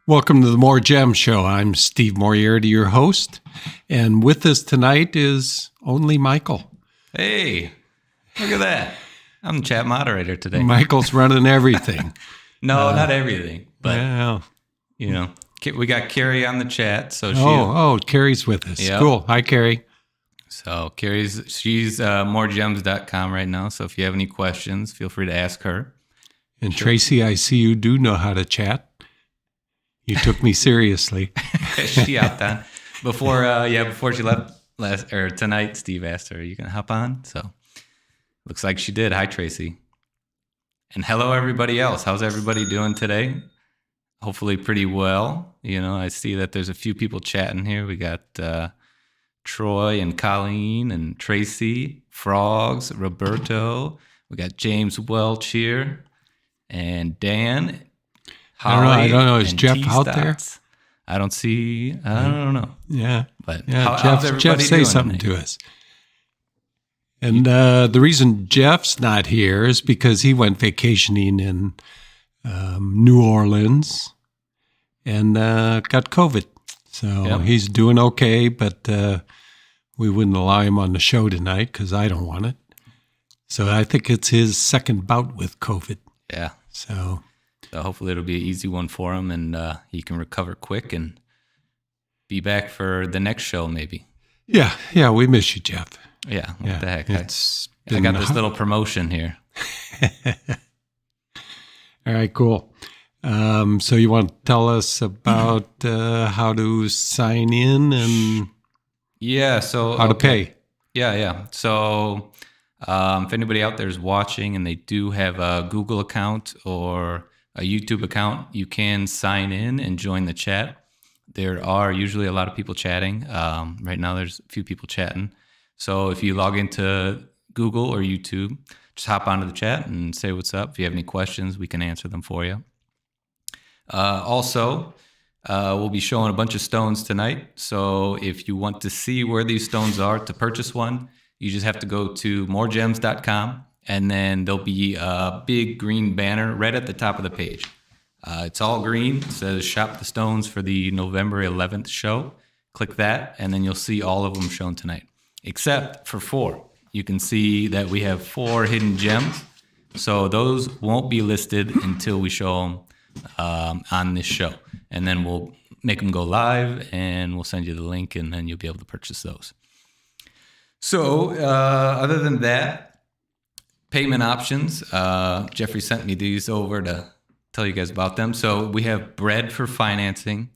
Welcome to the More Gems Show. I'm Steve Moriarty, your host, and with us tonight is only Michael. Hey, look at that. I'm the chat moderator today. Michael's running everything. No, not everything, but Well, you know, we got Carrie on the chat, so Carrie's with us. Yep. Cool. Hi, Carrie. So she's MoreGems.com right now. So if you have any questions, feel free to ask her. And Tracy, I see you do know how to chat. You took me seriously. She hopped on before she left tonight. Steve asked her, "Are you gonna hop on?" So looks like she did. Hi, Tracy, and hello everybody else. How's everybody doing today? Hopefully pretty well. You know, I see that there's a few people chatting here. We got Troy and Colleen and Tracy, Frogs, Roberto. We got James Welch here and Dan. I don't know. Is Jeff out there? I don't see. I don't know. Yeah. But Jeff say something to us. And the reason Jeff's not here is because he went vacationing in New Orleans and got COVID. So he's doing okay, but we wouldn't allow him on the show tonight because I don't want it. So I think it's his second bout with COVID. Yeah. So hopefully it'll be an easy one for him and he can recover quick and be back for the next show maybe. Yeah, we miss you, Jeff. Yeah, what the heck. I got this little promotion here. All right, cool. So you want to tell us about how to sign in and how to pay? Yeah. So if anybody out there is watching and they do have a Google account or a YouTube account, you can sign in and join the chat. There are usually a lot of people chatting. Right now there's a few people chatting. So if you log into Google or YouTube, just hop onto the chat and say what's up. If you have any questions, we can answer them for you. Also, we'll be showing a bunch of stones tonight. So if you want to see where these stones are to purchase one, you just have to go to MoreGems.com. And then there'll be a big green banner right at the top of the page. It's all green. It says Shop the Stones for the November 11th show. Click that, and then you'll see all of them shown tonight, except for 4. You can see that we have 4 hidden gems. So those won't be listed until we show them on this show. And then we'll make them go live, and we'll send you the link, and then you'll be able to purchase those. So other than that, payment options. Jeffrey sent me these over to tell you guys about them. So we have Bread for financing.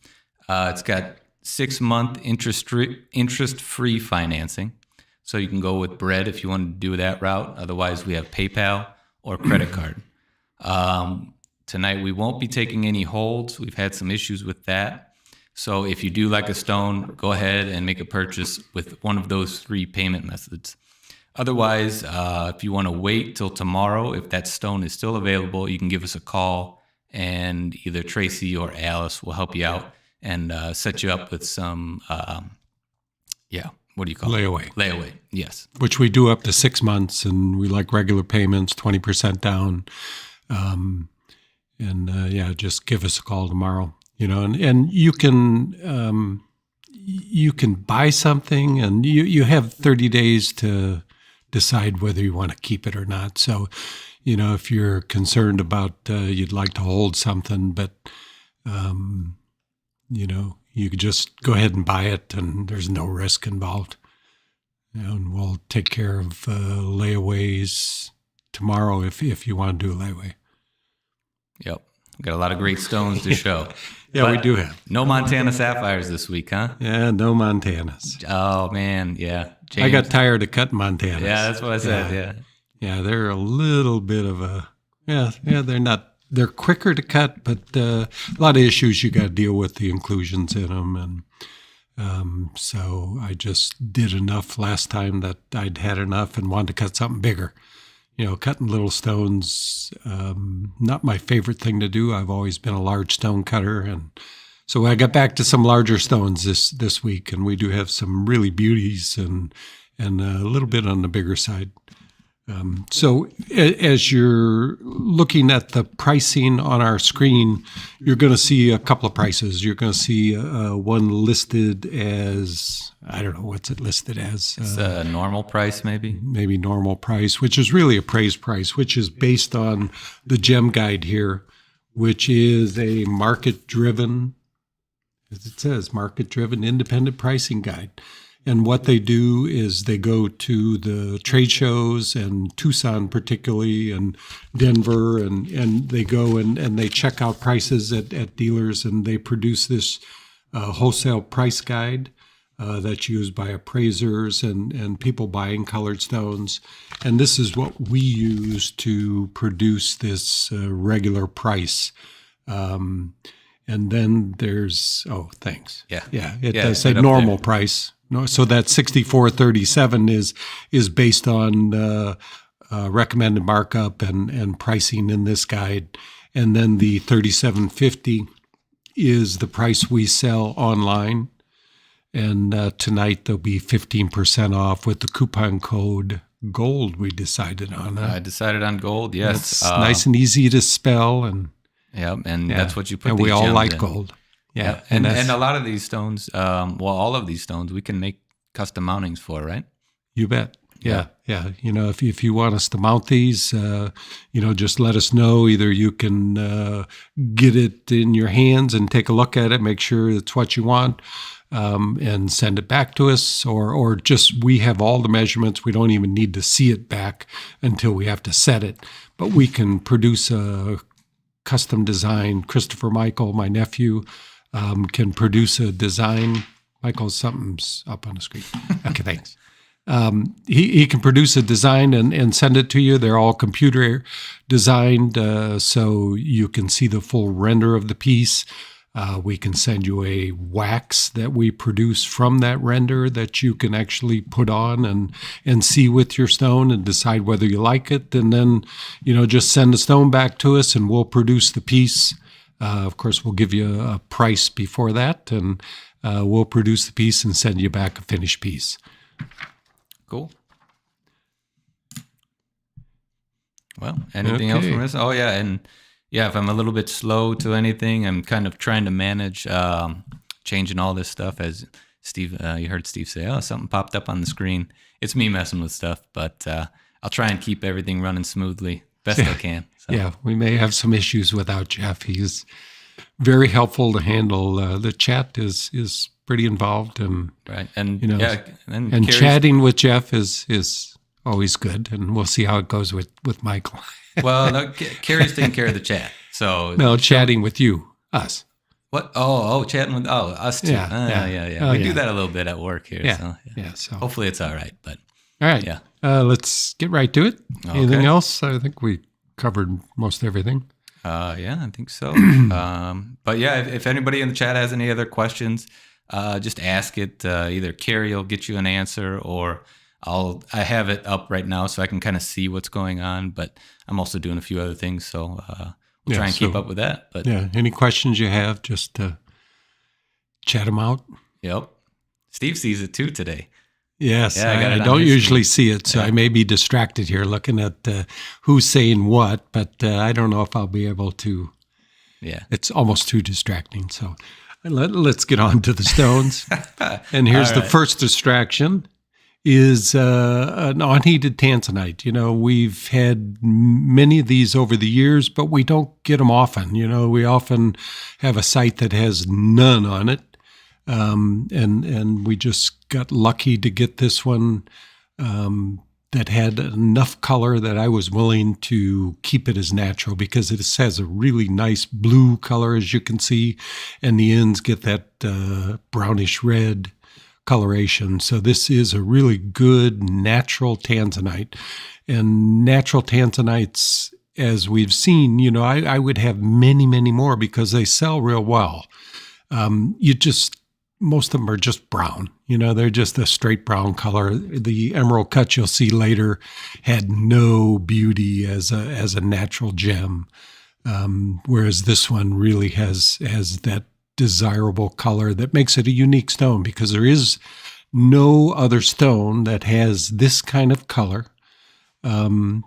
It's got 6-month interest-free financing. So you can go with Bread if you want to do that route. Otherwise, we have PayPal or credit card. Tonight, we won't be taking any holds. We've had some issues with that. So if you do like a stone, go ahead and make a purchase with one of those 3 payment methods. Otherwise, if you want to wait till tomorrow, if that stone is still available, you can give us a call and either Tracy or Alice will help you out and set you up with some, what do you call Layaway. it? Layaway, yes. Which we do up to 6 months, and we like regular payments, 20% down. Just give us a call tomorrow. You know, and you can buy something, and you have 30 days to decide whether you want to keep it or not. So, you know, if you're concerned about you'd like to hold something, but, you could just go ahead and buy it and there's no risk involved. And we'll take care of layaways tomorrow if you want to do a layaway. Yep. We've got a lot of great stones to show. Yeah, we do have. No Montana sapphires this week, huh? Yeah, no Montanas. Oh, man, yeah. James. I got tired of cutting Montanas. Yeah, that's what I said, yeah. Yeah, they're a little bit of a, they're quicker to cut, but a lot of issues you got to deal with, the inclusions in them. And so I just did enough last time that I'd had enough and wanted to cut something bigger. You know, cutting little stones, not my favorite thing to do. I've always been a large stone cutter. And so I got back to some larger stones this week, and we do have some really beauties and a little bit on the bigger side. So as you're looking at the pricing on our screen, you're going to see a couple of prices. You're going to see one listed as, I don't know, what's it listed as? It's a normal price, maybe? Maybe normal price, which is really appraised price, which is based on the gem guide here, which is a market-driven, as it says, market-driven independent pricing guide. And what they do is they go to the trade shows, and Tucson particularly, and Denver, and they go and they check out prices at dealers, and they produce this wholesale price guide that's used by appraisers and people buying colored stones. And this is what we use to produce this regular price. And then there's, thanks. Yeah. It Yeah, does say right up normal there. price. No, so that 6437 is based on recommended markup and pricing in this guide, and then the 3750 is the price we sell online. And tonight there'll be 15% off with the coupon code GOLD. We decided on. I decided on gold. Yes, It's nice and easy to spell, and that's what you put. and these we all gems like in. gold. Yeah, and a lot of these stones, all of these stones, we can make custom mountings for, right? You bet. Yeah. You know, if you want us to mount these, just let us know. Either you can get it in your hands and take a look at it, make sure it's what you want, and send it back to us, or just we have all the measurements. We don't even need to see it back until we have to set it. But we can produce a custom design. Christopher Michael, my nephew, can produce a design. Michael, something's up on the screen. Okay, thanks. He can produce a design and send it to you. They're all computer designed, so you can see the full render of the piece. We can send you a wax that we produce from that render that you can actually put on and see with your stone and decide whether you like it. And then, just send the stone back to us and we'll produce the piece. Of course, we'll give you a price before that, and we'll produce the piece and send you back a finished piece. Cool. Well, anything else from this? Oh, yeah. And if I'm a little bit slow to anything, I'm kind of trying to manage changing all this stuff. As Steve, you heard Steve say, something popped up on the screen. It's me messing with stuff, but I'll try and keep everything running smoothly best I can. So. Yeah, we may have some issues without Jeff. He's very helpful to handle. The chat is pretty involved, and right, and and chatting with Jeff is always good. And we'll see how it goes with Michael. Well, no, Carrie's taking care of the chat, so no chatting with you, us. What? Chatting with us too. Yeah. We do that a little bit at work here. Yeah, so hopefully it's all right. But all right, yeah. Let's get right to it. Okay. Anything else? I think we covered most everything. I think so. But yeah, if anybody in the chat has any other questions, just ask it. Either Carrie will get you an answer, or I have it up right now so I can kind of see what's going on. But I'm also doing a few other things, so we'll try and keep up with that. But any questions you have, just chat them out. Yep. Steve sees it too today. Yes, I don't usually see it, so I may be distracted here looking at who's saying what, but I don't know if I'll be able to. Yeah. It's almost too distracting, so let's get on to the stones. And here's the first distraction is an unheated Tanzanite. We've had many of these over the years, but we don't get them often. We often have a site that has none on it. And we just got lucky to get this one that had enough color that I was willing to keep it as natural, because it has a really nice blue color, as you can see, and the ends get that brownish red coloration. So this is a really good natural Tanzanite. And natural Tanzanites, as we've seen, I would have many, many more because they sell real well. Most of them are just brown. They're just a straight brown color. The emerald cut you'll see later had no beauty as a natural gem, whereas this one really has that desirable color that makes it a unique stone, because there is no other stone that has this kind of color and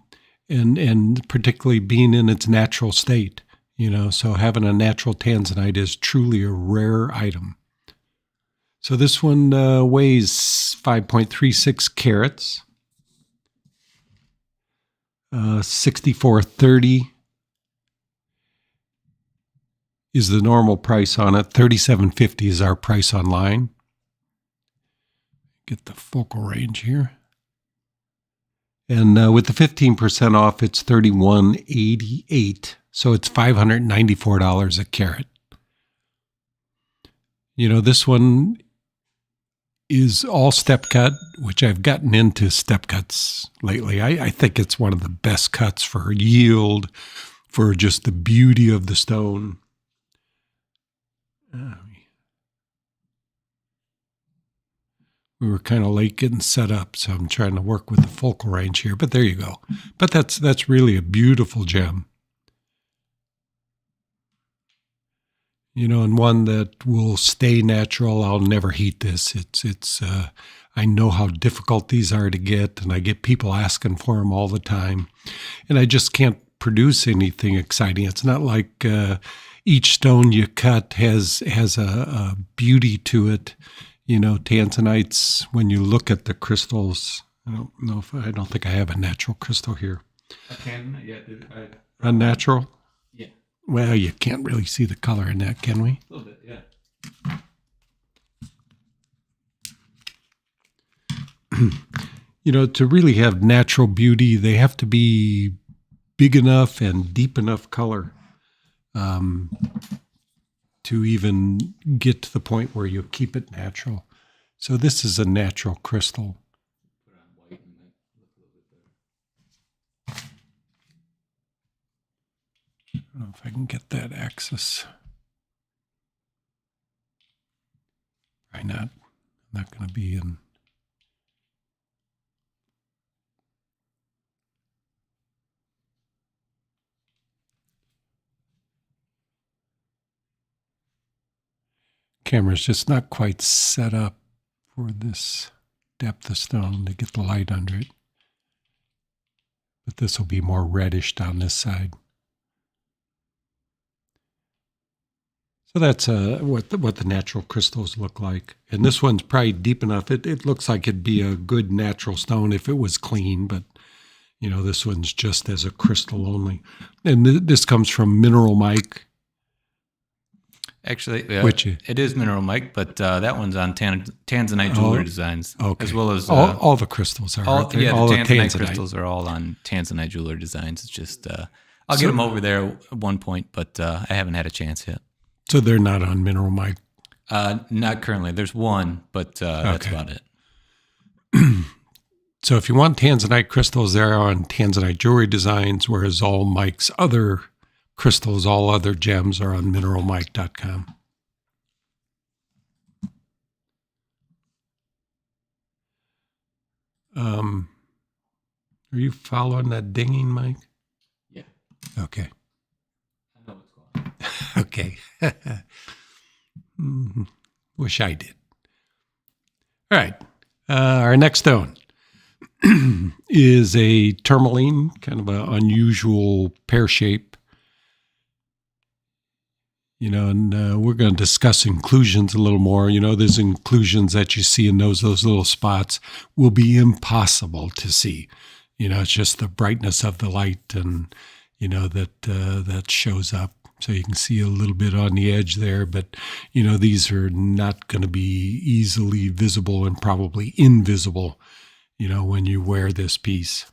particularly being in its natural state. So having a natural Tanzanite is truly a rare item. So this one weighs 5.36 carats, 64.30 is the normal price on it. $37.50 is our price online. Get the focal range here. And with the 15% off, it's $31.88. So it's $594 a carat. This one is all step cut, which I've gotten into step cuts lately. I think it's one of the best cuts for yield, for just the beauty of the stone. We were kind of late getting set up, so I'm trying to work with the focal range here. But there you go. But that's really a beautiful gem. And one that will stay natural. I'll never heat this. I know how difficult these are to get, and I get people asking for them all the time. And I just can't produce anything exciting. It's not like each stone you cut has a beauty to it. Tanzanites, when you look at the crystals, I don't think I have a natural crystal here. Unnatural? Yeah. Well, you can't really see the color in that, can we? A little bit, yeah. To really have natural beauty, they have to be big enough and deep enough color to even get to the point where you keep it natural. So this is a natural crystal. Put on white and that look a little bit better. I don't know if I can get that axis. Probably not. I'm not going to be in. Camera's just not quite set up for this depth of stone to get the light under it. But this will be more reddish down this side. So that's what the natural crystals look like. And this one's probably deep enough. It looks like it'd be a good natural stone if it was clean, but this one's just as a crystal only. And this comes from Mineral Mike. Actually, it is Mineral Mike, but that one's on Tanzanite Jewelry Designs, okay. As well as all the crystals are. All the Tanzanite crystals are all on Tanzanite Jewelry Designs. It's just I'll get them over there at one point, but I haven't had a chance yet. So they're not on Mineral Mike? Not currently. There's one, but that's about it. So if you want Tanzanite crystals, they're on Tanzanite Jewelry Designs, whereas all Mike's other crystals, all other gems are on MoreGems.com. Are you following that dinging, Mike? Yeah. Okay. I know what's going on. Okay. Wish I did. All right. Our next stone is a tourmaline, kind of an unusual pear shape. And we're going to discuss inclusions a little more. There's inclusions that you see in those little spots will be impossible to see. It's just the brightness of the light and, that shows up. So you can see a little bit on the edge there, but, these are not going to be easily visible and probably invisible, when you wear this piece.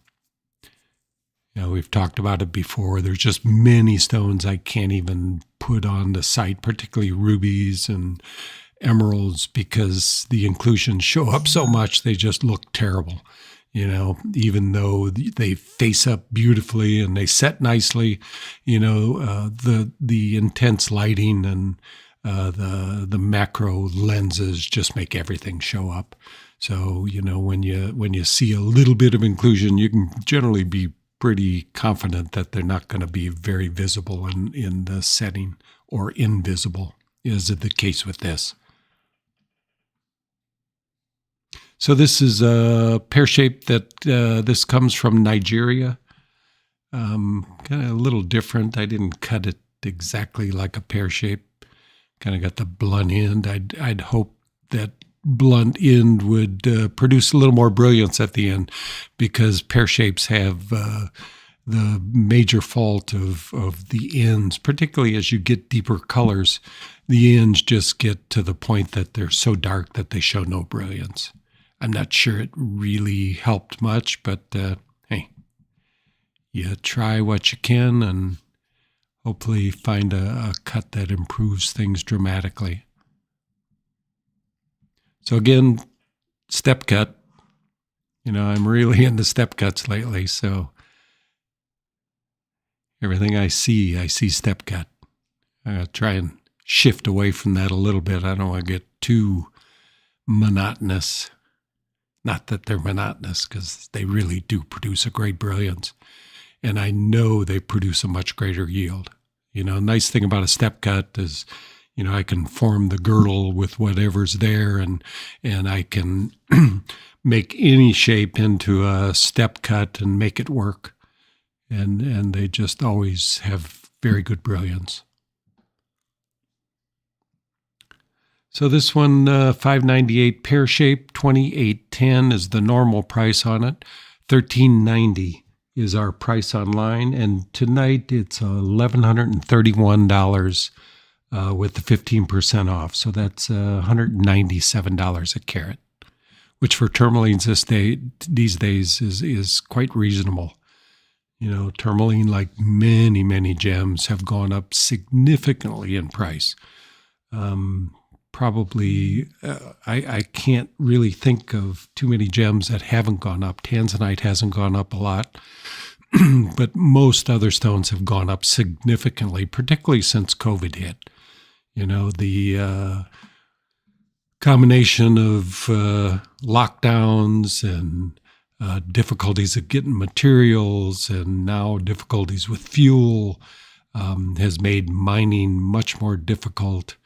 We've talked about it before. There's just many stones I can't even put on the site, particularly rubies and emeralds, because the inclusions show up so much, they just look terrible. Even though they face up beautifully and they set nicely, the intense lighting and the macro lenses just make everything show up. So, when you see a little bit of inclusion, you can generally be pretty confident that they're not going to be very visible in the setting, or invisible, is the case with this. So this is a pear shape that this comes from Nigeria. Kind of a little different. I didn't cut it exactly like a pear shape. Kind of got the blunt end. I'd hope that blunt end would produce a little more brilliance at the end, because pear shapes have the major fault of the ends, particularly as you get deeper colors. The ends just get to the point that they're so dark that they show no brilliance. I'm not sure it really helped much, but hey, you try what you can and hopefully find a cut that improves things dramatically. So again, step cut. I'm really into step cuts lately, so everything I see step cut. I try and shift away from that a little bit. I don't want to get too monotonous. Not that they're monotonous, because they really do produce a great brilliance. And I know they produce a much greater yield. Nice thing about a step cut is, I can form the girdle with whatever's there, and I can make any shape into a step cut and make it work. And they just always have very good brilliance. So this one, $5.98 pear shape, $28.10 is the normal price on it. $13.90 is our price online, and tonight it's $1,131 with the 15% off. So that's $197 a carat, which for tourmalines these days is quite reasonable. Tourmaline, like many, many gems, have gone up significantly in price. Probably, I can't really think of too many gems that haven't gone up. Tanzanite hasn't gone up a lot, but most other stones have gone up significantly, particularly since COVID hit. The combination of lockdowns and difficulties of getting materials, and now difficulties with fuel, has made mining much more difficult.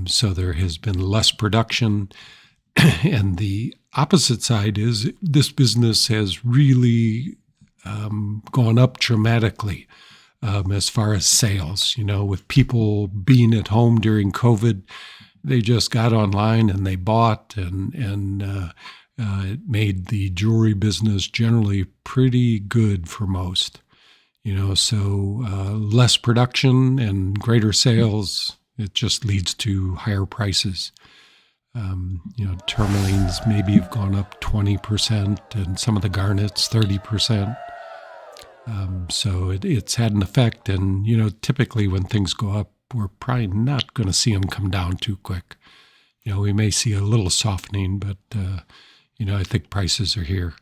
So there has been less production. And the opposite side is this business has really gone up dramatically as far as sales. With people being at home during COVID, they just got online and they bought, and it made the jewelry business generally pretty good for most. So less production and greater sales, it just leads to higher prices. Tourmalines maybe have gone up 20%, and some of the garnets 30%. So it's had an effect. And, typically when things go up, we're probably not going to see them come down too quick. We may see a little softening, but, I think prices are here.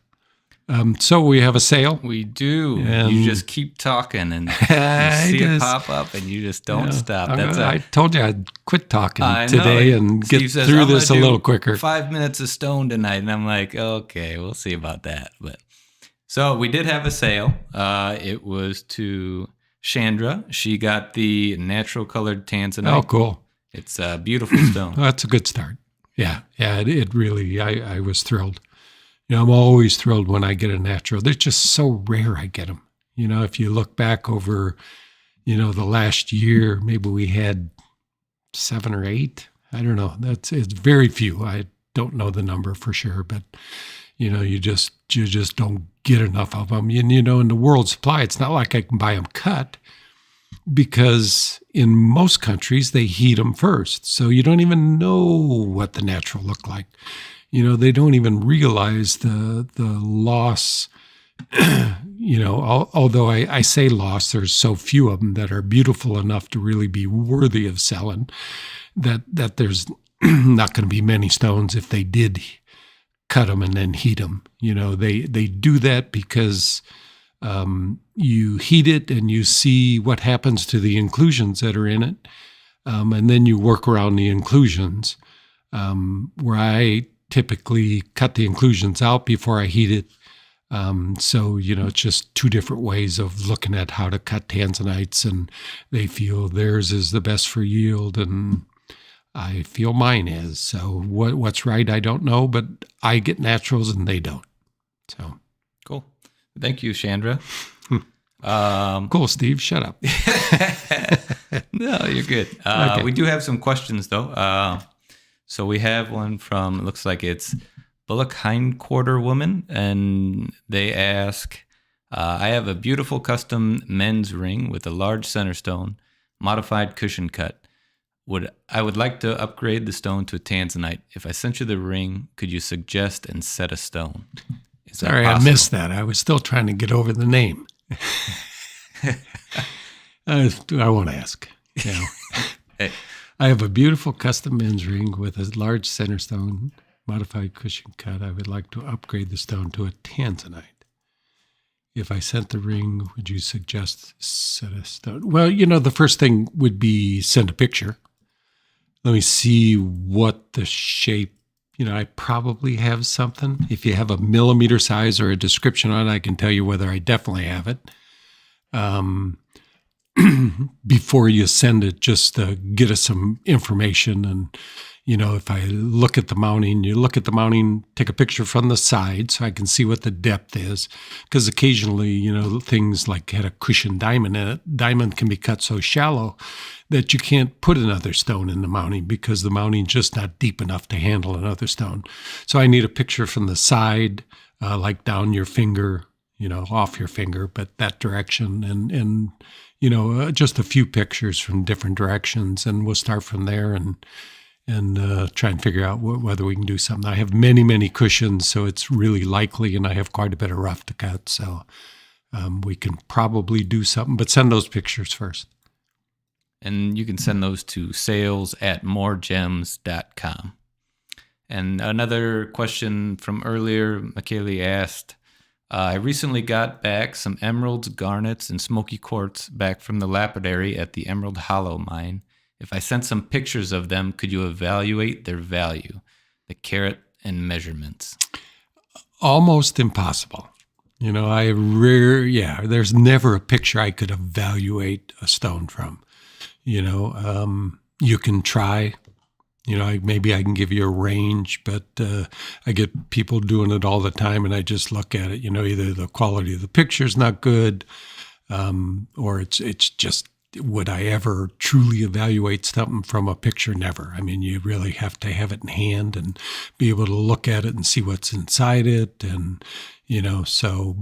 So we have a sale. We do. And you just keep talking, and you see it pop up, and you just don't stop. I told you I'd quit talking I today know. and Steve get says, through "I'm this a gonna do little quicker. 5 minutes of stone tonight," and I'm like, okay, we'll see about that. But so we did have a sale. It was to Chandra. She got the natural colored Tanzanite. Oh, cool. It's a beautiful stone. Well, that's a good start. Yeah. It really, I was thrilled. I'm always thrilled when I get a natural. They're just so rare I get them. If you look back over, the last year, maybe we had 7 or 8. I don't know. It's very few. I don't know the number for sure, but you just don't get enough of them. In the world supply, it's not like I can buy them cut, because in most countries they heat them first, so you don't even know what the natural look like. They don't even realize the loss. Although I say loss, there's so few of them that are beautiful enough to really be worthy of selling, that there's not going to be many stones if they did cut them and then heat them. They do that because you heat it and you see what happens to the inclusions that are in it, and then you work around the inclusions. Where I typically cut the inclusions out before I heat it. So, it's just two different ways of looking at how to cut tanzanites, and they feel theirs is the best for yield. And I feel mine is. So what's right, I don't know, but I get naturals and they don't. So Cool. Thank you, Chandra. cool, Steve. Shut up. No, you're good. Okay. We do have some questions, though. So we have one from, it looks like it's Bullock Hindquarter Woman, and they ask, I have a beautiful custom men's ring with a large center stone, modified cushion cut. I would like to upgrade the stone to a Tanzanite. If I sent you the ring, could you suggest and set a stone? Is that Sorry, possible? I missed that. I was still trying to get over the name. I won't ask. Yeah. Hey. I have a beautiful custom men's ring with a large center stone, modified cushion cut. I would like to upgrade the stone to a Tanzanite. If I sent the ring, would you suggest set a stone? Well, the first thing would be send a picture. Let me see what the shape, I probably have something. If you have a millimeter size or a description on it, I can tell you whether I definitely have it. Before you send it, just get us some information. And, if I look at the mounting, take a picture from the side so I can see what the depth is. Because occasionally, things like had a cushion diamond in it. Diamond can be cut so shallow that you can't put another stone in the mounting because the mounting's just not deep enough to handle another stone. So I need a picture from the side, like down your finger, off your finger, but that direction. And just a few pictures from different directions, and we'll start from there and try and figure out whether we can do something. I have many, many cushions, so it's really likely, and I have quite a bit of rough to cut, so we can probably do something, but send those pictures first. And you can send those to sales@MoreGems.com. And another question from earlier, McKaylee asked, I recently got back some emeralds, garnets, and smoky quartz back from the lapidary at the Emerald Hollow mine. If I sent some pictures of them, could you evaluate their value, the carat and measurements? Almost impossible. There's never a picture I could evaluate a stone from. You can try. Maybe I can give you a range, but I get people doing it all the time, and I just look at it. Either the quality of the picture's not good, or it's just, would I ever truly evaluate something from a picture? Never. I mean, you really have to have it in hand and be able to look at it and see what's inside it, and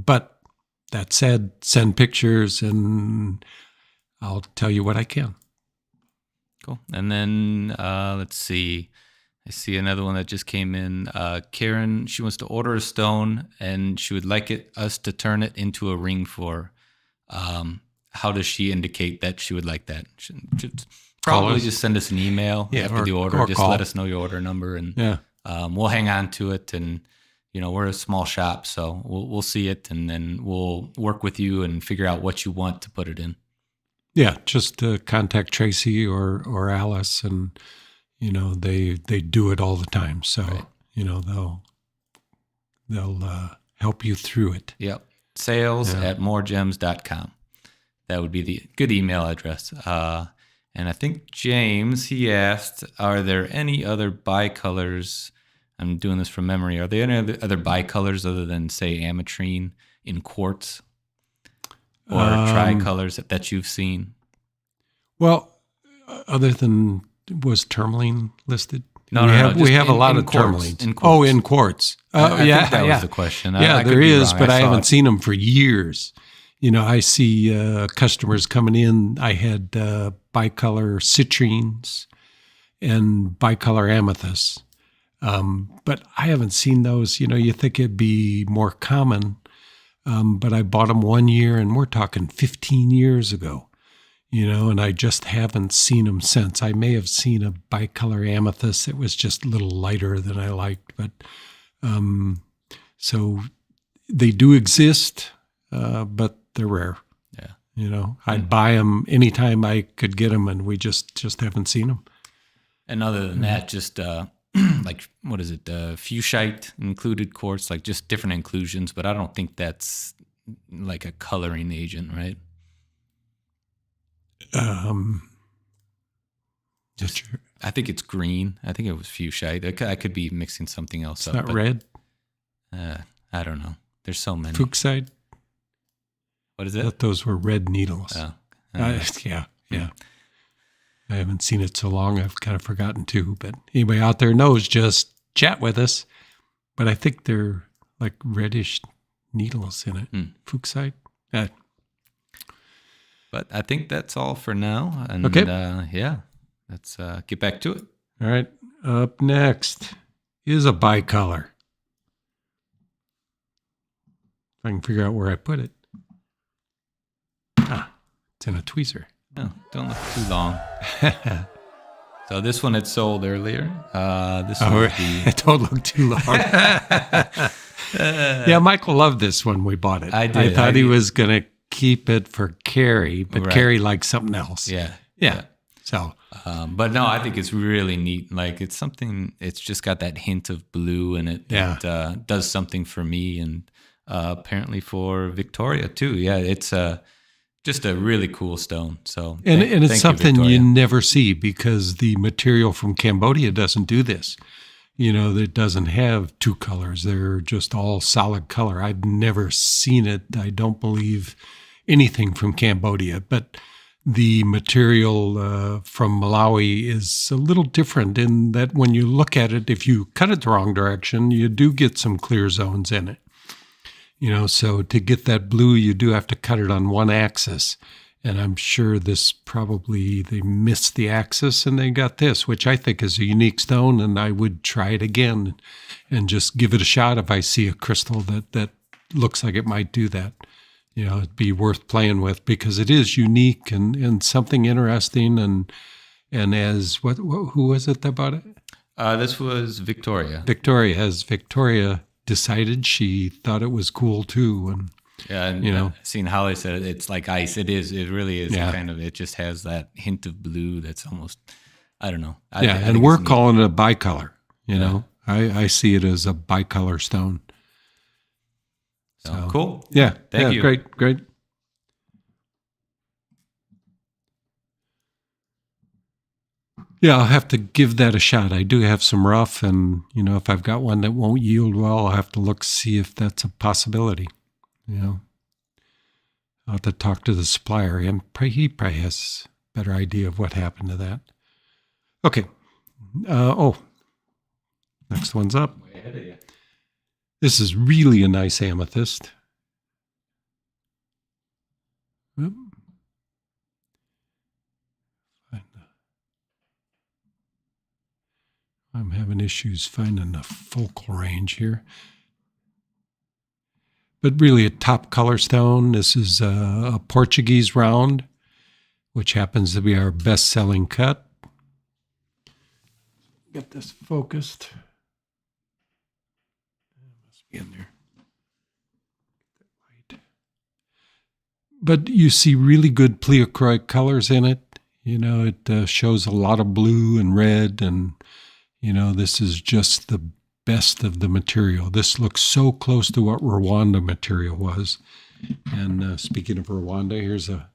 But that said, send pictures, and I'll tell you what I can. Cool. And then let's see. I see another one that just came in. Karen, she wants to order a stone, and she would like us to turn it into a ring for her. How does she indicate that she would like that? Probably just send us an email after the order. Just let us know your order number, and we'll hang on to it. And we're a small shop, so we'll see it, and then we'll work with you and figure out what you want to put it in. Yeah, just contact Tracy or Alice, and they do it all the time. So right. They'll help you through it. Yep. Sales@MoreGems.com. That would be the good email address. And I think James, he asked, are there any other bicolors? I'm doing this from memory. Are there any other bicolors other than, say, ametrine in quartz? Or tricolors that you've seen? Well, other than, was Tourmaline listed? No, we have a lot of quartz, Tourmalines. in quartz. Oh, in quartz. I think that was the question. Yeah, there is, but I haven't seen them for years. I see customers coming in. I had bicolor citrines and bicolor amethysts, but I haven't seen those. You think it'd be more common. But I bought them 1 year, and we're talking 15 years ago, and I just haven't seen them since. I may have seen a bicolor amethyst that was just a little lighter than I liked, but so they do exist, but they're rare. Yeah. I'd buy them anytime I could get them, and we just haven't seen them. And other than that, just like, what is it? Fuchsite included quartz, like just different inclusions, but I don't think that's like a coloring agent, right? I think it's green. I think it was fuchsia. I could be mixing something else It's up. not red. I don't know. There's so many. Fuchsite. What is I it? thought those were red needles. Oh, Yeah. I haven't seen it so long. I've kind of forgotten too. But anybody out there knows, just chat with us. But I think they're like reddish needles in it. Fuchsite. But I think that's all for now. And Okay. Let's get back to it. All right. Up next is a bicolor. If I can figure out where I put it. It's in a tweezer. Oh, don't look too long. So this one had sold earlier. This one Don't look too long. Yeah, Michael loved this when we bought it. I did. I thought he was going to keep it for Carrie, but Right. Carrie liked something else. Yeah. So, but no, I think it's really neat. Like it's something. It's just got that hint of blue in it. Yeah. That does something for me, and apparently for Victoria too. Yeah, it's just a really cool stone. So and it's thank something Victoria. you never see because the material from Cambodia doesn't do this. It doesn't have two colors. They're just all solid color. I've never seen it. I don't believe anything from Cambodia, but the material from Malawi is a little different in that when you look at it, if you cut it the wrong direction, you do get some clear zones in it. So to get that blue, you do have to cut it on one axis. And I'm sure they missed the axis and they got this, which I think is a unique stone. And I would try it again and just give it a shot if I see a crystal that looks like it might do that. It'd be worth playing with because it is unique and something interesting. And as who was it that bought it? This was Victoria. Victoria decided she thought it was cool too. And I've seen Holly said it's like ice. It is. It really is. Yeah. It just has that hint of blue that's almost, I don't know. I and think we're it's neat. calling it a bicolor. I see it as a bicolor stone. So, cool. Yeah. Thank you. Great. Yeah, I'll have to give that a shot. I do have some rough, and if I've got one that won't yield well, I'll have to see if that's a possibility. I'll have to talk to the supplier, and he probably has a better idea of what happened to that. Okay. Next one's up. Way ahead of you. This is really a nice amethyst. Oop. I'm having issues finding the focal range here. But really a top color stone. This is a Portuguese round, which happens to be our best-selling cut. Get this focused. It must be in there. But you see really good pleochroic colors in it. It shows a lot of blue and red, and this is just the best of the material. This looks so close to what Rwanda material was. And speaking of Rwanda, here's a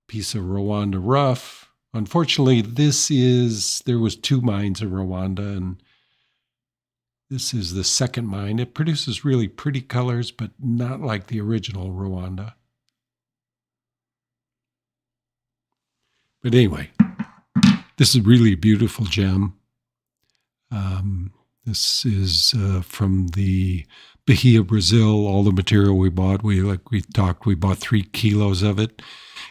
piece of Rwanda rough. Unfortunately, there was 2 mines in Rwanda, and this is the second mine. It produces really pretty colors, but not like the original Rwanda. But anyway, this is really a beautiful gem. This is from the Bahia, Brazil. All the material we bought, we bought 3 kilos of it.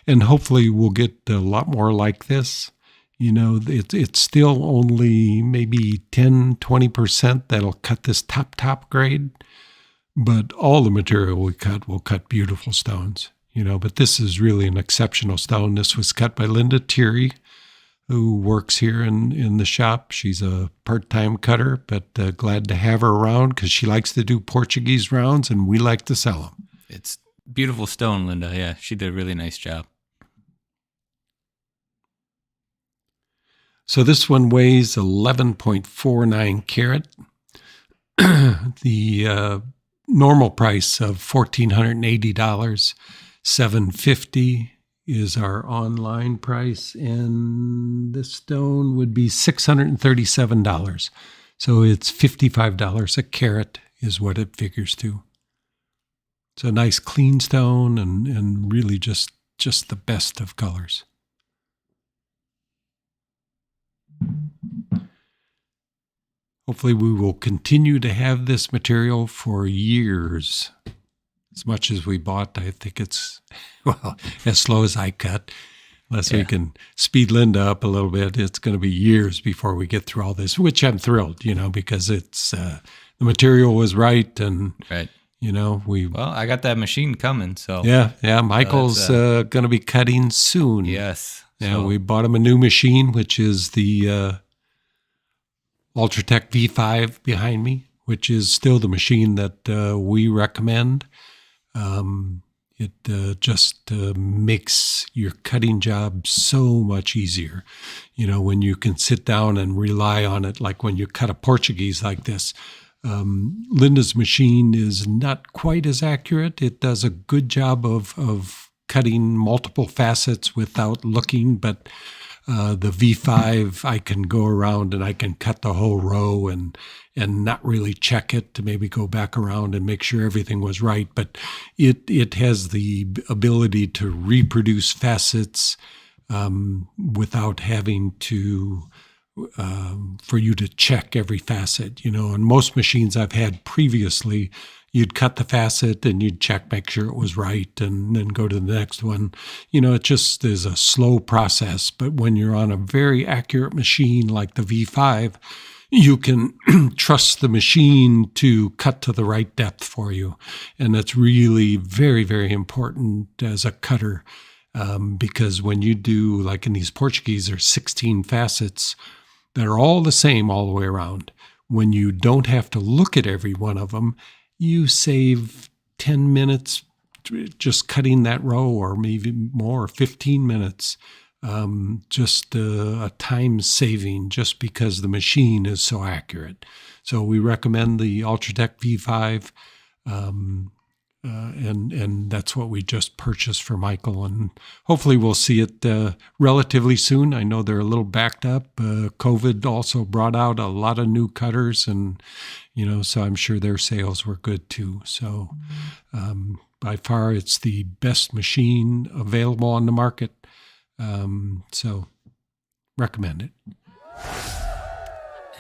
And hopefully we'll get a lot more like this. It's still only maybe 10, 20% that'll cut this top grade. But all the material we cut will cut beautiful stones. But this is really an exceptional stone. This was cut by Linda Thierry, who works here in the shop. She's a part-time cutter, but glad to have her around because she likes to do Portuguese rounds, and we like to sell them. It's beautiful stone, Linda. Yeah, she did a really nice job. So this one weighs 11.49 carat. The normal price of $1,480, $750. is our online price, and this stone would be $637. So it's $55 a carat is what it figures to. It's a nice clean stone and really just the best of colors. Hopefully we will continue to have this material for years. As much as we bought, I think it's, well, as slow as I cut. Unless we can speed Linda up a little bit, it's going to be years before we get through all this, which I'm thrilled, because it's the material was right. And, well, I got that machine coming. So yeah. Michael's going to be cutting soon. Yes. Yeah, we bought him a new machine, which is the Ultratech V5 behind me, which is still the machine that we recommend. It just makes your cutting job so much easier. When you can sit down and rely on it, like when you cut a Portuguese like this. Linda's machine is not quite as accurate. It does a good job of cutting multiple facets without looking, but the V5, I can go around and I can cut the whole row and not really check it to maybe go back around and make sure everything was right. But it has the ability to reproduce facets without having to for you to check every facet. On most machines I've had previously, you'd cut the facet and you'd check, make sure it was right, and then go to the next one. It just is a slow process. But when you're on a very accurate machine like the V5, you can trust the machine to cut to the right depth for you. And that's really very, very important as a cutter, because when you do, like in these Portuguese, there's 16 facets that are all the same all the way around. When you don't have to look at every one of them, you save 10 minutes just cutting that row, or maybe more, 15 minutes, just a time saving just because the machine is so accurate. So we recommend the Ultratech V5, and that's what we just purchased for Michael. And hopefully we'll see it relatively soon. I know they're a little backed up. COVID also brought out a lot of new cutters, and so I'm sure their sales were good too. So by far, it's the best machine available on the market. So recommend it.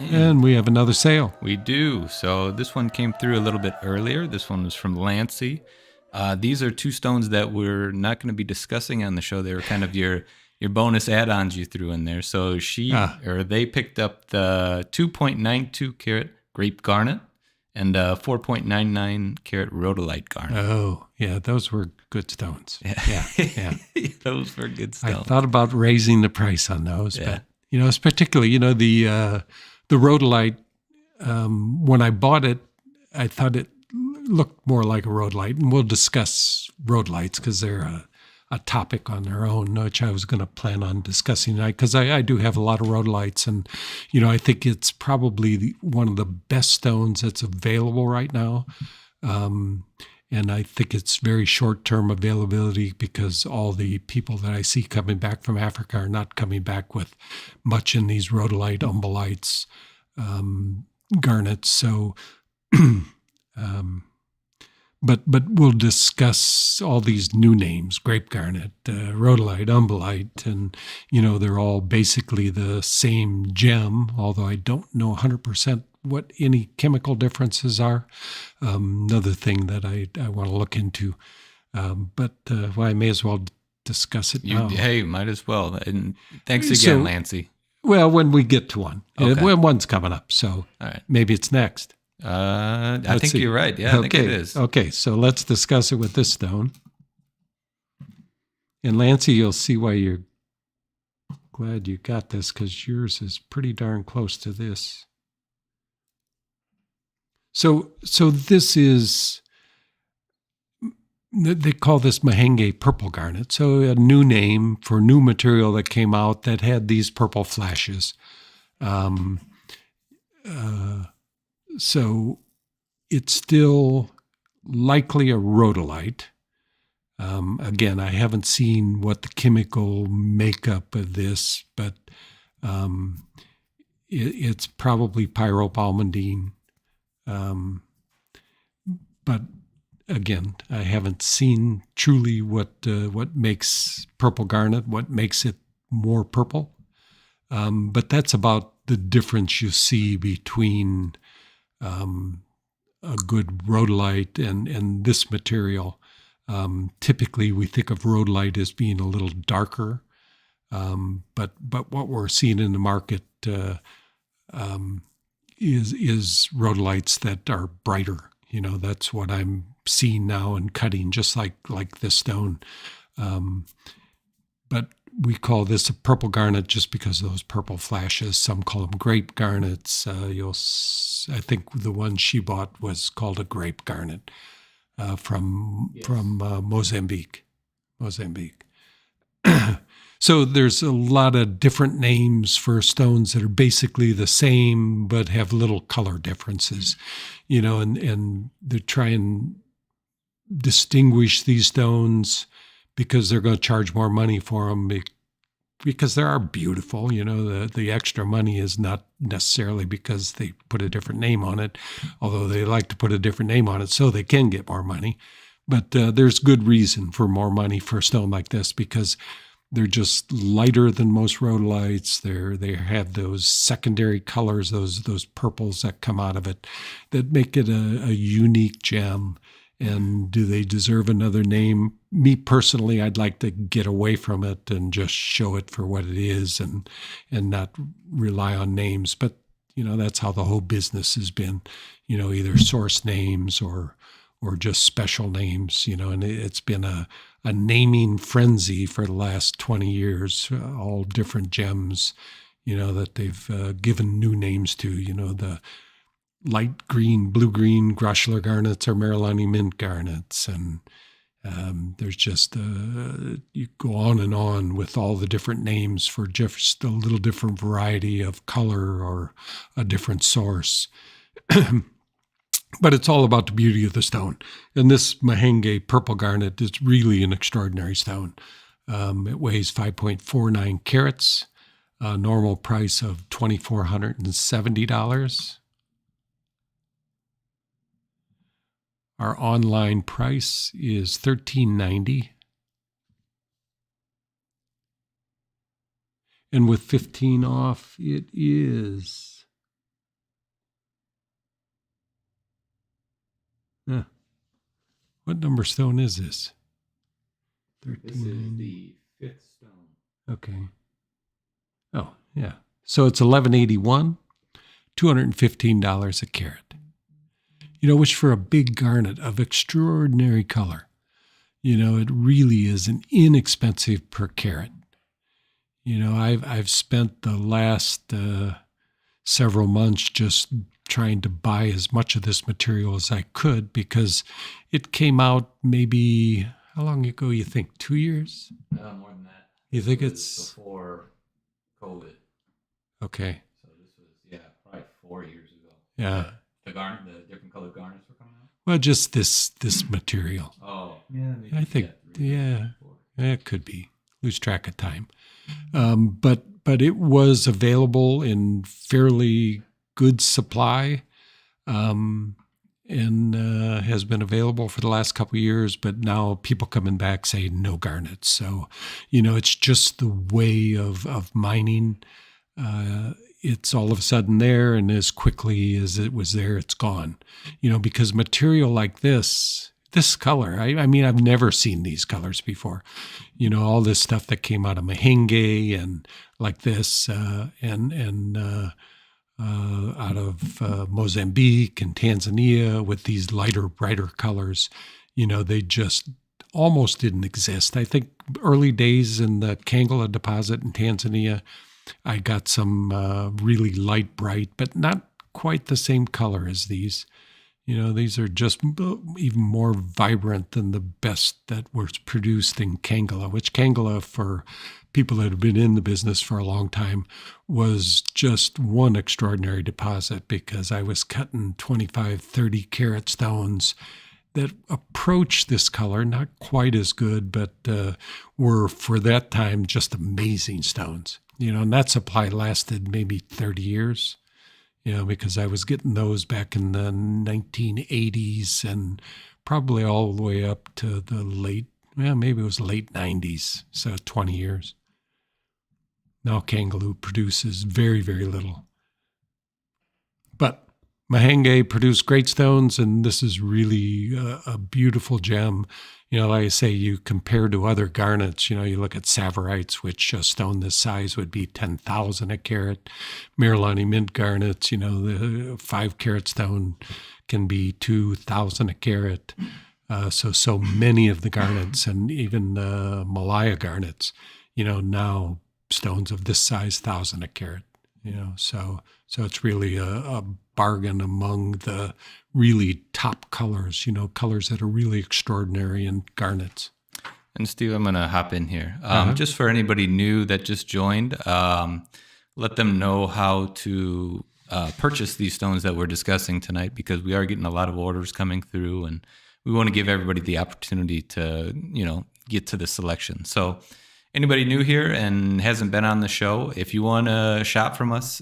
And we have another sale. We do. So this one came through a little bit earlier. This one was from Lancy. These are two stones that we're not going to be discussing on the show. They were kind of your bonus add-ons you threw in there. So they picked up the 2.92 carat grape garnet and 4.99 carat rhodolite garnet. Oh, yeah, those were good stones. Yeah. Those were good stones. I thought about raising the price on those, but it's particularly, the rhodolite, when I bought it, I thought it looked more like a rhodolite. And we'll discuss rhodolites because they're a topic on their own, which I was going to plan on discussing tonight, because I do have a lot of rhodolites. And, I think it's probably one of the best stones that's available right now. And I think it's very short-term availability because all the people that I see coming back from Africa are not coming back with much in these rhodolite, Ammolites, garnets. So, but we'll discuss all these new names: grape garnet, rhodolite, Ammolite, and they're all basically the same gem. Although I don't know 100% what any chemical differences are. Another thing that I want to look into. But I may as well discuss it now. Hey, might as well. And thanks again, Lancy. Well, when we get to one. Okay. One's coming up, so all right. Maybe it's next. I think you're right. Yeah, I think it is. Okay, so let's discuss it with this stone. And Lancy, you'll see why you're glad you got this, because yours is pretty darn close to this. So this is, they call this Mahenge purple garnet. So a new name for new material that came out that had these purple flashes. So it's still likely a rhodolite. Again, I haven't seen what the chemical makeup of this, but it's probably pyropalmandine. But again, I haven't seen truly what makes purple garnet, what makes it more purple. But that's about the difference you see between a good rhodolite and this material. Typically, we think of rhodolite as being a little darker, but what we're seeing in the market is rhodolites that are brighter. That's what I'm seeing now and cutting, just like this stone. But we call this a purple garnet just because of those purple flashes. Some call them grape garnets. I think the one she bought was called a grape garnet from Mozambique. So there's a lot of different names for stones that are basically the same but have little color differences, and they're trying to distinguish these stones because they're going to charge more money for them because they are beautiful. The extra money is not necessarily because they put a different name on it, although they like to put a different name on it so they can get more money. But there's good reason for more money for a stone like this because they're just lighter than most rhodolites. They have those secondary colors, those purples that come out of it that make it a unique gem. And do they deserve another name? Me personally, I'd like to get away from it and just show it for what it is and not rely on names. But, that's how the whole business has been, either source names or just special names, and it's been a naming frenzy for the last 20 years, all different gems, that they've given new names to, the light green, blue-green Groschler garnets or Marilani mint garnets. And there's just, you go on and on with all the different names for just a little different variety of color or a different source. But it's all about the beauty of the stone. And this Mahenge purple garnet is really an extraordinary stone. It weighs 5.49 carats, a normal price of $2,470. Our online price is $1,390. And with 15 off, it is... What number stone is this? 13. This is the 5th stone. Okay. Oh, yeah. So it's $1,181, $215 a carat. Which for a big garnet of extraordinary color, it really is an inexpensive per carat. I've spent the last several months just trying to buy as much of this material as I could because it came out maybe, how long ago you think, 2 years? More than that. You think it's before COVID? Okay. So this was, probably 4 years ago. Yeah. The different colored garnets were coming out? Well, just this material. Oh, yeah. Maybe, I think, it could be. Lose track of time. But it was available in fairly good supply and has been available for the last couple of years, but now people coming back say no garnets. So, it's just the way of mining. It's all of a sudden there, and as quickly as it was there, it's gone. Because material like this color, I mean, I've never seen these colors before. All this stuff that came out of Mahenge and like this, and out of Mozambique and Tanzania with these lighter, brighter colors, they just almost didn't exist. I think early days in the Kangala deposit in Tanzania, I got some really light, bright, but not quite the same color as these. These are just even more vibrant than the best that was produced in Kangala, which Kangala, for people that have been in the business for a long time, was just one extraordinary deposit because I was cutting 25, 30 carat stones that approach this color, not quite as good, but were for that time just amazing stones. And that supply lasted maybe 30 years, because I was getting those back in the 1980s and probably all the way up to the maybe it was late 90s, so 20 years. Now Kangaloo produces very, very little. But Mahenge produced great stones, and this is really a beautiful gem. Like I say, you compare to other garnets, you look at Saverites, which a stone this size would be 10,000 a carat. Marilani mint garnets, the 5 carat stone can be 2,000 a carat. So many of the garnets, and even the Malaya garnets, now stones of this size, 1,000 a carat. So it's really a bargain among the really top colors, colors that are really extraordinary in garnets. And Steve, I'm going to hop in here. Just for anybody new that just joined, let them know how to purchase these stones that we're discussing tonight, because we are getting a lot of orders coming through, and we want to give everybody the opportunity to, get to the selection. So anybody new here and hasn't been on the show, if you want to shop from us,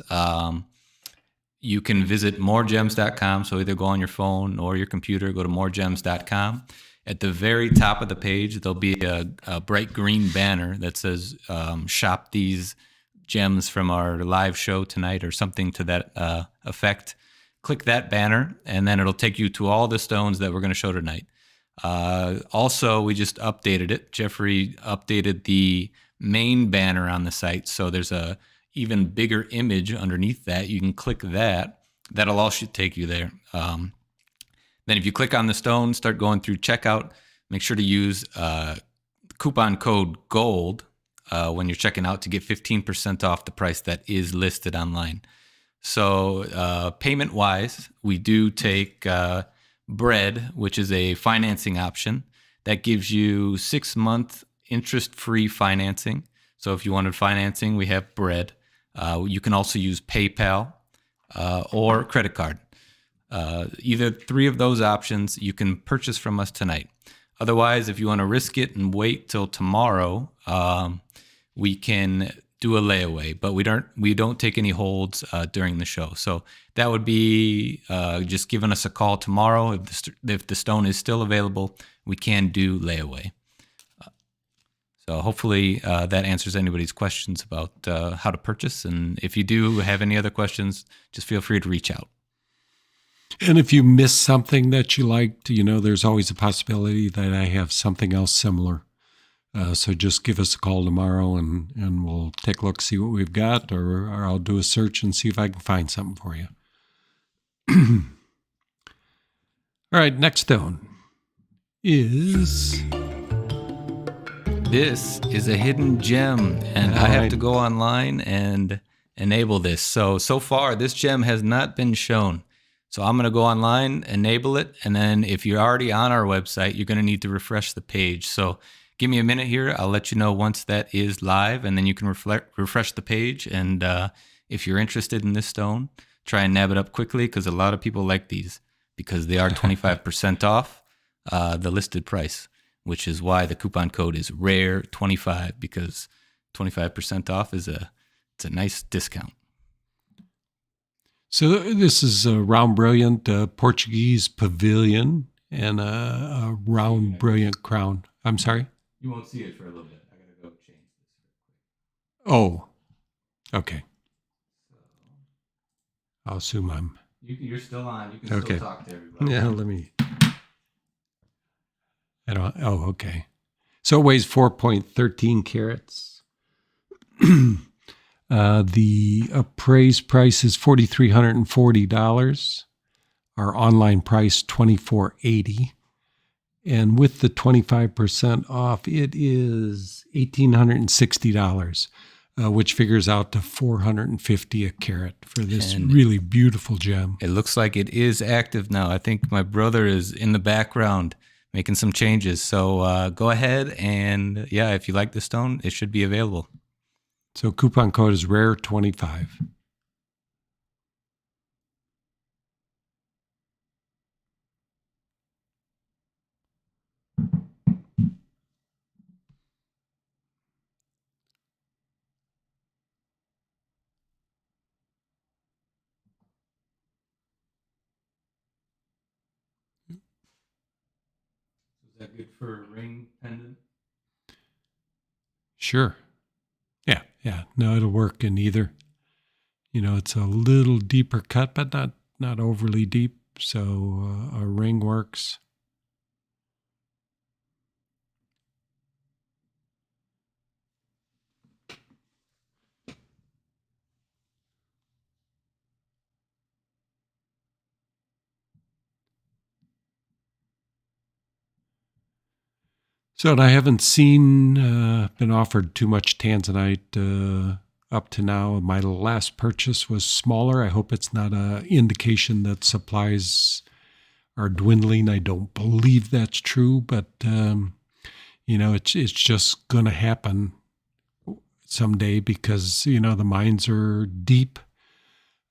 you can visit MoreGems.com. So either go on your phone or your computer, go to MoreGems.com. At the very top of the page, there'll be a bright green banner that says shop these gems from our live show tonight, or something to that effect. Click that banner, and then it'll take you to all the stones that we're going to show tonight. Also, we just updated it. Jeffrey updated the main banner on the site, so there's a even bigger image underneath that. You can click that. That'll also take you there. Then if you click on the stone, start going through checkout, make sure to use coupon code GOLD when you're checking out to get 15% off the price that is listed online. So payment-wise, we do take Bread, which is a financing option that gives you 6-month interest-free financing. So if you wanted financing, we have Bread. You can also use PayPal or credit card. Either 3 of those options you can purchase from us tonight. Otherwise, if you want to risk it and wait till tomorrow, we can do a layaway, but we don't take any holds during the show. So that would be just giving us a call tomorrow. If the stone is still available, we can do layaway. So hopefully that answers anybody's questions about how to purchase. And if you do have any other questions, just feel free to reach out. And if you miss something that you liked, there's always a possibility that I have something else similar. So just give us a call tomorrow, and we'll take a look, see what we've got, or I'll do a search and see if I can find something for you. All right, next stone is... This is a hidden gem, and I have to go online and enable this. So far, this gem has not been shown. So I'm going to go online, enable it, and then if you're already on our website, you're going to need to refresh the page. So give me a minute here. I'll let you know once that is live, and then you can refresh the page. And if you're interested in this stone, try and nab it up quickly, because a lot of people like these because they are 25% off the listed price, which is why the coupon code is RARE25, because 25% off is a nice discount. So this is a round brilliant Portuguese pavilion and a round brilliant crown. I'm sorry? You won't see it for a little bit. I got to go change this. Oh, okay. I'll assume I'm... You're still on. You can still talk to everybody. Yeah, let me... okay. So it weighs 4.13 carats. The appraised price is $4,340. Our online price, $2,480. And with the 25% off, it is $1,860, which figures out to $450 a carat for this really beautiful gem. It looks like it is active now. I think my brother is in the background making some changes. So go ahead and, if you like the stone, it should be available. So coupon code is RARE25. that good for a ring pendant? Sure. Yeah. No, it'll work in either. It's a little deeper cut, but not overly deep. So a ring works. So, and I haven't been offered too much Tanzanite up to now. My last purchase was smaller. I hope it's not an indication that supplies are dwindling. I don't believe that's true, but it's just going to happen someday because the mines are deep.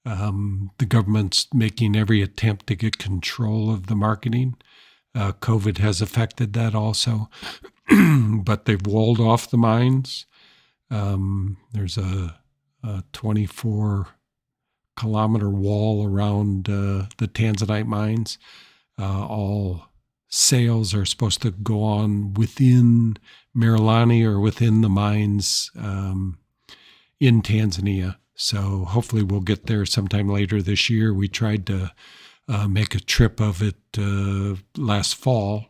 The government's making every attempt to get control of the marketing. COVID has affected that also, but they've walled off the mines. There's a 24-kilometer wall around the Tanzanite mines. All sales are supposed to go on within Marilani or within the mines in Tanzania. So hopefully we'll get there sometime later this year. We tried to make a trip of it last fall.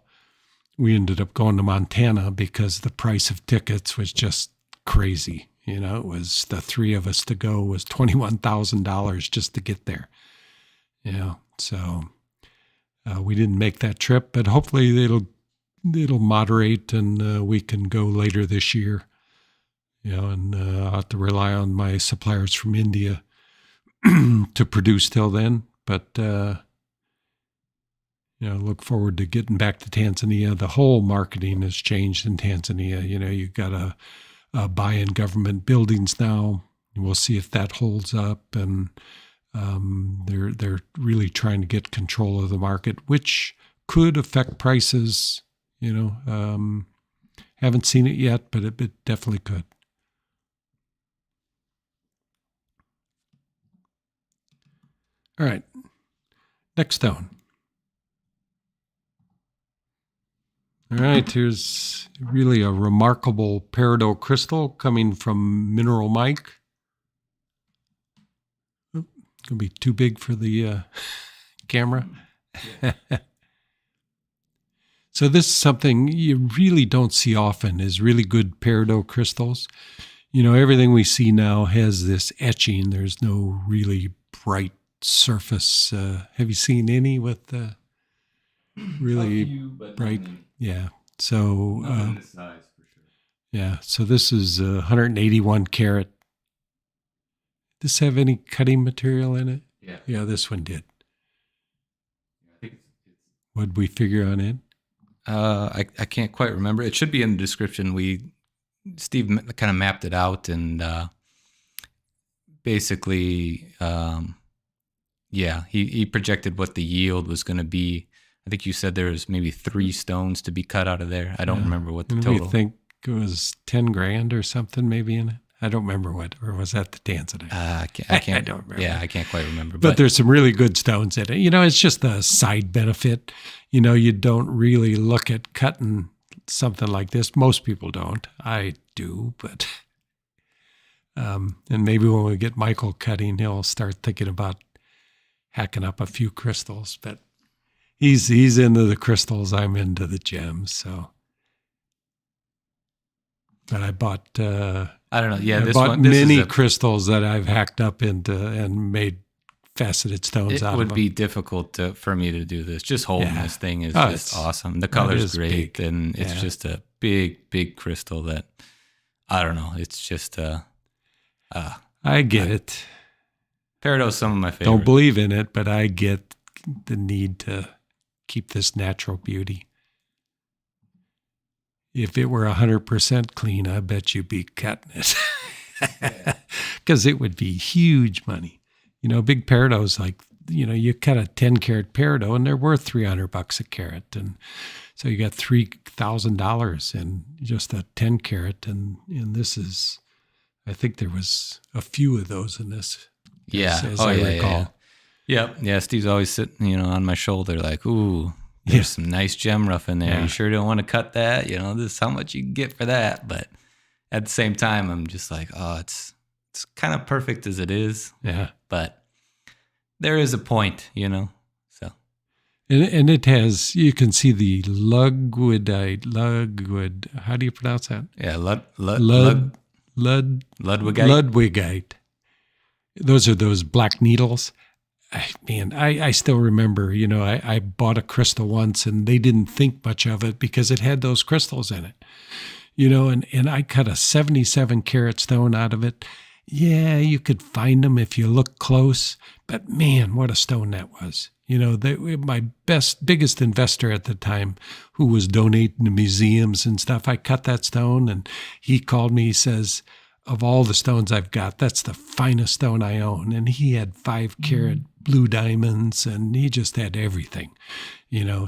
We ended up going to Montana because the price of tickets was just crazy. It was the three of us to go was $21,000 just to get there. So we didn't make that trip, but hopefully it'll moderate and we can go later this year. And I'll have to rely on my suppliers from India to produce till then. But look forward to getting back to Tanzania. The whole marketing has changed in Tanzania. You've got to buy in government buildings now. We'll see if that holds up. And they're really trying to get control of the market, which could affect prices. Haven't seen it yet, but it definitely could. All right, next stone. All right, here's really a remarkable peridot crystal coming from Mineral Mike. Going to be too big for the camera. Yeah. So this is something you really don't see often, is really good peridot crystals. Everything we see now has this etching. There's no really bright surface. Have you seen any with really bright? Yeah. So in the size for sure. Yeah. So this is 181 karat. Does this have any cutting material in it? Yeah. Yeah, this one did. I think it's What did we figure on it? I can't quite remember. It should be in the description. Steve kind of mapped it out and basically. He projected what the yield was going to be. I think you said there was maybe 3 stones to be cut out of there. I don't remember what the total. I think it was 10 grand or something maybe in it. I don't remember what, or was that the Tanzanite? I can't. I don't remember. Yeah, I can't quite remember. But there's some really good stones in it. It's just a side benefit. You don't really look at cutting something like this. Most people don't. I do, but and maybe when we get Michael cutting, he'll start thinking about hacking up a few crystals, but he's into the crystals. I'm into the gems. So, but I bought I don't know. Yeah, I bought many crystals that I've hacked up into and made faceted stones out of them. It would be difficult for me to do this. Just holding this thing is just awesome. The color's great, big. And it's just a big crystal that I don't know. It's just I get it. Peridot's some of my favorites. Don't believe in it, but I get the need to keep this natural beauty. If it were 100% clean, I bet you'd be cutting it. Because it would be huge money. Big peridots like, you cut a 10 karat peridot and they're worth $300 a carat. And so you got $3,000 in just a 10 karat. And this is, I think there was a few of those in this. Yeah. As I recall. Yeah. Yep. Yeah. Steve's always sitting, on my shoulder like, ooh, there's some nice gem rough in there. Yeah. You sure don't want to cut that. This is how much you can get for that. But at the same time, I'm just like, oh, it's kind of perfect as it is. Yeah. But there is a point, so. And it has, you can see the Ludwigite, how do you pronounce that? Yeah, Ludwigite. Ludwigite. Those are those black needles. I still remember, I bought a crystal once and they didn't think much of it because it had those crystals in it, and I cut a 77 karat stone out of it. Yeah, you could find them if you look close, but man, what a stone that was. My biggest investor at the time, who was donating to museums and stuff, I cut that stone and he called me, he says, of all the stones I've got, that's the finest stone I own. And he had 5 karat blue diamonds and he just had everything,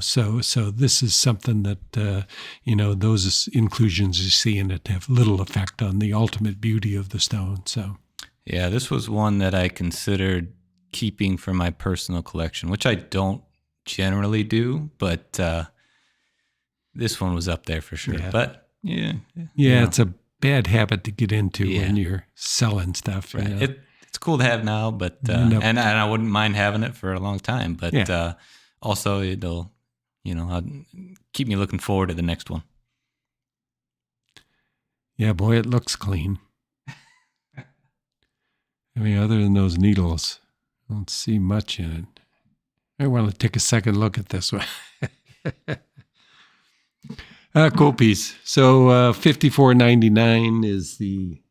so this is something that, those inclusions you see in it have little effect on the ultimate beauty of the stone. So, yeah, this was one that I considered keeping for my personal collection, which I don't generally do, but this one was up there for sure. Yeah. But it's a bad habit to get into when you're selling stuff. Right. It's cool to have now, but and I wouldn't mind having it for a long time. But also it'll keep me looking forward to the next one. Yeah, boy, it looks clean. Other than those needles, I don't see much in it. I want to take a second look at this one. Cool piece. So $54.99 is the.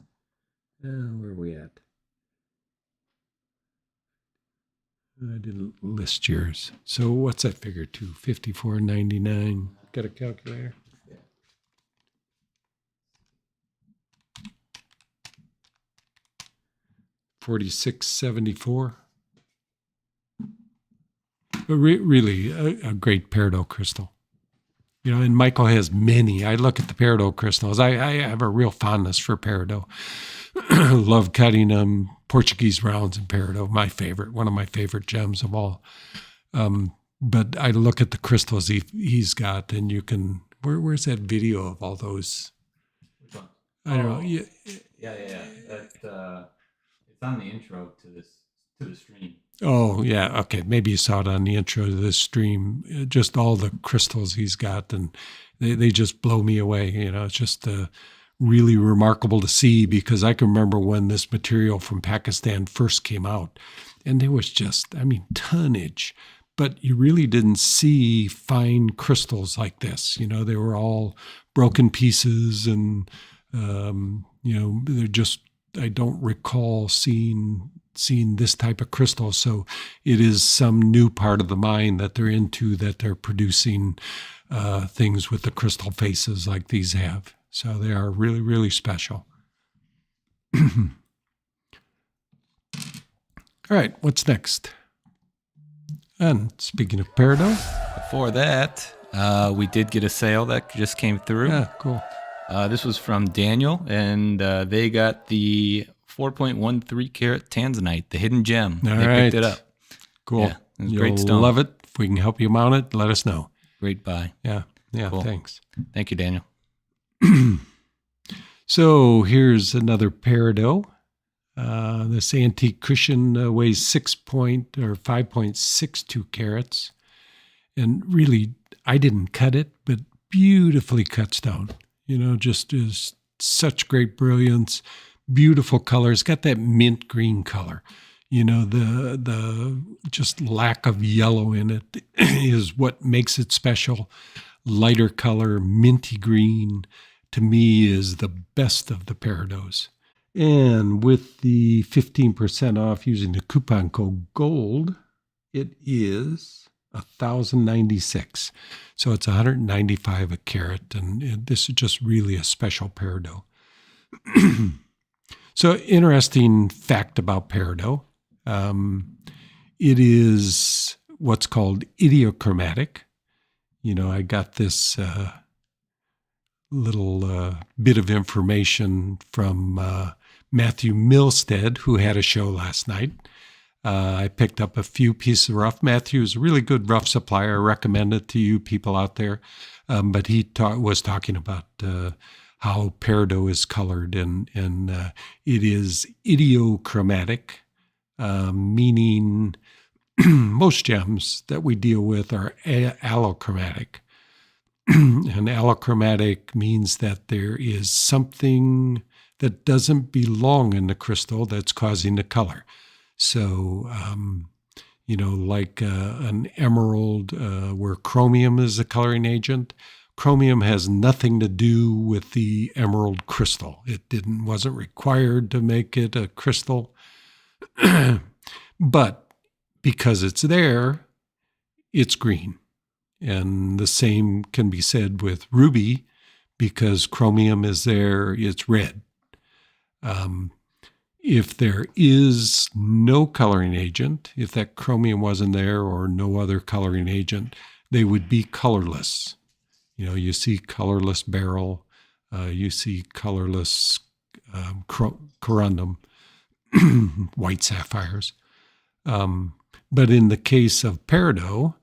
Where are we at? I didn't list yours. So what's that figure to? $54.99. Got a calculator? Yeah. $46.74. But really a great peridot crystal. And Michael has many. I look at the peridot crystals. I have a real fondness for peridot. Love cutting them. Portuguese rounds and peridot, one of my favorite gems of all. But I look at the crystals he's got, and you can. Where's that video of all those? I don't know. Yeah. It's on the intro to the stream. Oh, yeah. Okay. Maybe you saw it on the intro to this stream. Just all the crystals he's got, and they just blow me away. It's just really remarkable to see, because I can remember when this material from Pakistan first came out, and there was just, tonnage. But you really didn't see fine crystals like this. They were all broken pieces, and, they're just, I don't recall seeing this type of crystal. So it is some new part of the mine that they're into, that they're producing things with the crystal faces like these have. So they are really, really special. All right, what's next? And speaking of peridot. Before that, we did get a sale that just came through. Yeah, cool. This was from Daniel, and they got the 4.13 karat Tanzanite, the hidden gem. All they right. picked it up. Cool. Yeah, it was You'll great stone. love it. If we can help you mount it, let us know. Great buy. Yeah, Cool. Thanks. Thank you, Daniel. So here's another peridot. This antique cushion weighs 5.62 carats. And really, I didn't cut it, but beautifully cut stone. Just is such great brilliance, beautiful colors. Got that mint green color. The just lack of yellow in it is what makes it special. Lighter color, minty green, to me is the best of the peridots. And with the 15% off using the coupon code GOLD, it is $1,096. So it's $195 a carat, and this is just really a special peridot. So interesting fact about peridot. It is what's called idiochromatic. I got this little bit of information from Matthew Milstead, who had a show last night. I picked up a few pieces of rough. Matthew's a really good rough supplier. I recommend it to you people out there. But he was talking about how peridot is colored, and it is idiochromatic, meaning most gems that we deal with are allochromatic. And allochromatic means that there is something that doesn't belong in the crystal that's causing the color. So, like an emerald where chromium is a coloring agent, chromium has nothing to do with the emerald crystal. It wasn't required to make it a crystal. But because it's there, it's green. And the same can be said with ruby. Because chromium is there, it's red. If there is no coloring agent, if that chromium wasn't there or no other coloring agent, they would be colorless. You see colorless beryl, you see colorless corundum, white sapphires. But in the case of peridot,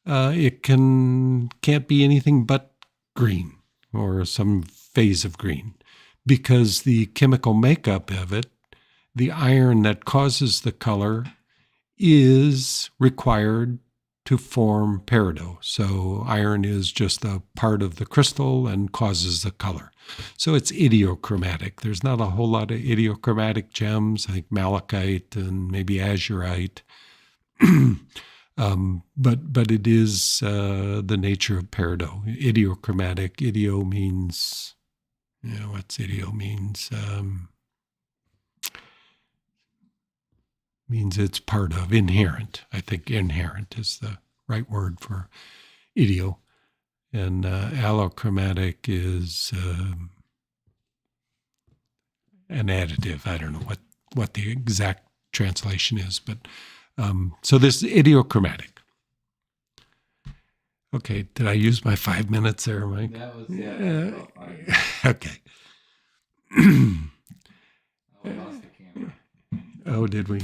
it can't be anything but green or some phase of green, because the chemical makeup of it, the iron that causes the color, is required to form peridot. So iron is just a part of the crystal and causes the color. So it's idiochromatic. There's not a whole lot of idiochromatic gems, like malachite and maybe azurite. But it is the nature of peridot. Idiochromatic. Idio means, what's idio means? Means it's part of, inherent. I think inherent is the right word for idio. And allochromatic is an additive. I don't know what the exact translation is, but so this is idiochromatic. Okay, did I use my 5 minutes there, Mike? That was, about 5 minutes. Okay. We lost the camera. Oh, did we?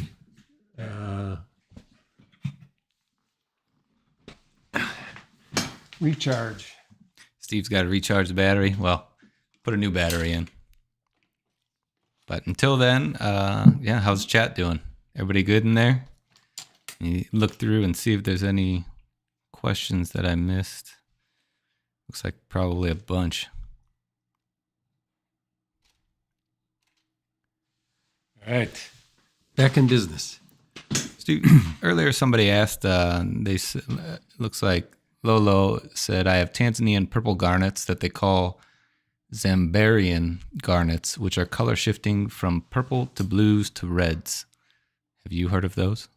Recharge. Steve's got to recharge the battery. Well, put a new battery in. But until then, how's chat doing? Everybody good in there? You look through and see if there's any questions that I missed. Looks like probably a bunch. All right. Back in business. Steve, earlier somebody asked, looks like Lolo said, I have Tanzanian purple garnets that they call Zambarian garnets, which are color shifting from purple to blues to reds. Have you heard of those?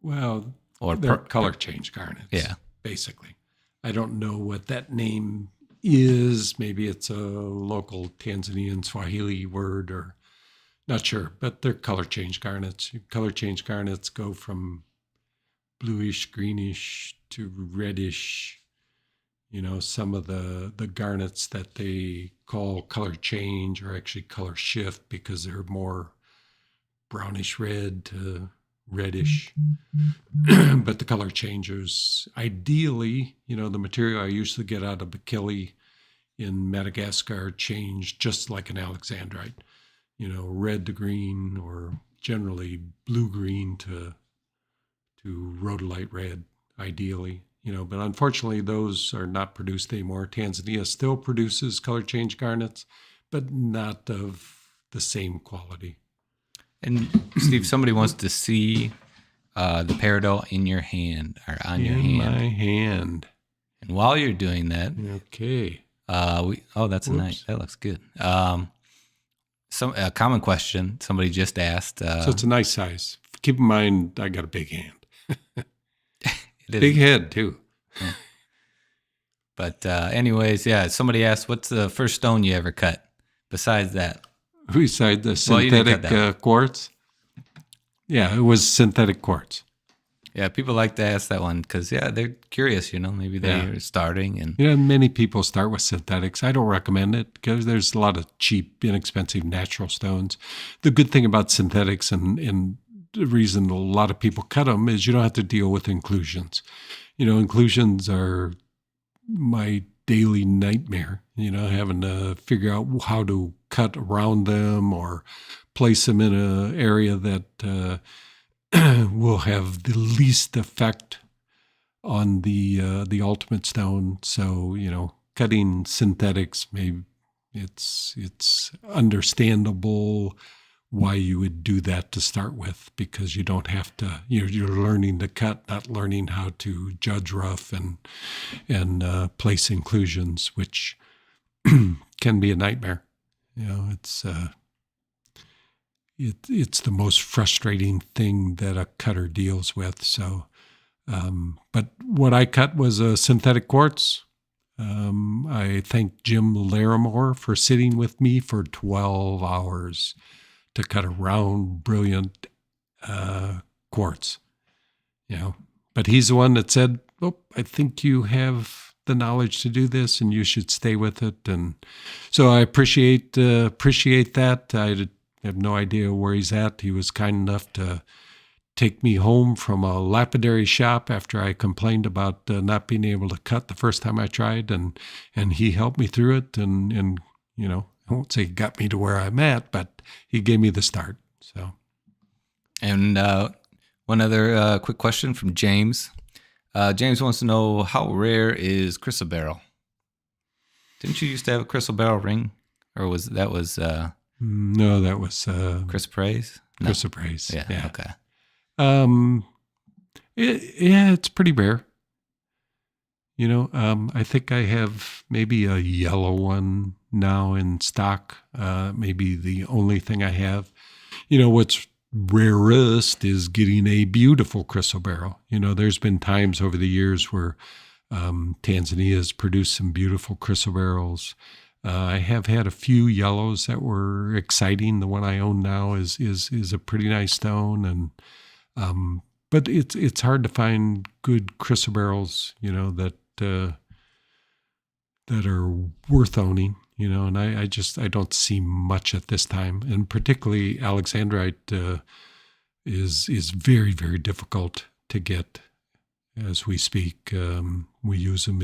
Well, Or they're color change garnets. Yeah. Basically. I don't know what that name is. Maybe it's a local Tanzanian Swahili word, or not sure, but they're color change garnets. Color change garnets go from bluish, greenish to reddish. Some of the garnets that they call color change are actually color shift because they're more brownish red to reddish. But the color changers, ideally, the material I usually get out of Bakili in Madagascar change just like an alexandrite, red to green, or generally blue-green to rhodolite red, ideally. But unfortunately, those are not produced anymore. Tanzania still produces color change garnets, but not of the same quality. And Steve, somebody wants to see the peridot in your hand, or on your hand. In my hand. And while you're doing that, okay. That's a nice. That looks good. A common question somebody just asked. So it's a nice size. Keep in mind, I got a big hand. It is. Big head too. Yeah. But anyways, somebody asked, what's the first stone you ever cut? Besides that, beside the synthetic quartz. Yeah, it was synthetic quartz. Yeah, people like to ask that one because, they're curious, maybe they're starting. And Many people start with synthetics. I don't recommend it because there's a lot of cheap, inexpensive natural stones. The good thing about synthetics and the reason a lot of people cut them is you don't have to deal with inclusions. Inclusions are my daily nightmare, having to figure out how to cut around them or place them in an area that will have the least effect on the ultimate stone. So, cutting synthetics, maybe it's understandable why you would do that to start with, because you don't have to, you're learning to cut, not learning how to judge rough and place inclusions, which can be a nightmare. It's the most frustrating thing that a cutter deals with. So, but what I cut was a synthetic quartz. I thank Jim Larimore for sitting with me for 12 hours to cut a round, brilliant quartz. But he's the one that said, "Oh, I think you have the knowledge to do this, and you should stay with it." And so I appreciate that. I have no idea where he's at. He was kind enough to take me home from a lapidary shop after I complained about not being able to cut the first time I tried, and he helped me through it, and I won't say he got me to where I'm at, but he gave me the start. So, and one other quick question from James. James wants to know, how rare is chrysoberyl? Didn't you used to have a chrysoberyl ring, or was that No, that was chrysoprase? No. Chrysoprase. Yeah. Okay. It's pretty rare. I think I have maybe a yellow one now in stock. Maybe the only thing I have. What's rarest is getting a beautiful chrysoberyl. There's been times over the years where Tanzania has produced some beautiful chrysoberyls. I have had a few yellows that were exciting. The one I own now is a pretty nice stone, and but it's hard to find good chrysoberyls, that are worth owning, and I don't see much at this time. And particularly Alexandrite is very, very difficult to get as we speak. We use them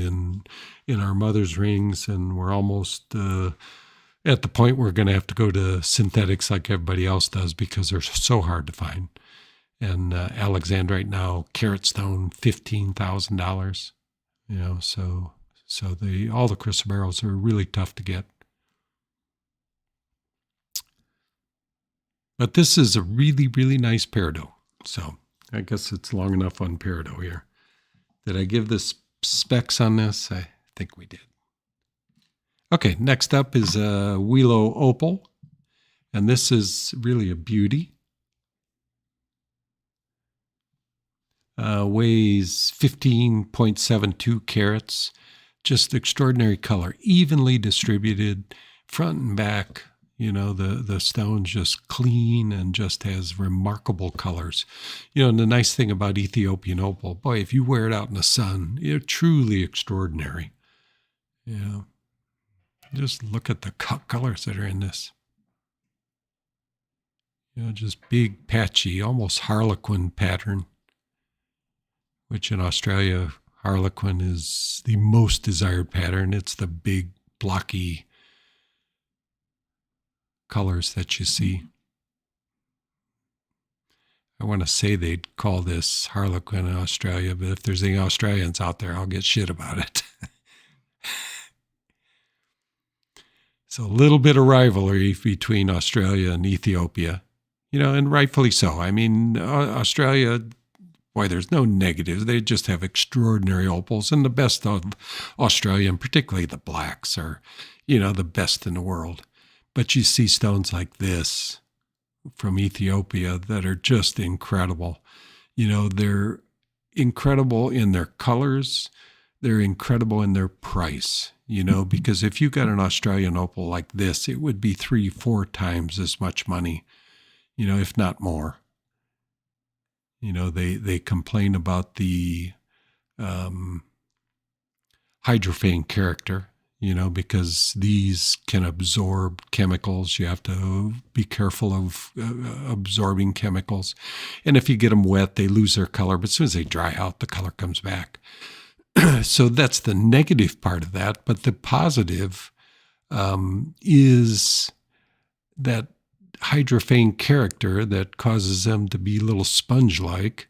in our mother's rings, and we're almost at the point we're going to have to go to synthetics like everybody else does because they're so hard to find. And Alexandrite now, carat stone, $15,000. So all the chrysoberyls are really tough to get. But this is a really, really nice peridot. So I guess it's long enough on peridot here. Did I give the specs on this? I think we did. Okay, next up is a Wheelo opal. And this is really a beauty. Weighs 15.72 carats. Just extraordinary color, evenly distributed, front and back. The stone's just clean and just has remarkable colors. And the nice thing about Ethiopian opal, boy, if you wear it out in the sun, it's truly extraordinary. Just look at the colors that are in this. Just big, patchy, almost harlequin pattern, which in Australia, harlequin is the most desired pattern. It's the big, blocky colors that you see. I want to say they'd call this harlequin in Australia, but if there's any Australians out there, I'll get shit about it. So a little bit of rivalry between Australia and Ethiopia, and rightfully so. I mean, Australia, boy, there's no negatives. They just have extraordinary opals, and the best of Australia, and particularly the blacks, are, the best in the world. But you see stones like this from Ethiopia that are just incredible. They're incredible in their colors. They're incredible in their price, because if you got an Australian opal like this, it would be 3-4 times as much money, if not more. They complain about the hydrophane character, because these can absorb chemicals. You have to be careful of absorbing chemicals. And if you get them wet, they lose their color. But as soon as they dry out, the color comes back. So that's the negative part of that. But the positive is that hydrophane character that causes them to be a little sponge-like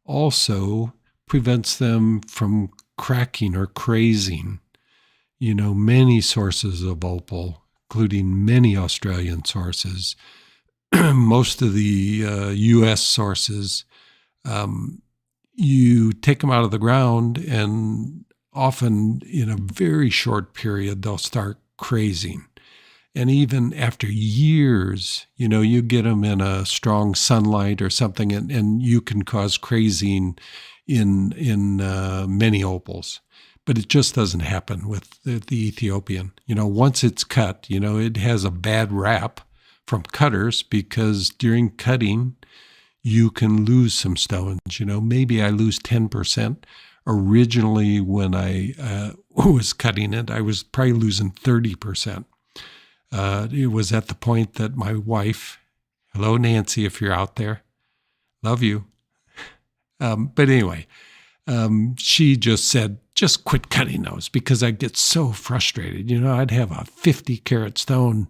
also prevents them from cracking or crazing. Many sources of opal, including many Australian sources, most of the U.S. sources, you take them out of the ground and often in a very short period, they'll start crazing. And even after years, you get them in a strong sunlight or something, and you can cause crazing in many opals. But it just doesn't happen with the Ethiopian. Once it's cut, it has a bad rap from cutters because during cutting, you can lose some stones. Maybe I lose 10%. Originally, when I was cutting it, I was probably losing 30%. It was at the point that my wife, hello, Nancy, if you're out there, love you. But anyway, she just said, just quit cutting those because I'd get so frustrated. I'd have a 50-carat stone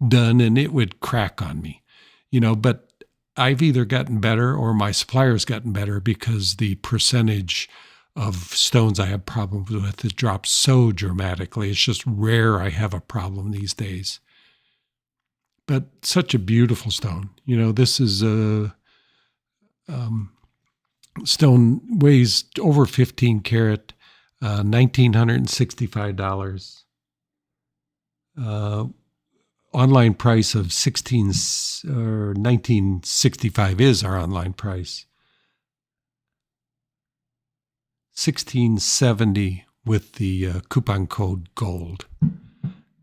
done and it would crack on me. But I've either gotten better or my supplier's gotten better because the percentage of stones I have problems with has dropped so dramatically. It's just rare I have a problem these days. But such a beautiful stone. This is a stone, weighs over 15 carat, $1,965. Online price of $1965 is our online price. $1670 with the coupon code GOLD,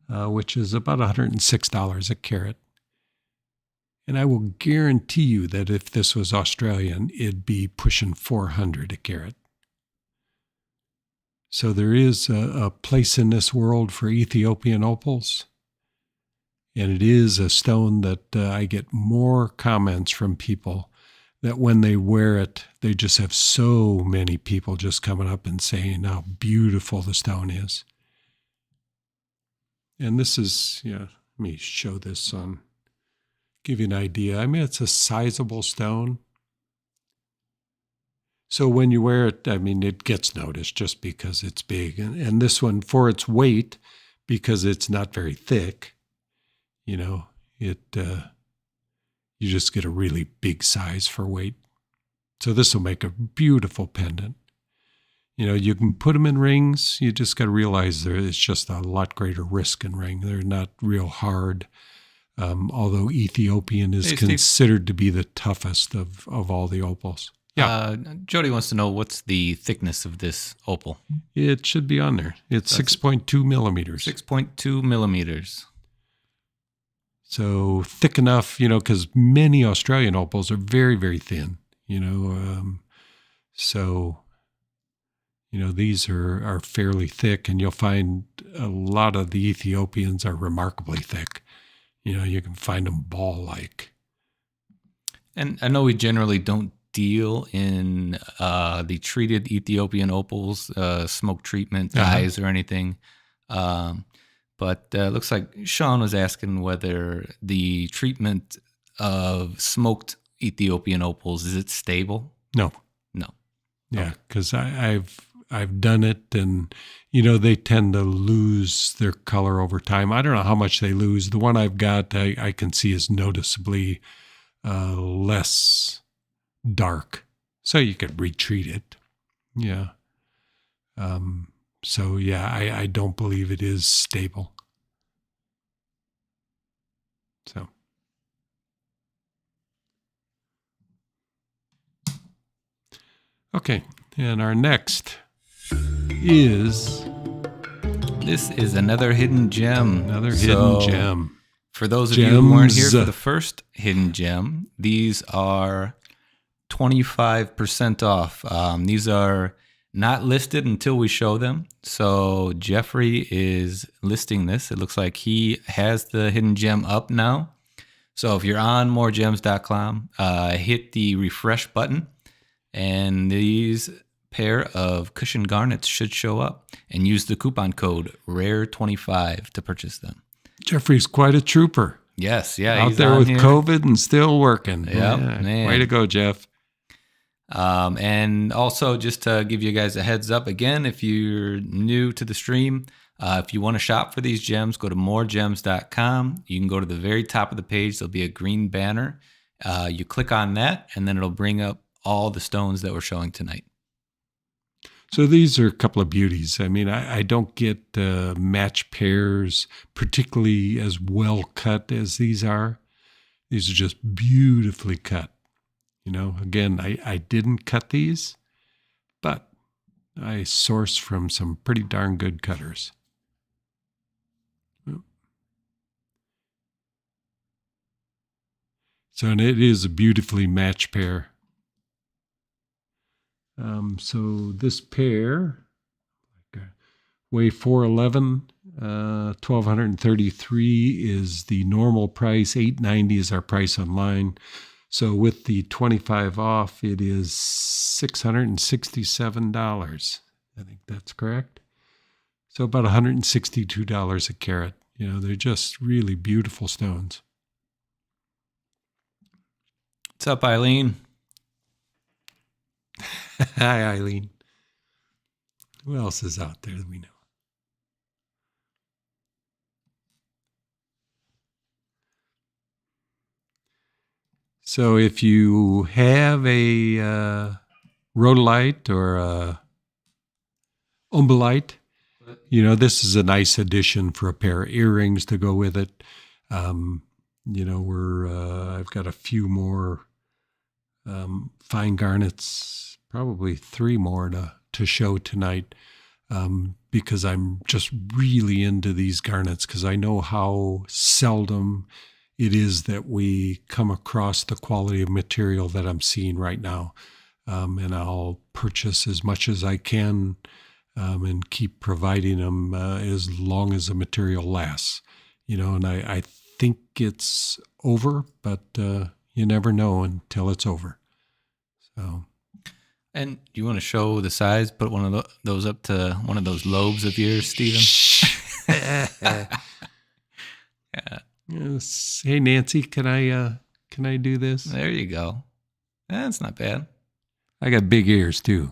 which is about $106 a carat. And I will guarantee you that if this was Australian, it'd be pushing $400 a carat. So there is a place in this world for Ethiopian opals. And it is a stone that I get more comments from people that when they wear it, they just have so many people just coming up and saying how beautiful the stone is. And this is, let me show this on, give you an idea. I mean, it's a sizable stone. So when you wear it, it gets noticed just because it's big. And this one, for its weight, because it's not very thick, you just get a really big size for weight. So this will make a beautiful pendant. You can put them in rings. You just got to realize there is just a lot greater risk in ring. They're not real hard. Although Ethiopian is considered to be the toughest of all the opals. Yeah. Jody wants to know what's the thickness of this opal. It should be on there. It's 6.2 millimeters. 6.2 millimeters. So thick enough, because many Australian opals are very, very thin, these are fairly thick, and you'll find a lot of the Ethiopians are remarkably thick. You can find them ball-like. And I know we generally don't deal in the treated Ethiopian opals, smoke treatment, dyes, or anything. But it looks like Sean was asking whether the treatment of smoked Ethiopian opals, is it stable? No. Yeah, because I've done it, and they tend to lose their color over time. I don't know how much they lose. The one I've got, I can see is noticeably less dark, so you could retreat it. Yeah. So yeah, I don't believe it is stable. So. Okay, and our next is... This is another hidden gem. Hidden gem. For those of you who weren't here for the first hidden gem, these are 25% off. These are not listed until we show them. So Jeffrey is listing this. It looks like he has the hidden gem up now. So if you're on MoreGems.com, hit the refresh button, and these pair of cushion garnets should show up, and use the coupon code RARE25 to purchase them. Jeffrey's quite a trooper. Yes, yeah. Out there with COVID and still working. Yep, yeah, way to go, Jeff. And also, just to give you guys a heads up again, if you're new to the stream, if you want to shop for these gems, go to MoreGems.com. You can go to the very top of the page. There'll be a green banner. You click on that, and then it'll bring up all the stones that we're showing tonight. So these are a couple of beauties. I mean, I don't get match pairs particularly as well cut as these are. These are just beautifully cut. You know, again, I didn't cut these, but I sourced from some pretty darn good cutters. So, and it is a beautifully matched pair. So this pair, weigh 411, 1,233 is the normal price. $890 is our price online. So with the 25 off, it is $667. I think that's correct. So about $162 a carat. You know, they're just really beautiful stones. What's up, Eileen? Hi, Eileen. Who else is out there that we know? So if you have a rhodolite or a Ammolite, you know, this is a nice addition for a pair of earrings to go with it. You know, I've got a few more fine garnets, probably 3 more to show tonight, because I'm just really into these garnets, because I know how seldom it is that we come across the quality of material that I'm seeing right now. And I'll purchase as much as I can and keep providing them as long as the material lasts. You know, and I think it's over, but you never know until it's over. So. And do you want to show the size? Put one of those up to one of those lobes of yours, Stephen. Yeah. Yes. Hey, Nancy, can I do this? There you go. That's not bad. I got big ears too.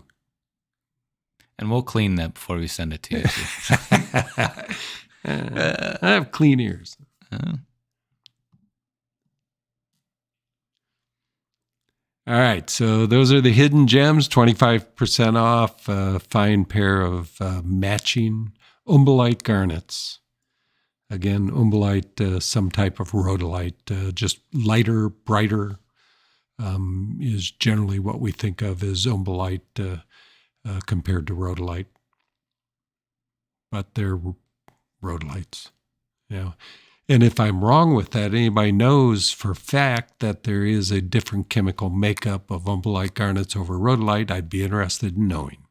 And we'll clean that before we send it to you. I have clean ears. All right, so those are the hidden gems, 25% off, a fine pair of matching Ammolite garnets. Again, Ammolite, some type of rhodolite, just lighter, brighter, is generally what we think of as Ammolite compared to rhodolite. But they're rhodolites. Yeah. And if I'm wrong with that, anybody knows for a fact that there is a different chemical makeup of Ammolite garnets over rhodolite, I'd be interested in knowing.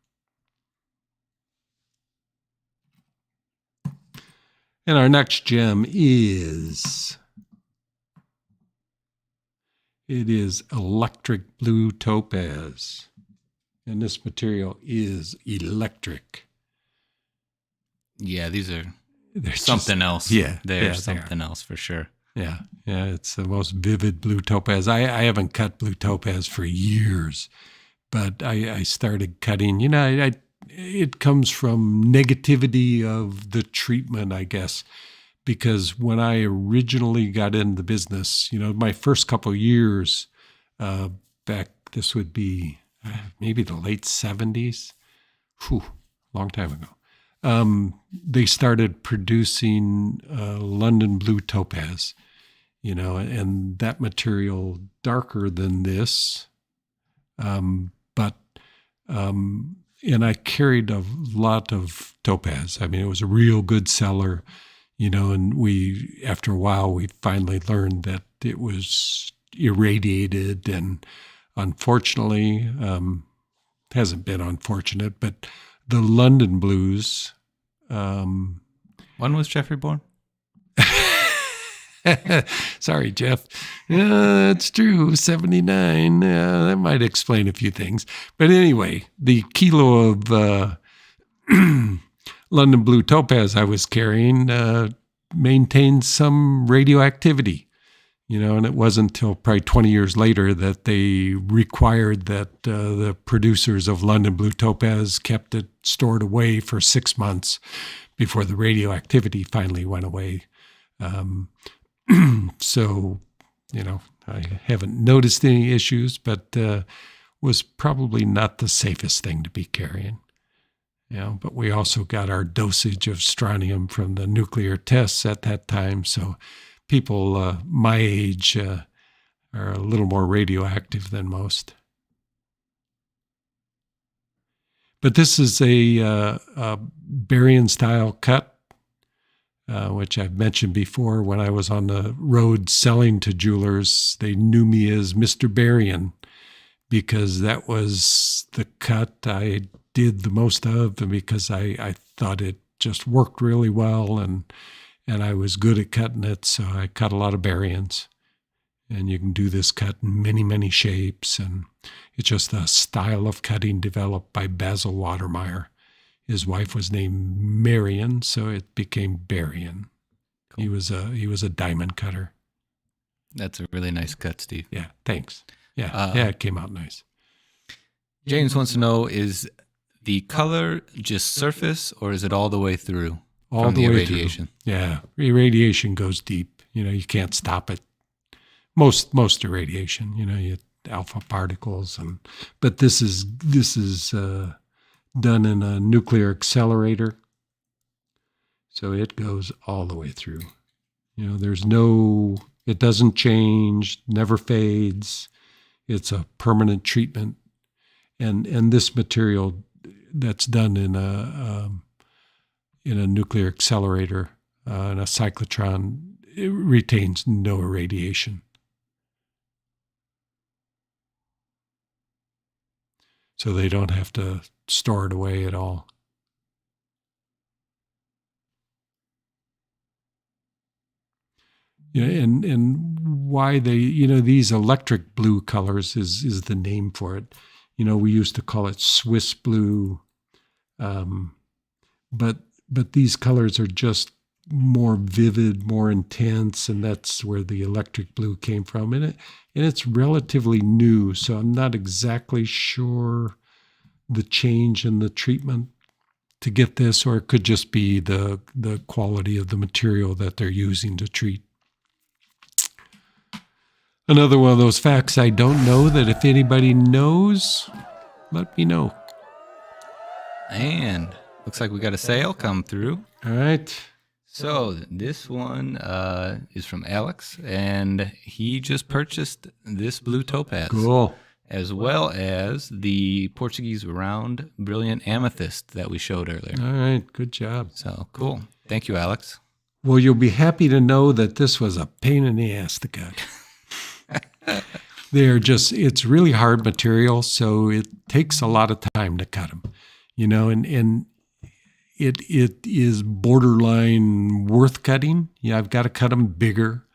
And our next gem is electric blue topaz. And this material is electric. Yeah, these are There's something else. Yeah. There's something else for sure. Yeah. Yeah. It's the most vivid blue topaz. I haven't cut blue topaz for years, but I started cutting, you know, it comes from negativity of the treatment, I guess, because when I originally got into the business, you know, my first couple of years back, this would be maybe the late 70s, long time ago. They started producing London blue topaz, you know, and that material darker than this, and I carried a lot of topaz. I mean, it was a real good seller, you know, and after a while, we finally learned that it was irradiated and unfortunately, hasn't been unfortunate, but the London blues. When was Jeffrey born? Sorry, Jeff. Yeah, that's true. 79. That might explain a few things. But anyway, the kilo of London blue topaz I was carrying maintained some radioactivity. And it wasn't until probably 20 years later that they required that the producers of London blue topaz kept it stored away for 6 months before the radioactivity finally went away. So, I haven't noticed any issues, but was probably not the safest thing to be carrying. But we also got our dosage of strontium from the nuclear tests at that time, so people my age are a little more radioactive than most. But this is a Barian-style cut, which I've mentioned before. When I was on the road selling to jewelers, they knew me as Mr. Barian because that was the cut I did the most of, and because I thought it just worked really well, and I was good at cutting it, so I cut a lot of Barians. And you can do this cut in many, many shapes, and it's just a style of cutting developed by Basil Watermeyer. His wife was named Marion, so it became Barian. Cool. He was a diamond cutter. That's a really nice cut, Steve. Yeah, thanks. Yeah, it came out nice. James wants to know, is the color just surface, or is it all the way through? All from the way irradiation. Through. Yeah, irradiation goes deep. You can't stop it. Most irradiation, you alpha particles, but this is done in a nuclear accelerator, so it goes all the way through. It doesn't change, never fades. It's a permanent treatment, and this material that's done in a nuclear accelerator, in a cyclotron, it retains no irradiation. So they don't have to store it away at all. And why they, these electric blue colors is the name for it. We used to call it Swiss blue, but these colors are just more vivid, more intense, and that's where the electric blue came from. And it's relatively new, so I'm not exactly sure the change in the treatment to get this, or it could just be the quality of the material that they're using to treat. Another one of those facts I don't know, that if anybody knows, let me know. And looks like we got a sale come through. All right. So this one is from Alex, and he just purchased this blue topaz. Cool. As well as the Portuguese round brilliant amethyst that we showed earlier. All right, good job. So cool. Thank you, Alex. Well, you'll be happy to know that this was a pain in the ass to cut. It's really hard material, so it takes a lot of time to cut them, and it is borderline worth cutting. I've got to cut them bigger,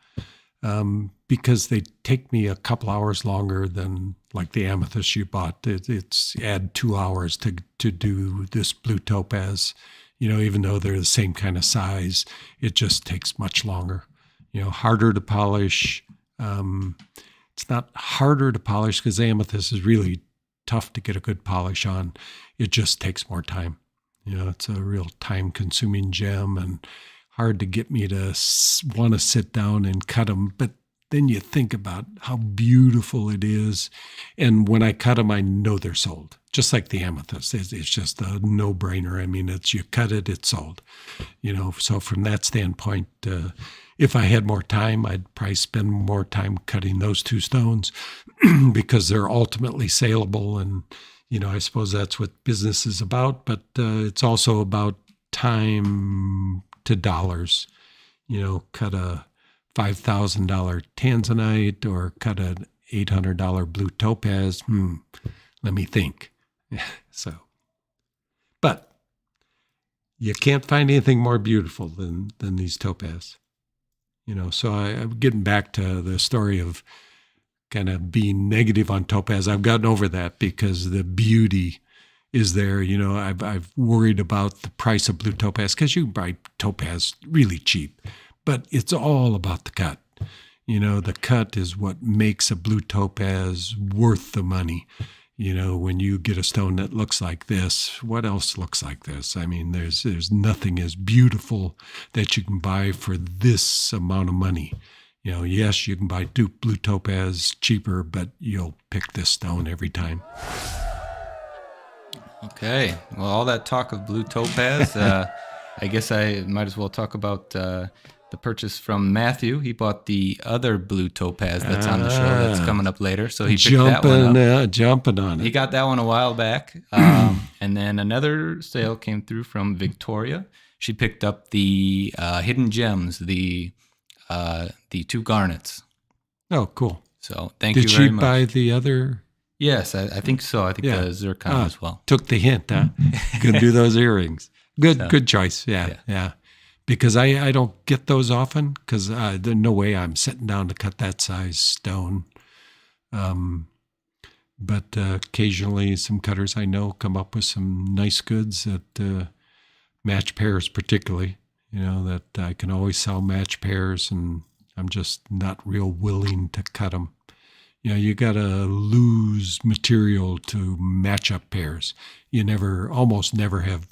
because they take me a couple hours longer than like the amethyst you bought. It's add 2 hours to do this blue topaz. Even though they're the same kind of size, it just takes much longer. Harder to polish. It's not harder to polish because amethyst is really tough to get a good polish on. It just takes more time. It's a real time-consuming gem and hard to get me to want to sit down and cut them. But then you think about how beautiful it is. And when I cut them, I know they're sold. Just like the amethyst. It's just a no-brainer. I mean, you cut it, it's sold. So from that standpoint, if I had more time, I'd probably spend more time cutting those two stones because they're ultimately saleable. And, I suppose that's what business is about. But it's also about time to dollars. Cut a $5,000 Tanzanite or cut an $800 blue topaz. Let me think. So, but you can't find anything more beautiful than these topaz. So I'm getting back to the story of kind of being negative on topaz. I've gotten over that because the beauty is there. I've worried about the price of blue topaz because you can buy topaz really cheap, but it's all about the cut. The cut is what makes a blue topaz worth the money. When you get a stone that looks like this, what else looks like this? I mean, there's nothing as beautiful that you can buy for this amount of money. Yes, you can buy blue topaz cheaper, but you'll pick this stone every time. Okay. Well, all that talk of blue topaz, I guess I might as well talk about the purchase from Matthew. He bought the other blue topaz that's on the show that's coming up later. So he picked that one up. Jumping on it. He got that one a while back. And then another sale came through from Victoria. She picked up the hidden gems, the 2 garnets. Oh, cool. So thank you very much. Did she buy the other? Yes, I think so. I think the zircon as well. Took the hint, huh? Could do those earrings. Good choice. Yeah. Because I don't get those often because there's no way I'm sitting down to cut that size stone. But occasionally some cutters I know come up with some nice goods that match pairs particularly, that I can always sell match pairs, and I'm just not real willing to cut them. You got to lose material to match up pairs. You almost never have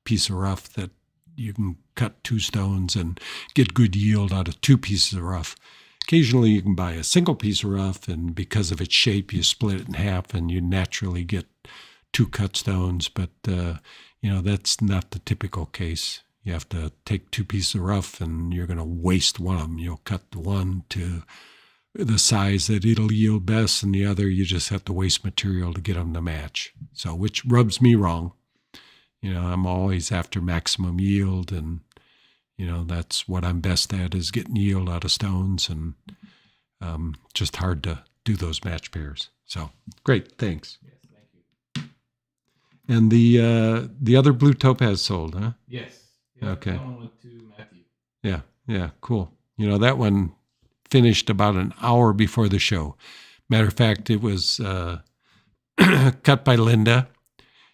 piece of rough that you can cut 2 stones and get good yield out of 2 pieces of rough. Occasionally you can buy a single piece of rough, and because of its shape, you split it in half and you naturally get 2 cut stones. But, that's not the typical case. You have to take 2 pieces of rough and you're going to waste one of them. You'll cut the one to the size that it'll yield best, and the other you just have to waste material to get them to match. So, which rubs me wrong. I'm always after maximum yield, and, that's what I'm best at is getting yield out of stones, and just hard to do those match pairs. So, great. Thanks. Yes, thank you. And the other blue topaz sold, huh? Yes. Okay. That one went to Matthew. Yeah, cool. That one finished about an hour before the show. Matter of fact, it was cut by Linda.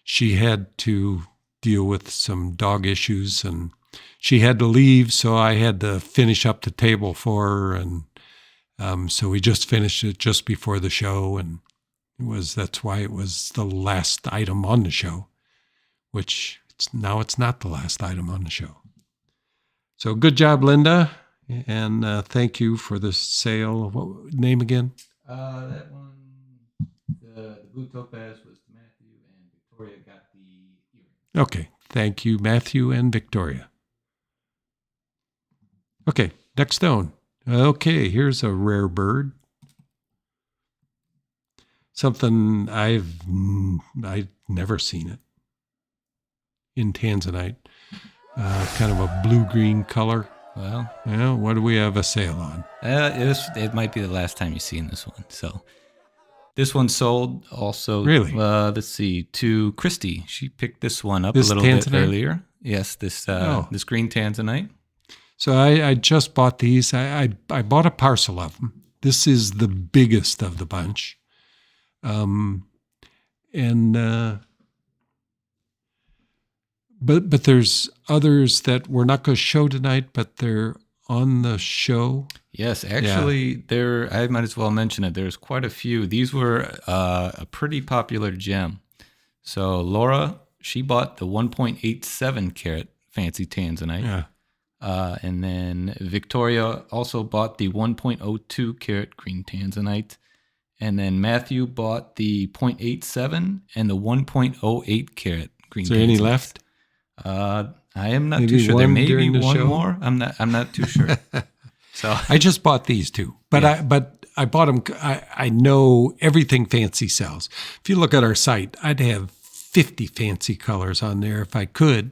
She had to deal with some dog issues, and she had to leave, so I had to finish up the table for her, and so we just finished it just before the show, and that's why it was the last item on the show, which it's not the last item on the show. So good job, Linda, and thank you for the sale. What name again? That one, the blue topaz was to Matthew, and Victoria got the earring. Okay, thank you, Matthew and Victoria. Okay, next stone. Okay, here's a rare bird. Something I've never seen it. In Tanzanite, kind of a blue-green color. Well, what do we have a sale on? It might be the last time you've seen this one. So this one sold also. Really? Let's see, to Christy. She picked this one up This a little Tanzanite? bit earlier. Yes, this green Tanzanite. So I just bought these. I bought a parcel of them. This is the biggest of the bunch. But there's others that we're not going to show tonight, but they're on the show. Yes, actually, I might as well mention it. There's quite a few. These were a pretty popular gem. So Laura, she bought the 1.87 carat fancy Tanzanite. Yeah. And then Victoria also bought the 1.02 carat green Tanzanite. And then Matthew bought the 0.87 and the 1.08 carat green Tanzanite. Is there any left? I am not too sure. There may be one more. I'm not too sure. So I just bought these two, but I bought them. I know everything fancy sells. If you look at our site, I'd have 50 fancy colors on there if I could.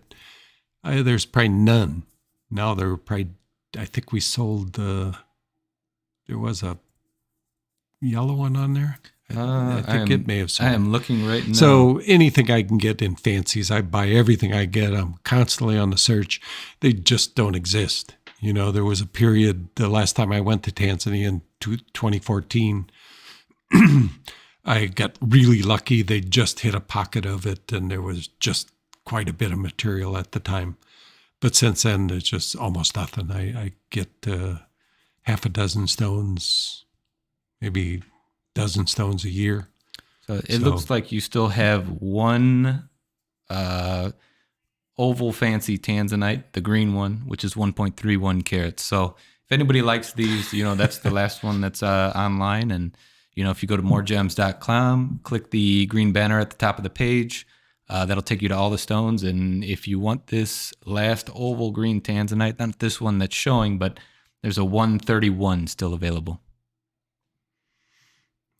There's probably none. Now there were probably, I think we sold, there was a yellow one on there? I think it may have I am looking right now. So anything I can get in fancies, I buy everything I get. I'm constantly on the search. They just don't exist. You know, there was a period, the last time I went to Tanzania in 2014, I got really lucky. They just hit a pocket of it, and there was just quite a bit of material at the time. But since then, there's just almost nothing. I get half a dozen stones, maybe dozen stones a year. So it looks like you still have one oval fancy Tanzanite, the green one, which is 1.31 carats. So if anybody likes these, you know, that's the last one that's online. And, you know, if you go to MoreGems.com, click the green banner at the top of the page, that'll take you to all the stones. And if you want this last oval green Tanzanite, not this one that's showing, but there's a 131 still available.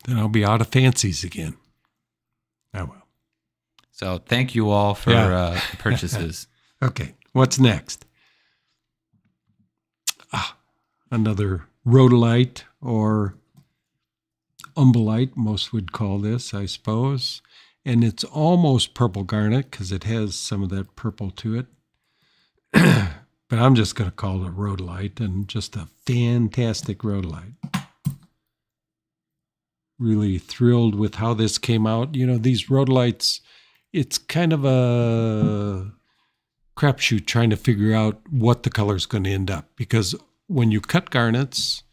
Then I'll be out of fancies again. Oh, well. So thank you all for the purchases. Okay, what's next? Another rhodolite or Ammolite, most would call this, I suppose. And it's almost purple garnet because it has some of that purple to it. But I'm just going to call it a rhodolite, and just a fantastic rhodolite. Really thrilled with how this came out. You know, these rhodolites, it's kind of a crapshoot trying to figure out what the color is going to end up, because when you cut garnets,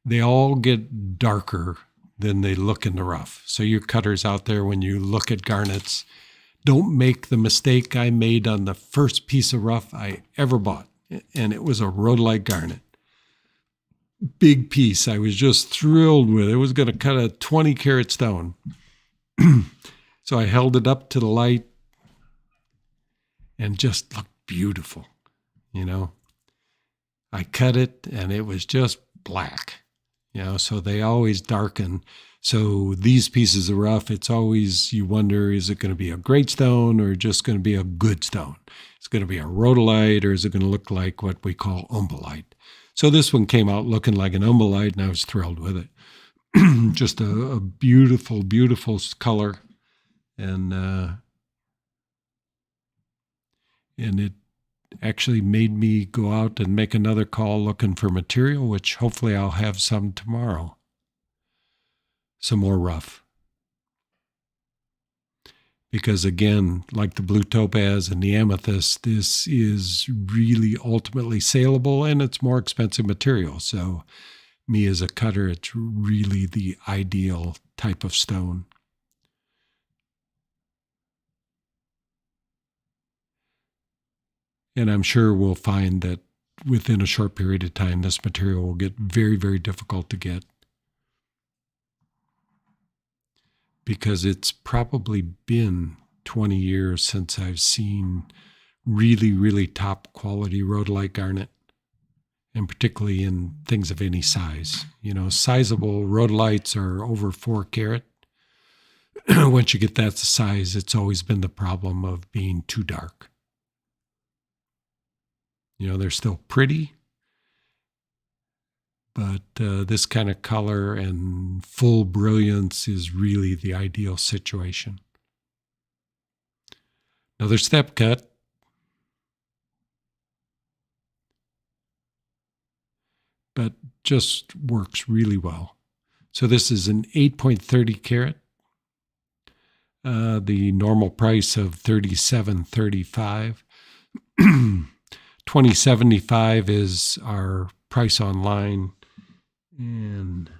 they all get darker than they look in the rough. So you cutters out there, when you look at garnets, don't make the mistake I made on the first piece of rough I ever bought, and it was a rhodolite garnet. Big piece. I was just thrilled with it. It was going to cut a 20 carat stone. So I held it up to the light and just looked beautiful. You know, I cut it and it was just black, you know, so they always darken. So these pieces of rough, it's always, you wonder, is it going to be a great stone or just going to be a good stone? Is it going to be a rhodolite, or is it going to look like what we call Ammolite? So this one came out looking like an Ammolite, and I was thrilled with it. Just a beautiful, beautiful color. And it actually made me go out and make another call looking for material, which hopefully I'll have some tomorrow. Some more rough. Because again, like the blue topaz and the amethyst, this is really ultimately saleable, and it's more expensive material. So me as a cutter, it's really the ideal type of stone. And I'm sure we'll find that within a short period of time, this material will get very, very difficult to get. Because it's probably been 20 years since I've seen really, really top quality rhodolite garnet, and particularly in things of any size. You know, sizable rhodolites are over 4 carat. Once you get that size, it's always been the problem of being too dark. You know, they're still pretty, but this kind of color and full brilliance is really the ideal situation. Another step cut. But just works really well. So this is an 8.30 carat. The normal price of $37.35. $20.75 is our price online. And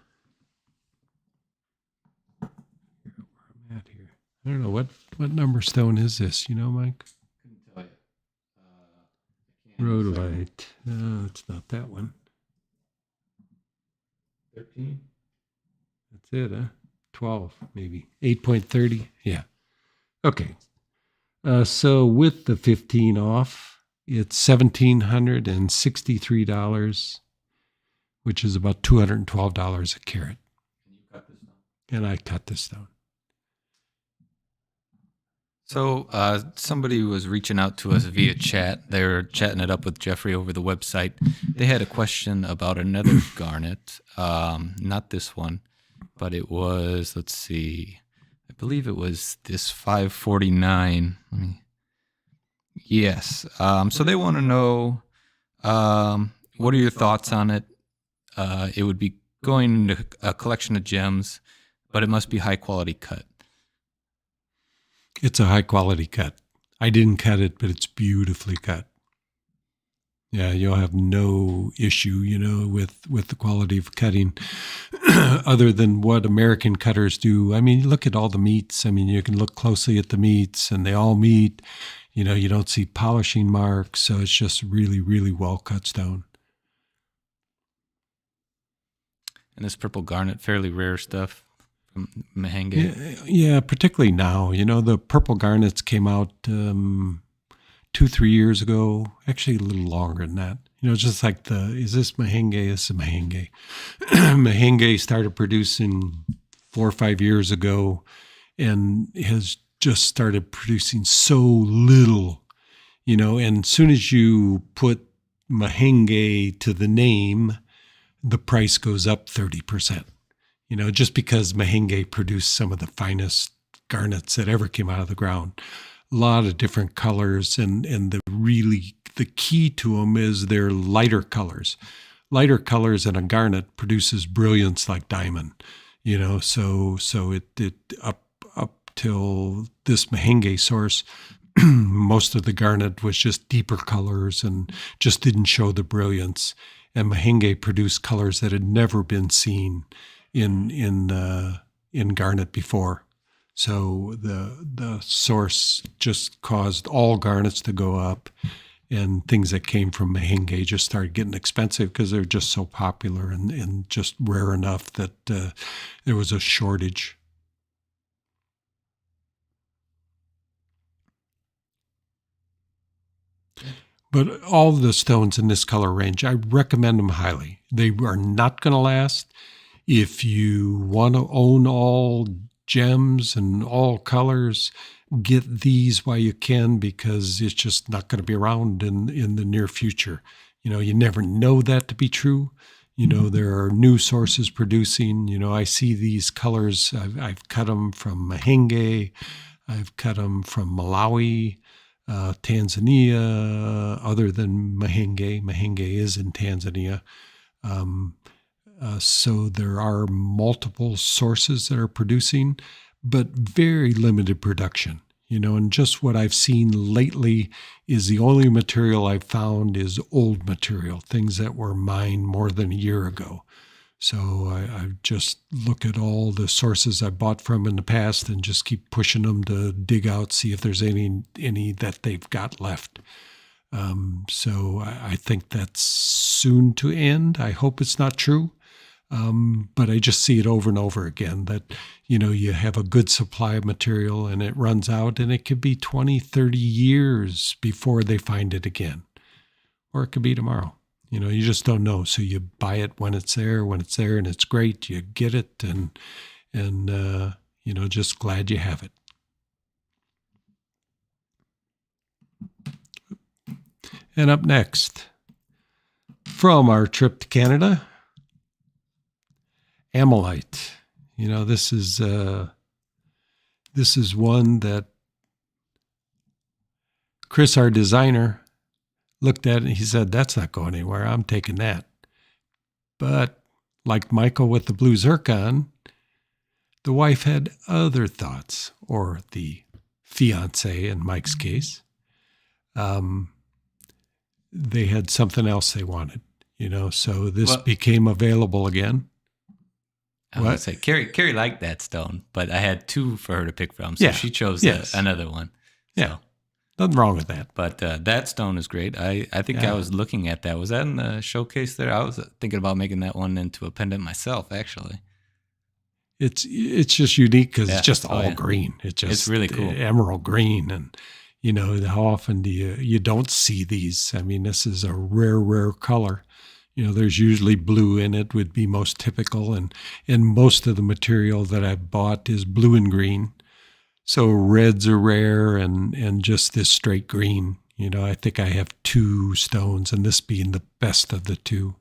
where I'm at here. I don't know what number stone is this, you know, Mike? Couldn't tell you. Rhodolite. No, it's not that one. 13. That's it, huh? 12, maybe. 8.30. Yeah. Okay. So with the 15 off, it's $1,763, which is about $212 a carat. And you cut this stone. And I cut this stone. So somebody was reaching out to us via chat. They were chatting it up with Jeffrey over the website. They had a question about another garnet, not this one, but it was, let's see, I believe it was this 549. Yes. So they want to know, what are your thoughts on it? It would be going into a collection of gems, but it must be high quality cut. It's a high quality cut. I didn't cut it, but it's beautifully cut. Yeah, you'll have no issue, with the quality of cutting other than what American cutters do. I mean, look at all the meats. I mean, you can look closely at the meats and they all meet. You don't see polishing marks. So it's just really, really well cut stone. And this purple garnet, fairly rare stuff from Mahenge. Yeah, particularly now. The purple garnets came out 2-3 years ago, actually a little longer than that. Just like is this Mahenge? This is Mahenge. Mahenge started producing 4 or 5 years ago and has just started producing so little, and as soon as you put Mahenge to the name, the price goes up 30%, just because Mahenge produced some of the finest garnets that ever came out of the ground. A lot of different colors, and the key to them is they're lighter colors. Lighter colors in a garnet produces brilliance like diamond, so it up till this Mahenge source, most of the garnet was just deeper colors and just didn't show the brilliance. And Mahenge produced colors that had never been seen in garnet before. So the source just caused all garnets to go up, and things that came from Mahenge just started getting expensive because they're just so popular and just rare enough that there was a shortage. But all the stones in this color range, I recommend them highly. They are not going to last. If you want to own all gems and all colors, get these while you can, because it's just not going to be around in the near future. You never know that to be true. There are new sources producing. I see these colors. I've cut them from Mahenge. I've cut them from Malawi. Tanzania, other than Mahenge. Mahenge is in Tanzania. So there are multiple sources that are producing, but very limited production. And just what I've seen lately is the only material I've found is old material, things that were mined more than a year ago. So I just look at all the sources I bought from in the past and just keep pushing them to dig out, see if there's any that they've got left. So I think that's soon to end. I hope it's not true. But I just see it over and over again that, you have a good supply of material and it runs out, and it could be 20, 30 years before they find it again. Or it could be tomorrow. You just don't know. So you buy it when it's there, and it's great. You get it, and just glad you have it. And up next, from our trip to Canada, Ammolite. This is one that Chris, our designer, looked at it and he said, "That's not going anywhere. I'm taking that." But like Michael with the blue zircon, the wife had other thoughts, or the fiance in Mike's case. They had something else they wanted, so this became available again. I was going to say, Carrie liked that stone, but I had 2 for her to pick from, so she chose another one. Yeah. Nothing wrong with that. But that stone is great. I think I was looking at that. Was that in the showcase there? I was thinking about making that one into a pendant myself, actually. It's just unique because it's just all green. It's really cool. Emerald green. And, how often do you don't see these? I mean, this is a rare color. There's usually blue in it, would be most typical. And most of the material that I've bought is blue and green. So reds are rare, and just this straight green. I think I have 2 stones, and this being the best of the 2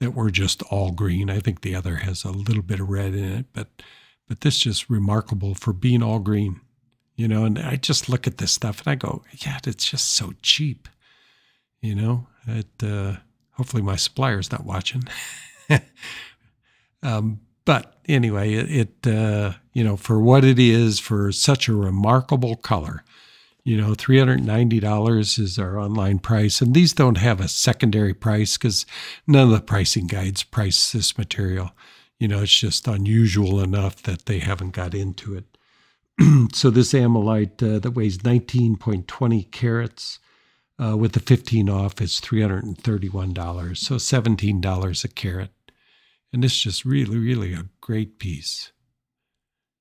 that were just all green. I think the other has a little bit of red in it, but this is just remarkable for being all green. And I just look at this stuff and I go, yeah, it's just so cheap. Hopefully my supplier's not watching. But anyway, it for what it is, for such a remarkable color, $390 is our online price. And these don't have a secondary price because none of the pricing guides price this material. It's just unusual enough that they haven't got into it. So this Ammolite that weighs 19.20 carats with the 15 off is $331. So $17 a carat. And it's just really, really a great piece.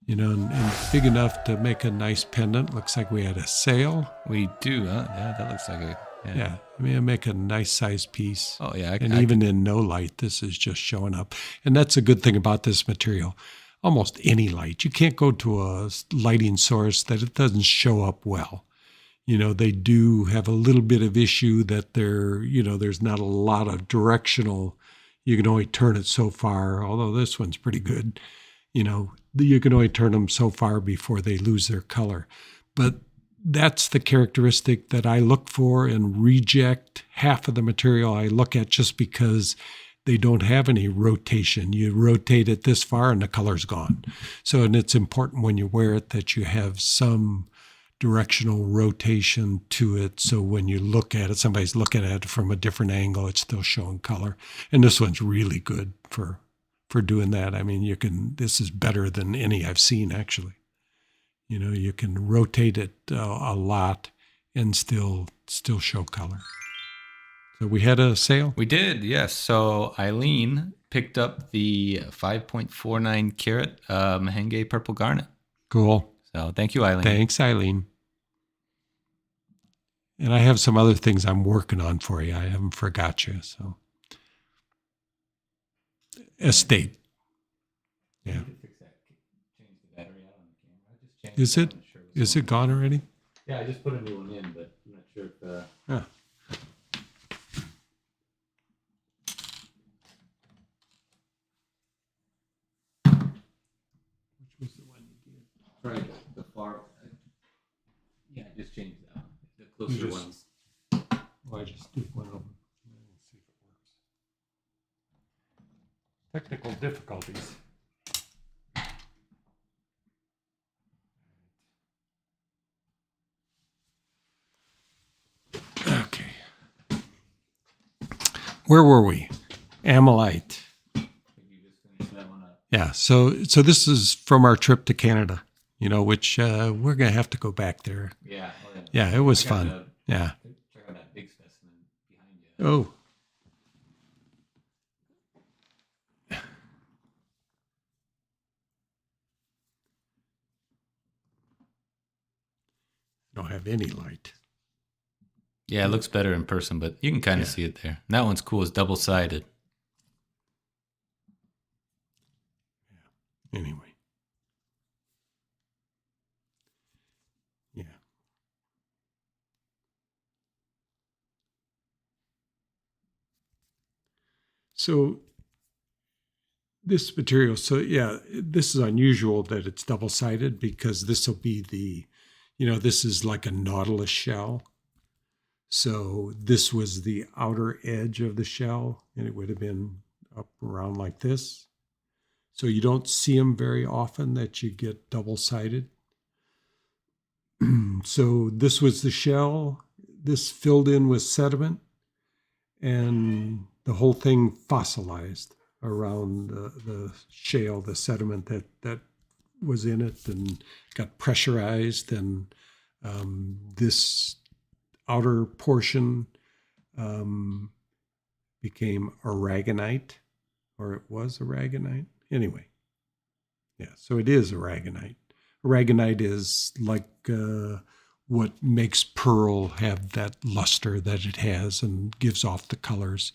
And big enough to make a nice pendant. Looks like we had a sale. We do, huh? Yeah, that looks like a... Yeah, make a nice size piece. Oh, yeah. Even in no light, this is just showing up. And that's a good thing about this material. Almost any light. You can't go to a lighting source that it doesn't show up well. They do have a little bit of issue that there's not a lot of directional. You can only turn it so far, although this one's pretty good. You can only turn them so far before they lose their color. But that's the characteristic that I look for and reject half of the material I look at just because they don't have any rotation. You rotate it this far and the color's gone. So, and it's important when you wear it that you have some directional rotation to it. So when you look at it, somebody's looking at it from a different angle, it's still showing color. And this one's really good for doing that. This is better than any I've seen actually. You can rotate it a lot and still show color. So we had a sale? We did, yes. So Eileen picked up the 5.49 carat Mahenge purple garnet. Cool. So thank you, Eileen. Thanks, Eileen. And I have some other things I'm working on for you. I haven't forgot you. So estate. Yeah. Is it gone already? Yeah, I just put a new one in, but I'm not sure if... Yeah. Which was the one you did? Right, the far... Yeah, I just changed that one. The closer ones. Well, I just did one of them. Let's see if it works. Technical difficulties. Okay. Where were we? Ammolite. Yeah, so this is from our trip to Canada, which we're going to have to go back there. Yeah. Yeah, it was fun. Yeah. Check out that big specimen behind you. Oh. Don't have any light. Yeah, it looks better in person, but you can kind of see it there. And that one's cool. It's double-sided. Yeah. Anyway. Yeah. So this material, this is unusual that it's double-sided because this will be this is like a nautilus shell. So this was the outer edge of the shell, and it would have been up around like this. So you don't see them very often that you get double-sided. So this was the shell. This filled in with sediment, and the whole thing fossilized around the shale, the sediment that was in it, and got pressurized, and this outer portion became aragonite, or it was aragonite. Anyway, yeah, so it is aragonite. Aragonite is like what makes pearl have that luster that it has and gives off the colors.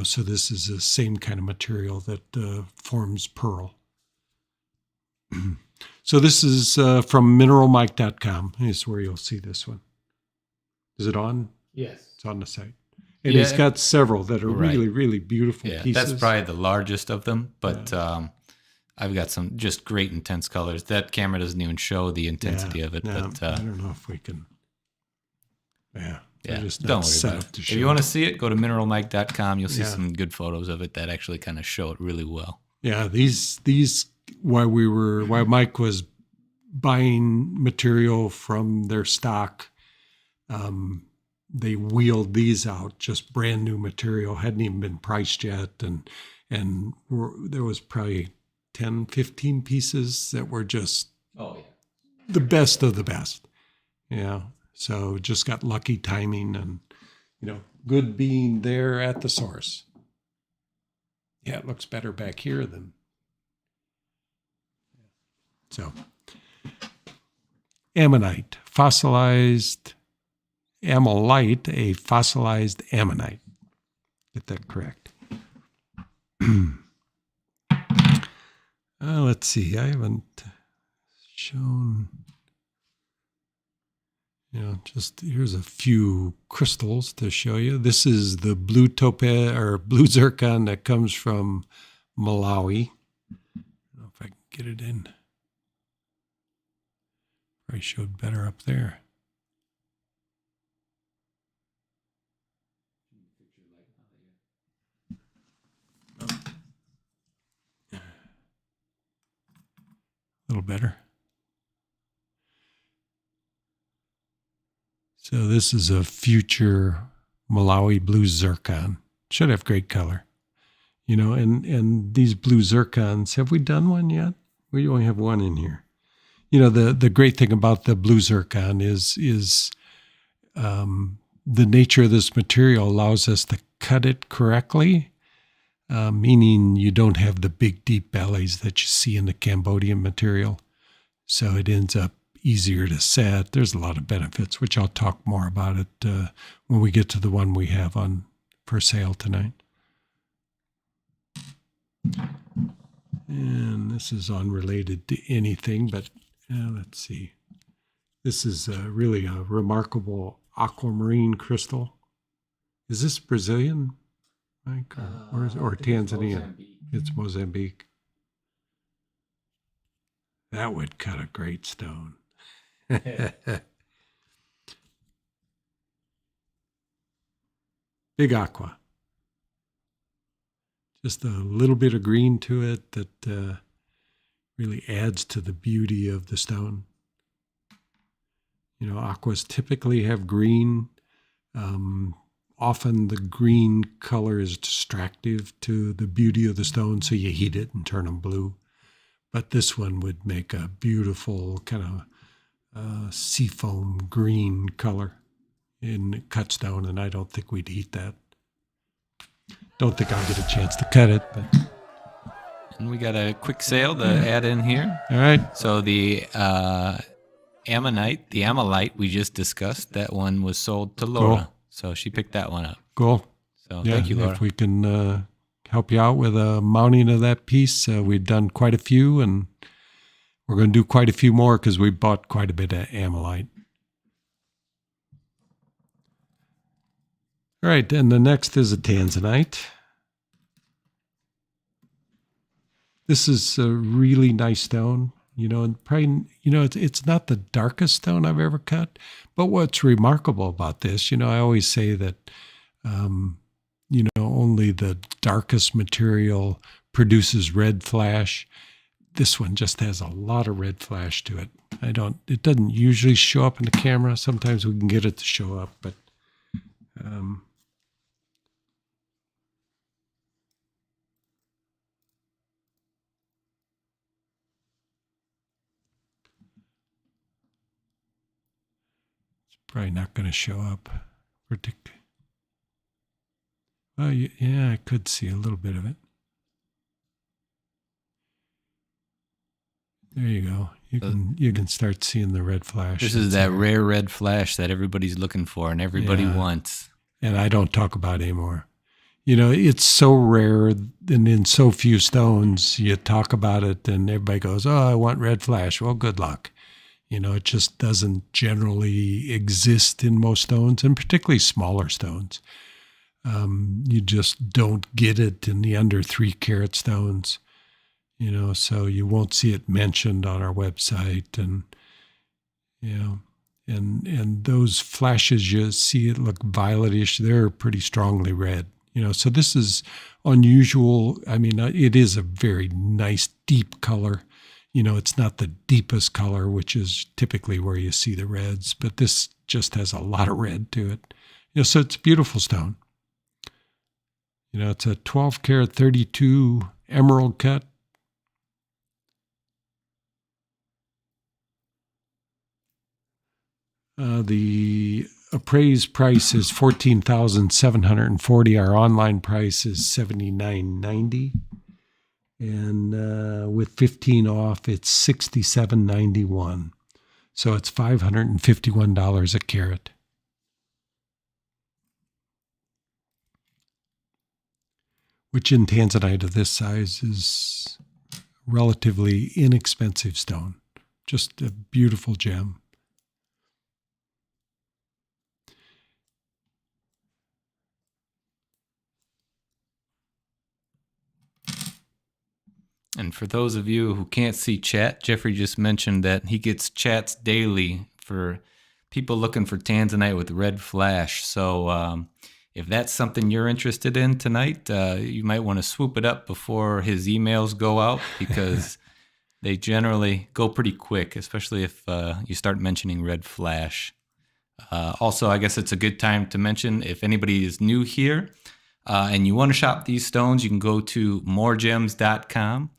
So this is the same kind of material that forms pearl. So this is from mineralmike.com. Is where you'll see this one. Is it on? Yes. It's on the site. And he's got several that are Right. really, really beautiful Yeah, pieces. that's probably the largest of them, but I've got some just great intense colors. That camera doesn't even show the intensity of it. No, But I don't know if we can. Yeah. yeah, just don't not worry set about up it. to If show you want to see it, go to mineralmike.com. You'll see Yeah. some good photos of it that actually kind of show it really well. Yeah, these while Mike was buying material from their stock, they wheeled these out, just brand new material, hadn't even been priced yet, and there was probably 10, 15 pieces that were just the best of the best. Yeah, so just got lucky timing and good being there at the source. Yeah, it looks better back here than. So, ammonite, fossilized Ammolite, a fossilized ammonite. Get that correct. Let's see. I haven't shown. Just here's a few crystals to show you. This is the blue topaz or blue zircon that comes from Malawi. I don't know if I can get it in. Probably showed better up there. A little better. So this is a future Malawi blue zircon. Should have great color. And these blue zircons, have we done one yet? We only have one in here. The great thing about the blue zircon is the nature of this material allows us to cut it correctly, meaning you don't have the big deep bellies that you see in the Cambodian material. So it ends up easier to set. There's a lot of benefits, which I'll talk more about it when we get to the one we have on for sale tonight. And this is unrelated to anything, but let's see. This is really a remarkable aquamarine crystal. Is this Brazilian, Mike, or Tanzania? It's Mozambique. That would cut a great stone. Big aqua. Just a little bit of green to it that really adds to the beauty of the stone. Aquas typically have green. Often the green color is distractive to the beauty of the stone, so you heat it and turn them blue. But this one would make a beautiful kind of seafoam green color in cut stone, and I don't think we'd heat that. Don't think I'll get a chance to cut it, but. And we got a quick sale to add in here. All right. So the Ammonite, the Ammolite we just discussed, that one was sold to Laura. Cool. So she picked that one up. Cool. So thank you, Laura. If we can help you out with a mounting of that piece, we've done quite a few, and we're going to do quite a few more because we bought quite a bit of Ammolite. All right, and the next is a Tanzanite. This is a really nice stone, and probably, it's not the darkest stone I've ever cut, but what's remarkable about this, I always say that, only the darkest material produces red flash. This one just has a lot of red flash to it. It doesn't usually show up in the camera. Sometimes we can get it to show up, but, probably not going to show up particularly. Oh, yeah, I could see a little bit of it. There you go. You can start seeing the red flash. This is that rare red flash that everybody's looking for and everybody wants. And I don't talk about anymore. It's so rare, and in so few stones, you talk about it and everybody goes, oh, I want red flash. Well, good luck. It just doesn't generally exist in most stones, and particularly smaller stones. You just don't get it in the under 3 carat stones, so you won't see it mentioned on our website. And, and those flashes, you see it look violetish, they're pretty strongly red, so this is unusual. I mean, it is a very nice deep color. It's not the deepest color, which is typically where you see the reds, but this just has a lot of red to it. So it's a beautiful stone. It's a 12 karat 32 emerald cut. The appraised price is $14,740. Our online price is $79.90. And with 15 off, it's $67.91. So it's $551 a carat. Which in Tanzanite of this size is a relatively inexpensive stone. Just a beautiful gem. And for those of you who can't see chat, Jeffrey just mentioned that he gets chats daily for people looking for Tanzanite with red flash. So if that's something you're interested in tonight, you might want to swoop it up before his emails go out, because they generally go pretty quick, especially if you start mentioning red flash. Also, I guess it's a good time to mention, if anybody is new here and you want to shop these stones, you can go to MoreGems.com.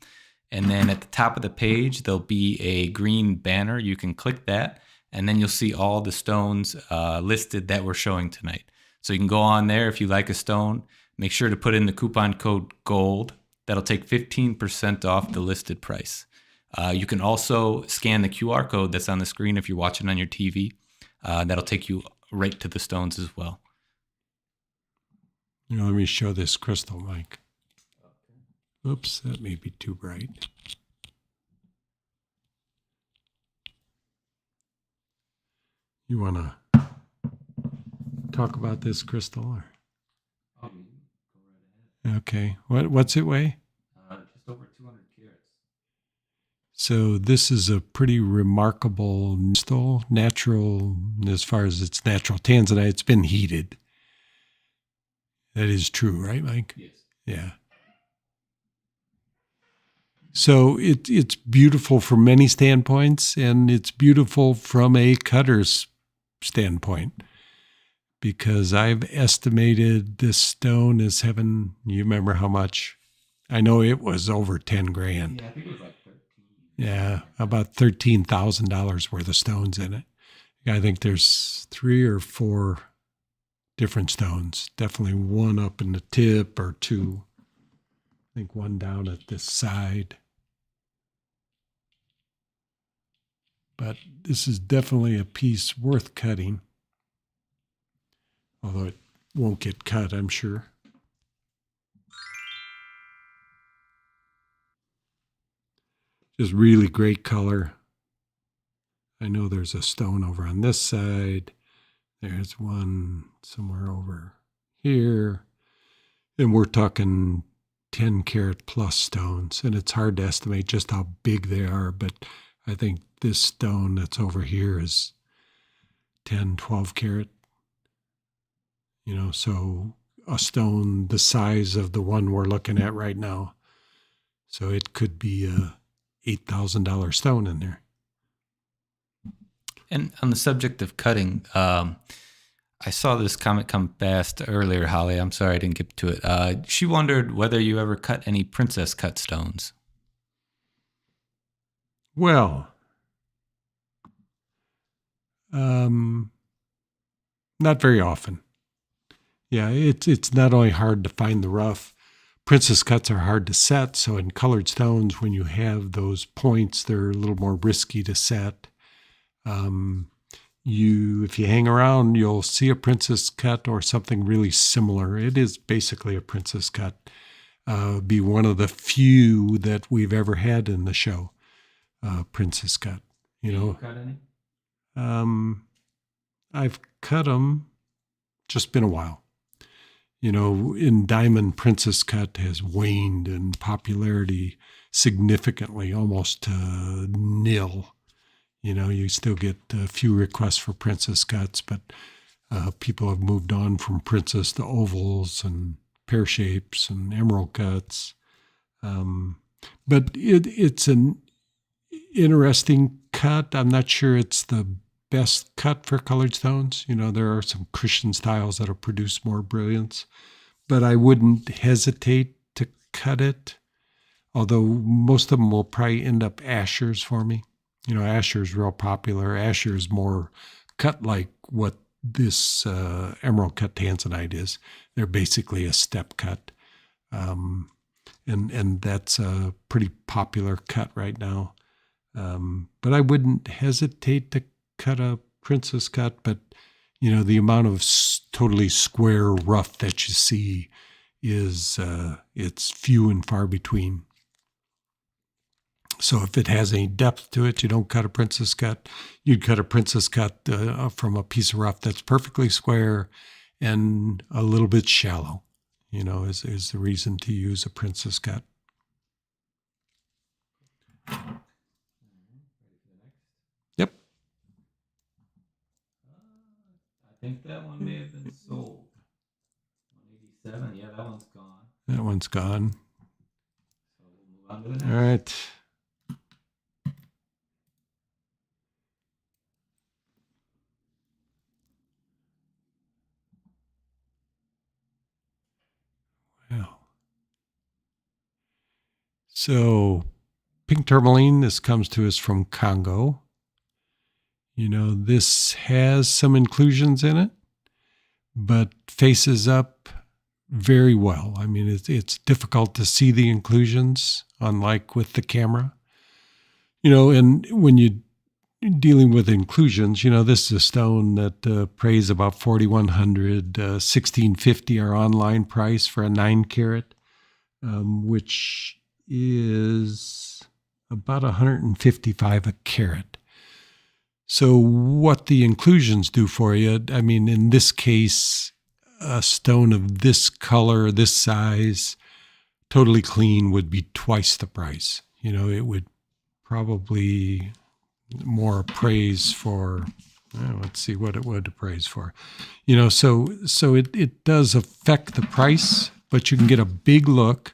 And then at the top of the page, there'll be a green banner. You can click that, and then you'll see all the stones listed that we're showing tonight. So you can go on there if you like a stone. Make sure to put in the coupon code GOLD. That'll take 15% off the listed price. You can also scan the QR code that's on the screen if you're watching on your TV. That'll take you right to the stones as well. Let me show this crystal, Mike. Oops, that may be too bright. You want to talk about this crystal? Or? Okay. What's it weigh? Just over 200 carats. So this is a pretty remarkable crystal, natural, as far as it's natural Tanzanite. It's been heated. That is true, right, Mike? Yes. Yeah. So it's beautiful from many standpoints, and it's beautiful from a cutter's standpoint, because I've estimated this stone as having, you remember how much? I know it was over 10 grand. Yeah, I think it was like 13. Yeah, about $13,000 worth of stones in it. I think there's 3 or 4 different stones. Definitely one up in the tip, or 2. I think one down at this side. But this is definitely a piece worth cutting. Although it won't get cut, I'm sure. Just really great color. I know there's a stone over on this side. There's one somewhere over here. And we're talking 10 karat plus stones. And it's hard to estimate just how big they are, but I think this stone that's over here is 10, 12 karat. So a stone the size of the one we're looking at right now. So it could be a $8,000 stone in there. And on the subject of cutting, I saw this comment come past earlier, Holly. I'm sorry I didn't get to it. She wondered whether you ever cut any princess cut stones. Well, not very often. Yeah, it's not only hard to find the rough. Princess cuts are hard to set, so in colored stones, when you have those points, they're a little more risky to set. If you hang around, you'll see a princess cut or something really similar. It is basically a princess cut. Be one of the few that we've ever had in the show. Princess cut. You cut any? I've cut them. Just been a while. in diamond, princess cut has waned in popularity significantly, almost to nil. You still get a few requests for princess cuts, but people have moved on from princess to ovals and pear shapes and emerald cuts. But it's an interesting cut. I'm not sure it's the best cut for colored stones. There are some Christian styles that'll produce more brilliance, but I wouldn't hesitate to cut it, although most of them will probably end up ashers for me. Asher is real popular. Asher is more cut like what this emerald cut tanzanite is. They're basically a step cut. And that's a pretty popular cut right now. But I wouldn't hesitate to cut a princess cut, but the amount of totally square rough that you see is it's few and far between. So if it has any depth to it, you don't cut a princess cut. You'd cut a princess cut from a piece of rough that's perfectly square and a little bit shallow, is the reason to use a princess cut. Yep. I think that one may have been sold. 187. Yeah, that one's gone. That one's gone. So we'll move on to the next. All right. Wow. So pink tourmaline, this comes to us from Congo. This has some inclusions in it, but faces up very well. I mean, it's difficult to see the inclusions, unlike with the camera. And when you're dealing with inclusions, this is a stone that pays about $4,100, $1,650 our online price for a 9 carat, which is about $155 a carat. So what the inclusions do for you, I mean, in this case, a stone of this color, this size, totally clean would be twice the price. It would probably more appraise for, let's see what it would appraise for. So it does affect the price, but you can get a big look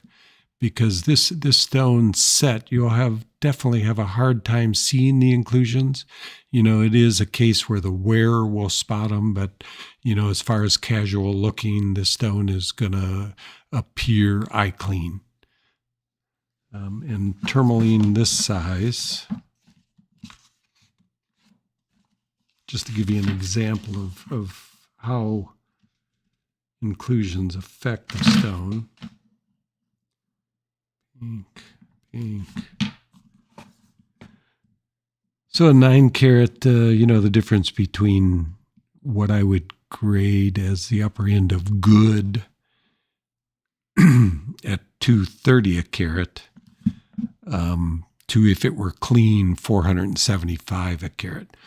because this stone set, you'll definitely have a hard time seeing the inclusions. It is a case where the wearer will spot them, but, as far as casual looking, the stone is going to appear eye clean. And tourmaline this size, just to give you an example of how inclusions affect the stone. Pink. So a 9 carat, the difference between what I would grade as the upper end of good at $230 a carat, to if it were clean, $475 a carat.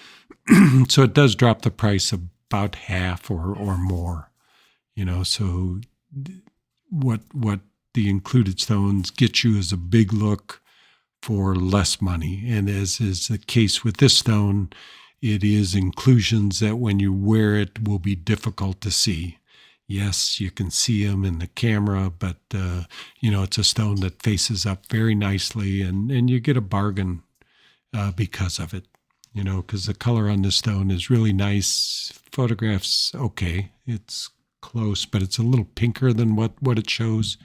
So it does drop the price about half or more. So what the included stones get you is a big look for less money. And as is the case with this stone, it is inclusions that when you wear it will be difficult to see. Yes, you can see them in the camera, but, it's a stone that faces up very nicely and you get a bargain because of it, because the color on this stone is really nice. Photographs, okay, it's close, but it's a little pinker than what it shows.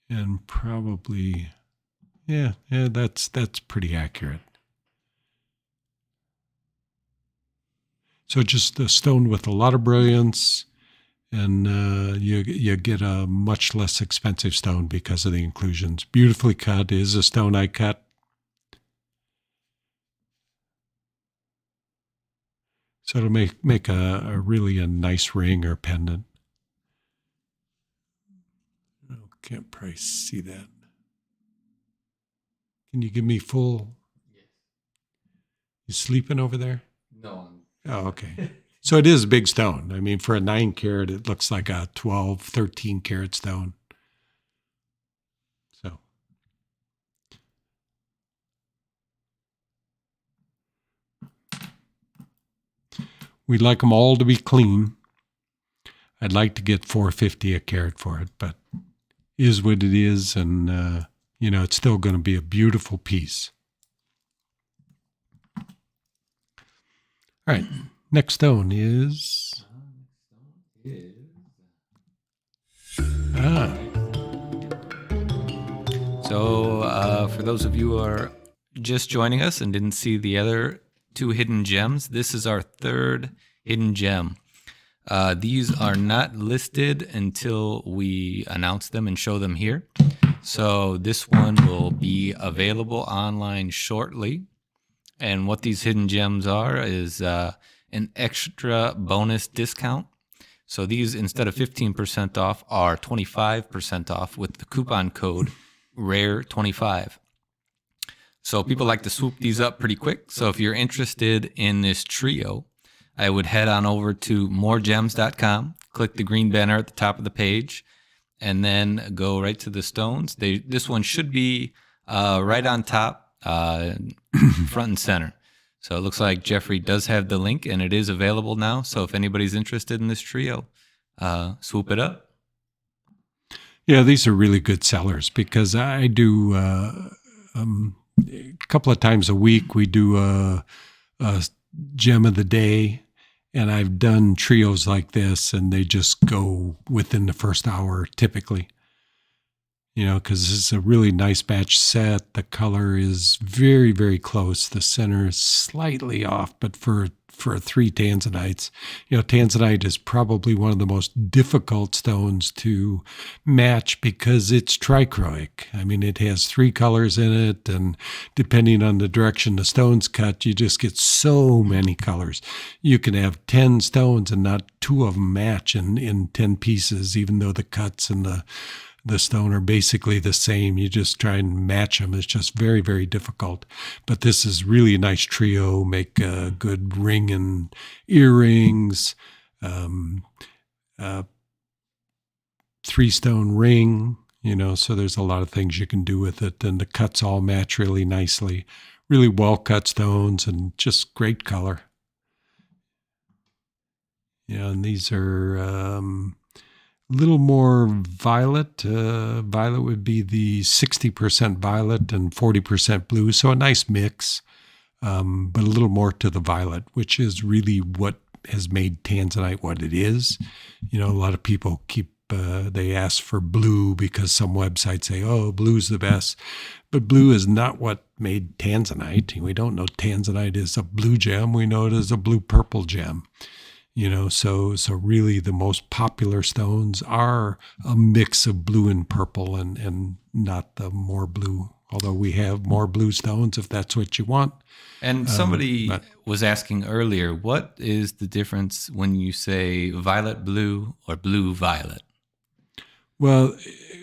And probably, yeah, that's pretty accurate. So just a stone with a lot of brilliance, and you get a much less expensive stone because of the inclusions. Beautifully cut, is a stone I cut. So it'll make a really a nice ring or pendant. Oh, can't probably see that. Can you give me full? Yes. You sleeping over there? No. Oh, okay. So it is a big stone. I mean, for a 9 carat, it looks like a 12, 13 carat stone. So. We'd like them all to be clean. I'd like to get $4.50 a carat for it, but is what it is, and it's still going to be a beautiful piece. All right, next stone is So for those of you who are just joining us and didn't see the other 2 hidden gems, this is our 3rd hidden gem. These are not listed until we announce them and show them here. So this one will be available online shortly. And what these hidden gems are is an extra bonus discount. So these, instead of 15% off, are 25% off with the coupon code RARE25. So people like to swoop these up pretty quick. So if you're interested in this trio, I would head on over to MoreGems.com, click the green banner at the top of the page, and then go right to the stones. This one should be right on top, front and center. So it looks like Jeffrey does have the link, and it is available now. So if anybody's interested in this trio, swoop it up. Yeah, these are really good sellers because I do a couple of times a week. We do a gem of the day, and I've done trios like this, and they just go within the first hour typically. Because this is a really nice batch set. The color is very, very close. The center is slightly off, but for 3 tanzanites, tanzanite is probably one of the most difficult stones to match because it's trichroic. I mean, it has 3 colors in it, and depending on the direction the stone's cut, you just get so many colors. You can have 10 stones and not 2 of them match in 10 pieces, even though the cuts and the stone are basically the same. You just try and match them. It's just very, very difficult. But this is really a nice trio. Make a good ring and earrings, 3-stone ring, so there's a lot of things you can do with it. And the cuts all match really nicely. Really well-cut stones and just great color. And these are little more violet. Violet would be the 60% violet and 40% blue, so a nice mix, but a little more to the violet, which is really what has made tanzanite what it is. A lot of people they ask for blue because some websites say, oh, blue's the best. But blue is not what made tanzanite. We don't know tanzanite is a blue gem. We know it is a blue-purple gem. So really the most popular stones are a mix of blue and purple and not the more blue, although we have more blue stones if that's what you want. And somebody was asking earlier, what is the difference when you say violet blue or blue violet? Well,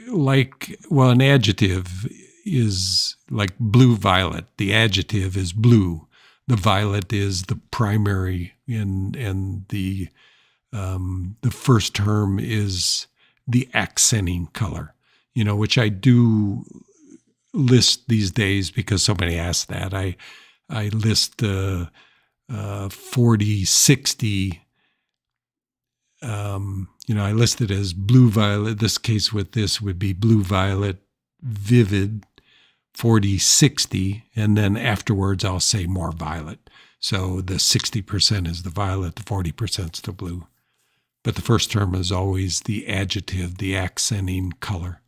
an adjective is like blue violet. The adjective is blue. The violet is the primary, and the first term is the accenting color, which I do list these days because somebody asked that. I list the 40, 60. I list it as blue violet. This case with this would be blue violet, vivid, 40, 60, and then afterwards I'll say more violet. So the 60% is the violet, the 40% is the blue. But the first term is always the adjective, the accenting color.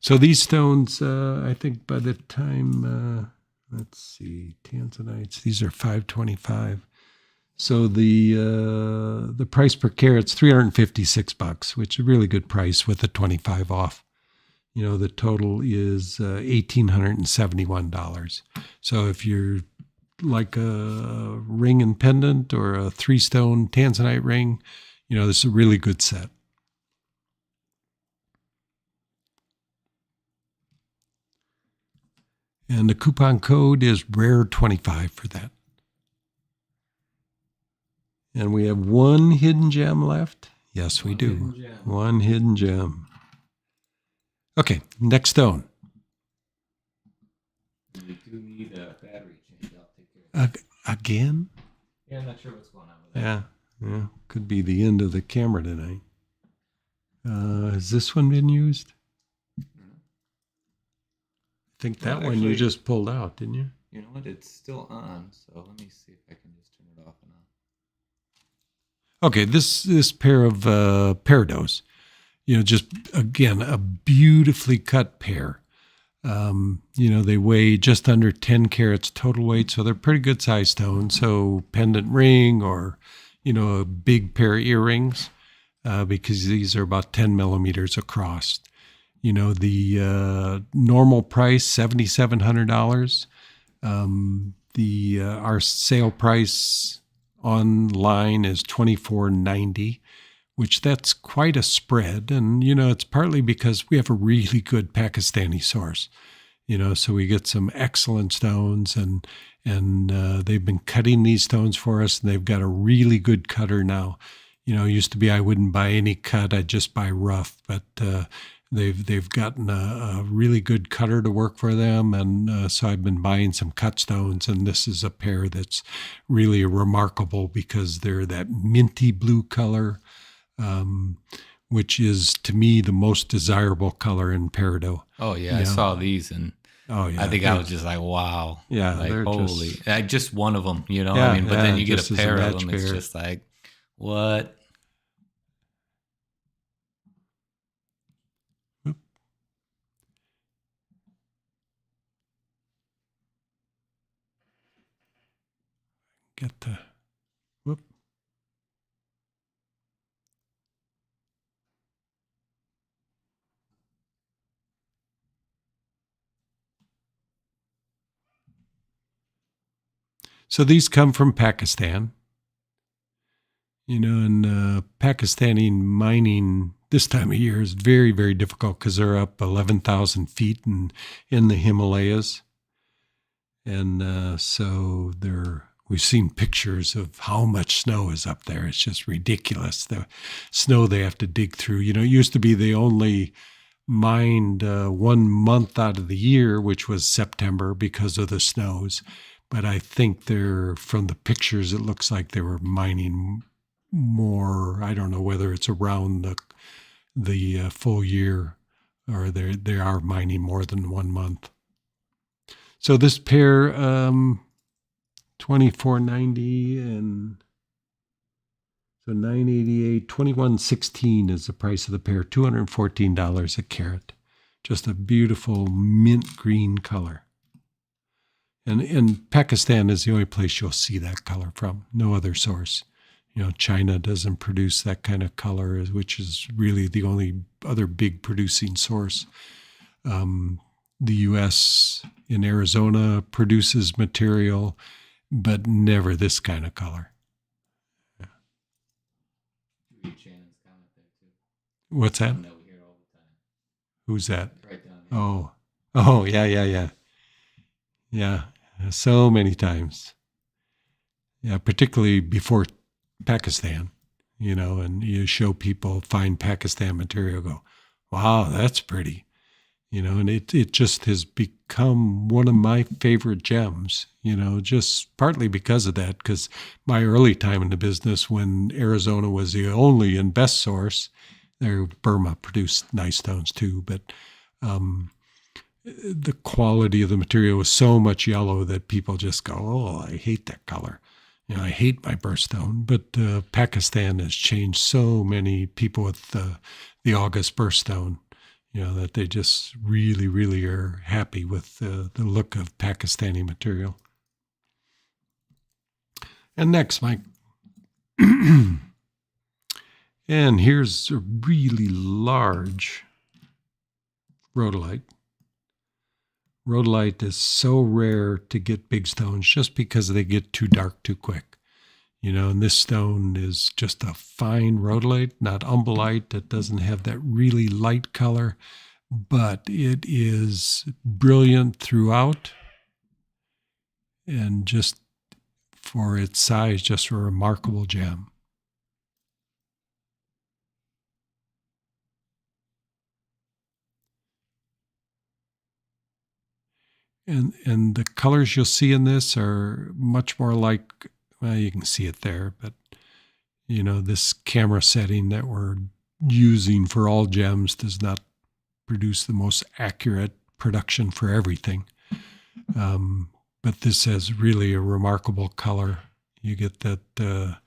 So these stones, I think by the time, let's see, tanzanites, these are $525. So the price per carat's $356, which is a really good price with the 25 off. The total is $1,871. So if you're like a ring and pendant or a 3-stone tanzanite ring, this is a really good set. And the coupon code is RARE25 for that. And we have one hidden gem left. Yes, we do. One hidden gem. Okay, next stone. We do need a battery change. I'll take care of it. Again? Yeah, I'm not sure what's going on with that. Yeah. Could be the end of the camera tonight. Has this one been used? I think that one you just pulled out, didn't you? You know what? It's still on, so let me see if I can just turn it off and on. Okay, this pair of Peridots, just again a beautifully cut pair. They weigh just under 10 carats total weight, so they're pretty good size stones. So pendant ring or a big pair of earrings, because these are about 10 millimeters across. The normal price $7,700. Our sale price online is $2,490, which that's quite a spread. And it's partly because we have a really good Pakistani source. So we get some excellent stones, and they've been cutting these stones for us, and they've got a really good cutter now. It used to be I wouldn't buy any cut, I'd just buy rough, but they've gotten a really good cutter to work for them, and so I've been buying some cut stones, and this is a pair that's really remarkable because they're that minty blue color, which is to me the most desirable color in Peridot. Oh yeah, I saw these and I think I was just like, wow. Yeah, like, they're holy. Just one of them, Yeah, but then you get just a as a pair of match them. It's pair. just like, what? Get the whoop. So these come from Pakistan. And Pakistani mining this time of year is very, very difficult because they're up 11,000 feet in the Himalayas. And so we've seen pictures of how much snow is up there. It's just ridiculous, the snow they have to dig through. It used to be they only mined 1 month out of the year, which was September, because of the snows. But I think from the pictures, it looks like they were mining more. I don't know whether it's around the full year, or they are mining more than 1 month. So this pair, $2,490, and so $988, $2,116 is the price of the pair. $214 a carat. Just a beautiful mint green color. And Pakistan is the only place you'll see that color from. No other source. China doesn't produce that kind of color, which is really the only other big producing source. The U.S. in Arizona produces material, but never this kind of color. What's that? Who's that? Oh, yeah. Yeah, so many times. Yeah, particularly before Pakistan, and you show people fine Pakistan material, go, wow, that's pretty. And it just has become one of my favorite gems, just partly because of that, because my early time in the business, when Arizona was the only and best source, Burma produced nice stones too, but the quality of the material was so much yellow that people just go, oh, I hate that color. I hate my birthstone. But Pakistan has changed so many people with the August birthstone, that they just really, really are happy with the look of Pakistani material. And next, Mike. And here's a really large rhodolite. Rhodolite is so rare to get big stones just because they get too dark too quick. And this stone is just a fine rhodolite, not Ammolite. That doesn't have that really light color, but it is brilliant throughout and just for its size, just a remarkable gem. And the colors you'll see in this are much more like, well, you can see it there, but this camera setting that we're using for all gems does not produce the most accurate production for everything. But this has really a remarkable color. You get that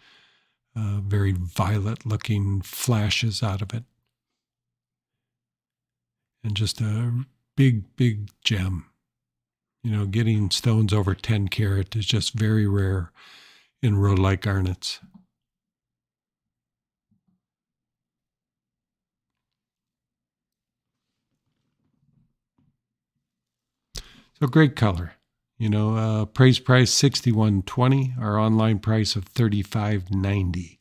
very violet looking flashes out of it. And just a big, big gem. Getting stones over 10 karat is just very rare in rhodolite garnets. So great color. Appraise price $61.20. Our online price of $35.90.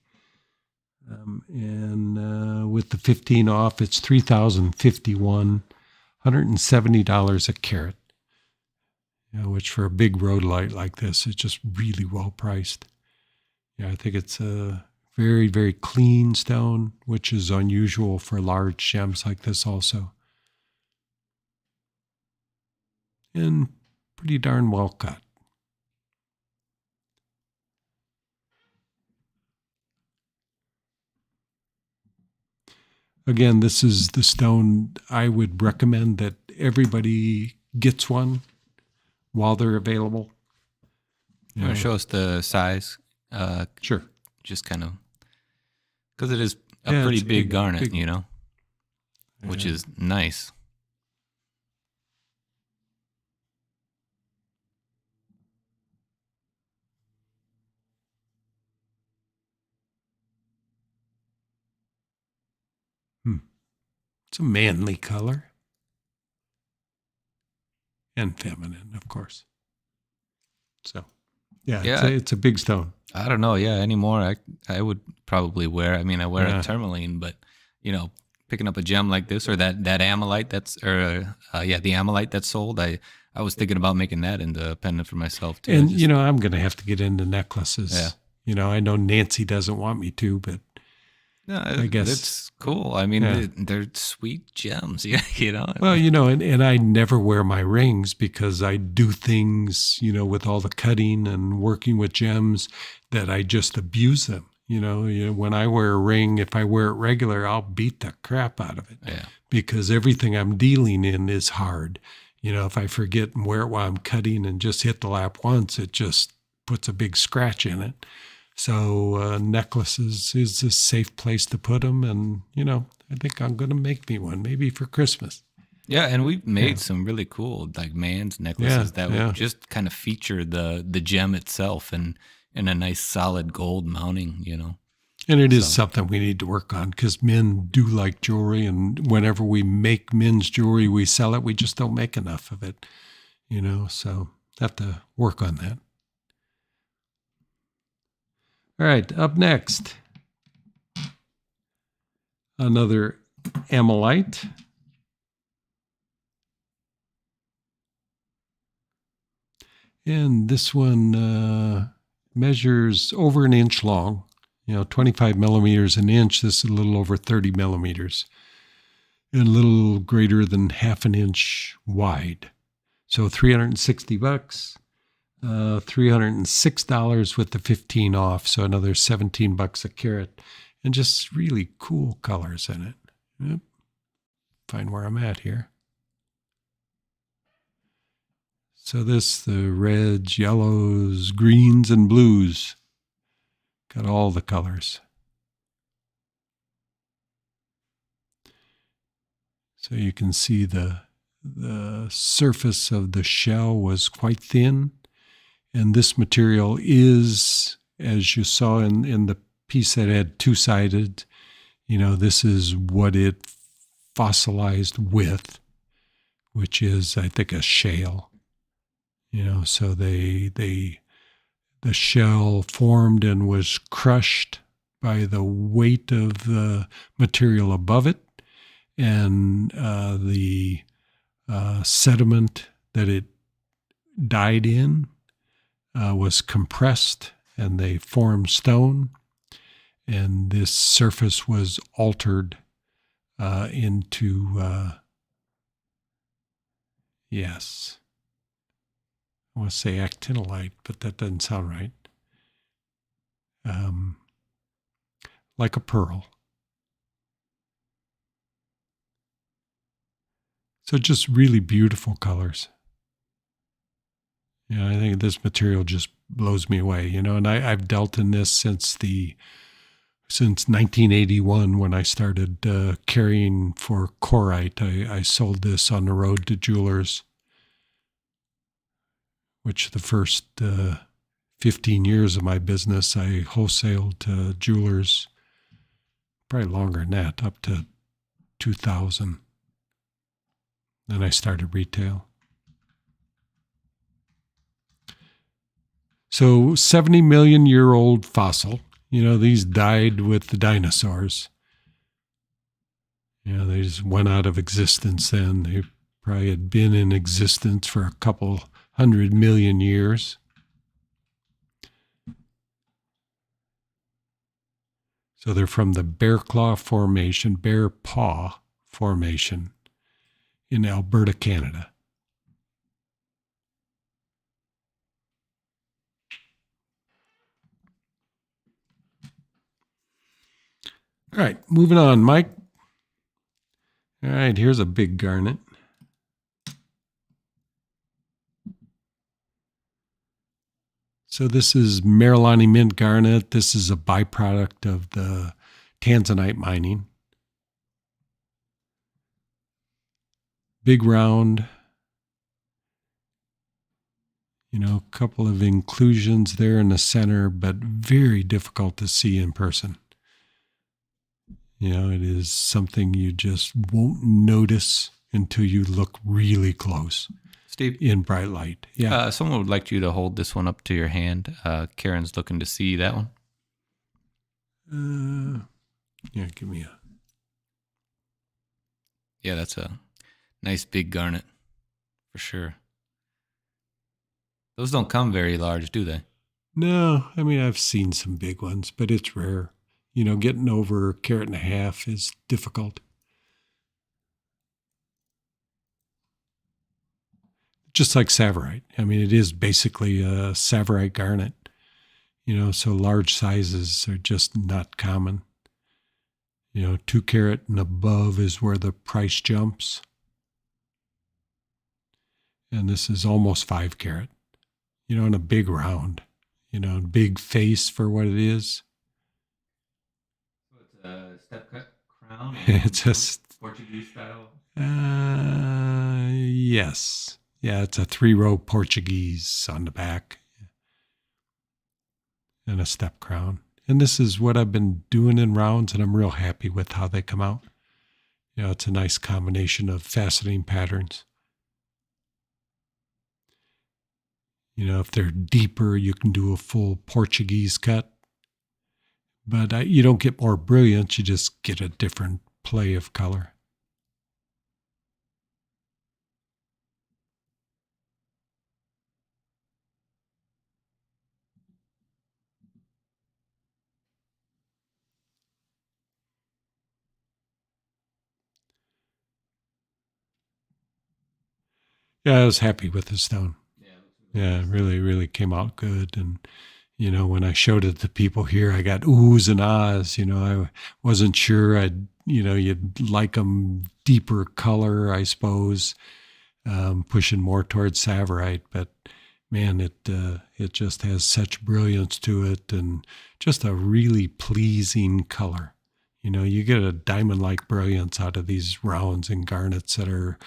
And with the 15 off, it's $3,051, $170 a carat. Which for a big rhodolite like this is just really well priced. I think it's a very, very clean stone, which is unusual for large gems like this also. And pretty darn well cut. Again, this is the stone I would recommend that everybody gets one while they're available. You want to show us the size? Sure. Just kind of, because it is a pretty big garnet, which is nice. It's a manly color. And feminine, of course. So, it's a big stone. I don't know. Yeah, anymore, I would probably wear. I mean, I wear a tourmaline, but picking up a gem like this or that Ammolite the Ammolite that's sold. I was thinking about making that into a pendant for myself too. And I'm going to have to get into necklaces. Yeah. I know Nancy doesn't want me to, but I guess it's cool. I mean, they're sweet gems. Well, and I never wear my rings because I do things, with all the cutting and working with gems that I just abuse them. When I wear a ring, if I wear it regular, I'll beat the crap out of it. Yeah. Because everything I'm dealing in is hard. If I forget and wear it while I'm cutting and just hit the lap once, it just puts a big scratch in it. So necklaces is a safe place to put them. And, I think I'm going to make me one, maybe for Christmas. Yeah, and we've made some really cool, like man's necklaces that would just kind of feature the gem itself and in a nice solid gold mounting, And it is something we need to work on because men do like jewelry. And whenever we make men's jewelry, we sell it. We just don't make enough of it, so have to work on that. All right, up next, another Ammolite. And this one measures over an inch long, 25 millimeters an inch. This is a little over 30 millimeters and a little greater than half an inch wide. So $360. $306 with the 15 off, so another $17 a carat, and just really cool colors in it. Yep. Find where I'm at here. So the reds, yellows, greens, and blues. Got all the colors. So you can see the surface of the shell was quite thin. And this material is, as you saw in the piece that had two-sided, this is what it fossilized with, which is, I think, a shale. So the shell formed and was crushed by the weight of the material above it and the sediment that it died in. was compressed and they formed stone. And this surface was altered into, yes, I want to say actinolite, but that doesn't sound right. Like a pearl. So just really beautiful colors. Yeah, I think this material just blows me away, and I've dealt in this since 1981 when I started carrying for Corite. I sold this on the road to jewelers, which the first 15 years of my business, I wholesaled to jewelers, probably longer than that, up to 2000. Then I started retail. So 70 million year old fossil. These died with the dinosaurs. They just went out of existence then. They probably had been in existence for a couple 100 million years. So they're from the Bear Paw Formation in Alberta, Canada. All right, moving on, Mike. All right, here's a big garnet. So this is Marilani mint garnet. This is a byproduct of the Tanzanite mining. Big round. A couple of inclusions there in the center, but very difficult to see in person. It is something you just won't notice until you look really close. Steve, in bright light. Yeah. Someone would like you to hold this one up to your hand. Karen's looking to see that one. Yeah, give me a... Yeah, that's a nice big garnet for sure. Those don't come very large, do they? No, I've seen some big ones, but it's rare. Getting over a carat and a half is difficult. Just like Tsavorite. It is basically a Tsavorite garnet. So large sizes are just not common. 2 carat and above is where the price jumps. And this is almost 5 carat. And a big round. Big face for what it is. So it's a step cut crown? It's a Portuguese style? Yes. Yeah, it's a 3-row Portuguese on the back. And a step crown. And this is what I've been doing in rounds, and I'm real happy with how they come out. It's a nice combination of faceting patterns. If they're deeper, you can do a full Portuguese cut. But you don't get more brilliance, you just get a different play of color. Yeah, I was happy with the stone. Yeah, it really, really came out good. And, when I showed it to people here, I got oohs and ahs. I wasn't sure you'd like them deeper color, I suppose, pushing more towards Tsavorite. But, man, it just has such brilliance to it and just a really pleasing color. You get a diamond-like brilliance out of these rounds and garnets that are...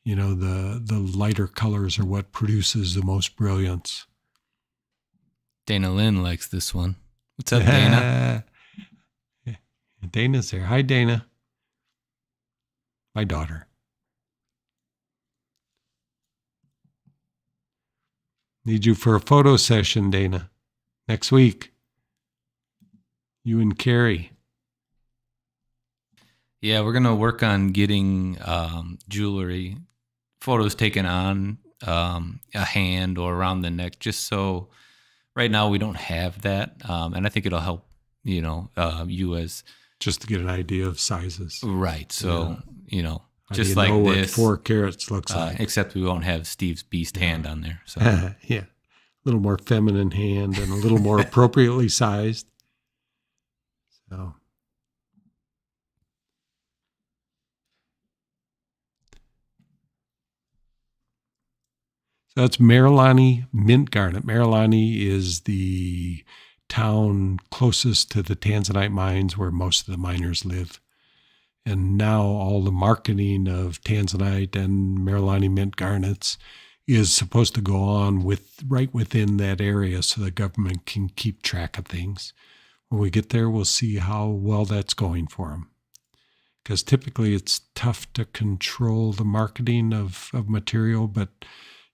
the lighter colors are what produces the most brilliance. Dana Lynn likes this one. What's up, Dana? Dana's there. Hi, Dana. My daughter. Need you for a photo session, Dana. Next week. You and Carrie. Yeah, we're going to work on getting jewelry photos taken on a hand or around the neck, just so right now we don't have that, and I think it'll help. You as Just to get an idea of sizes. right. So How do just you like know what this, 4 carats looks like? except we won't have Steve's beast hand on there. So Yeah. A little more feminine hand and a little more appropriately sized. So that's Marilani mint garnet. Marilani is the town closest to the Tanzanite mines where most of the miners live. And now all the marketing of Tanzanite and Marilani mint garnets is supposed to go on right within that area so the government can keep track of things. When we get there, we'll see how well that's going for them. Because typically it's tough to control the marketing of material, but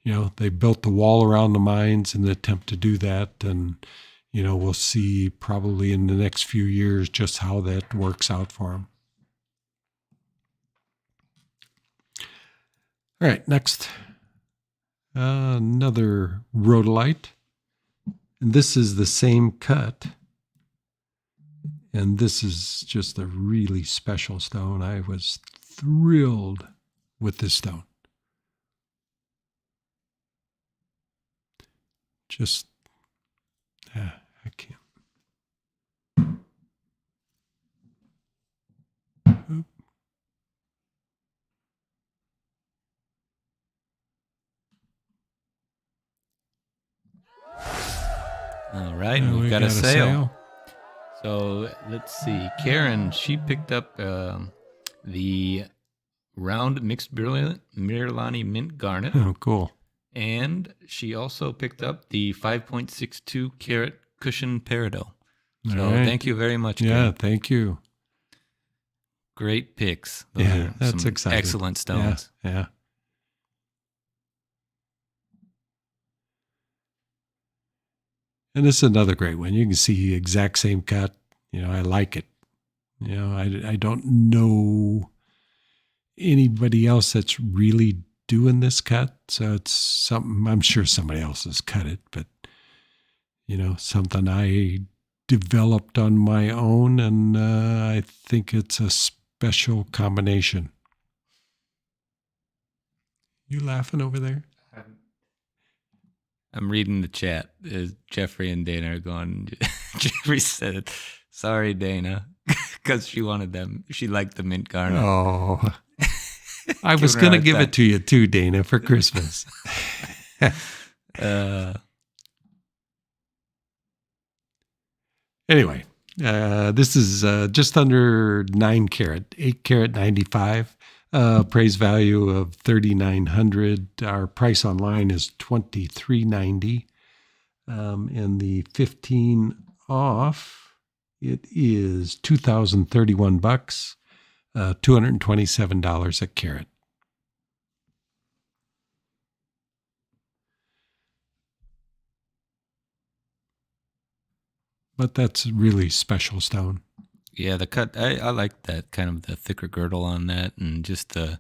they built the wall around the mines in the attempt to do that. And, we'll see probably in the next few years just how that works out for them. All right, next, another rhodolite. And this is the same cut. And this is just a really special stone. I was thrilled with this stone. Just, I can't. Oop. all right, and we've got a sale. So let's see. Karen, she picked up the round mixed Marilani mint garnet. Oh, cool. And she also picked up the 5.62 carat cushion peridot. So thank you very much, Karen. Yeah, thank you. Great picks. Those are that's some exciting. Excellent stones. Yeah. And this is another great one. You can see the exact same cut. I like it. I don't know anybody else that's really doing this cut. So it's something, I'm sure somebody else has cut it, but, something I developed on my own. And I think it's a special combination. You laughing over there? I'm reading the chat. Jeffrey and Dana are going. Jeffrey said, "Sorry, Dana," because she wanted them. She liked the mint garnet. Oh, I was going to give it to you too, Dana, for Christmas. Anyway, this is just under 9 carat, 8 carat 95. Appraised value of $3,900. Our price online is $2,390. And the 15 off, it is $2,031, $227 a carat. But that's a really special stone. Yeah, the cut. I like that kind of the thicker girdle on that, and just that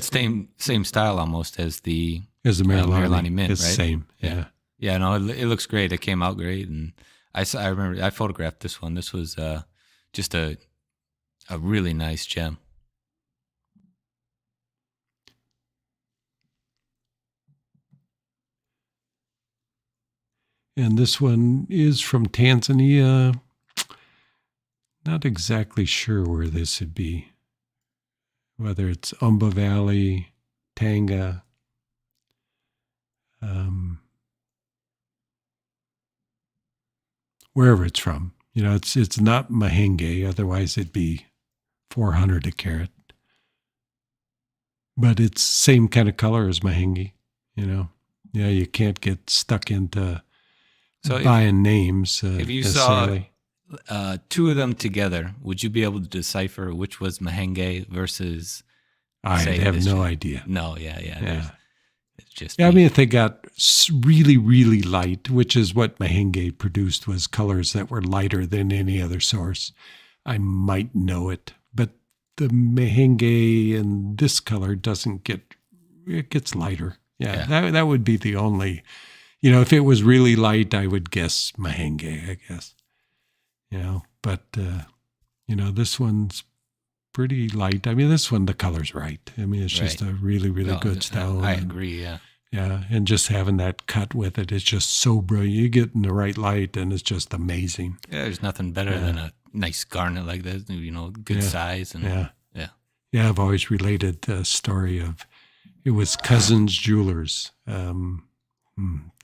same style almost as the Marilani mint, it's right? Same, yeah. Yeah, no, it looks great. It came out great, and I remember I photographed this one. This was just a really nice gem. And this one is from Tanzania. Not exactly sure where this would be. Whether it's Umba Valley, Tanga. Wherever it's from. It's not Mahenge, otherwise it'd be $400 a carat. But it's same kind of color as Mahenge, Yeah, you can't get stuck into buying names. If you saw two of them together, would you be able to decipher which was Mahenge versus? I have no idea. No, yeah. It's just. Yeah, I mean, if they got really, really light, which is what Mahenge produced, was colors that were lighter than any other source, I might know it. But the Mahenge in this color it gets lighter. Yeah. That would be the only if it was really light, I would guess Mahenge, I guess. But this one's pretty light. I mean, this one, the color's right. I mean, it's just a really, really good stone. I agree, yeah. Yeah, and just having that cut with it, it's just so brilliant. You get in the right light, and it's just amazing. Yeah, there's nothing better than a nice garnet like this, good size. And Yeah, I've always related the story of, it was Cousins Jewelers. Do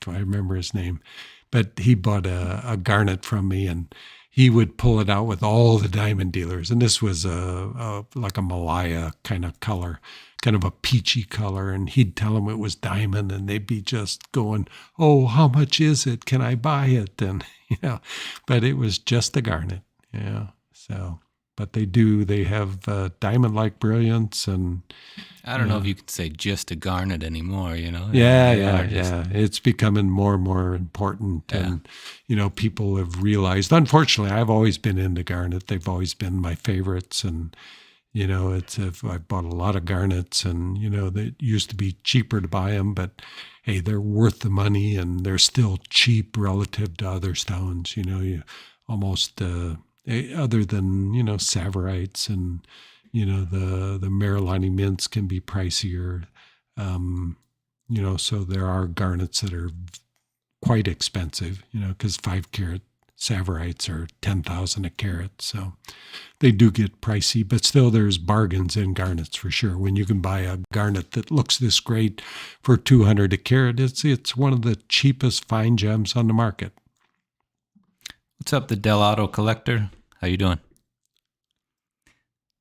I remember his name? But he bought a garnet from me, and he would pull it out with all the diamond dealers. And this was like a Malaya kind of color, kind of a peachy color. And he'd tell them it was diamond, and they'd be just going, "Oh, how much is it? Can I buy it?" And, but it was just a garnet. Yeah. So, but they have diamond-like brilliance. And I don't know if you could say just a garnet anymore, Yeah. It's becoming more and more important. Yeah. And, people have realized, unfortunately, I've always been into garnet. They've always been my favorites. And, I've bought a lot of garnets, and, they used to be cheaper to buy them, but hey, they're worth the money, and they're still cheap relative to other stones. You almost, other than, saverites, and, the Marilani mints can be pricier. So there are garnets that are quite expensive, because 5-carat saverites are 10,000 a carat. So they do get pricey, but still there's bargains in garnets for sure. When you can buy a garnet that looks this great for 200 a carat, it's one of the cheapest fine gems on the market. What's up, the Del Auto Collector? How you doing?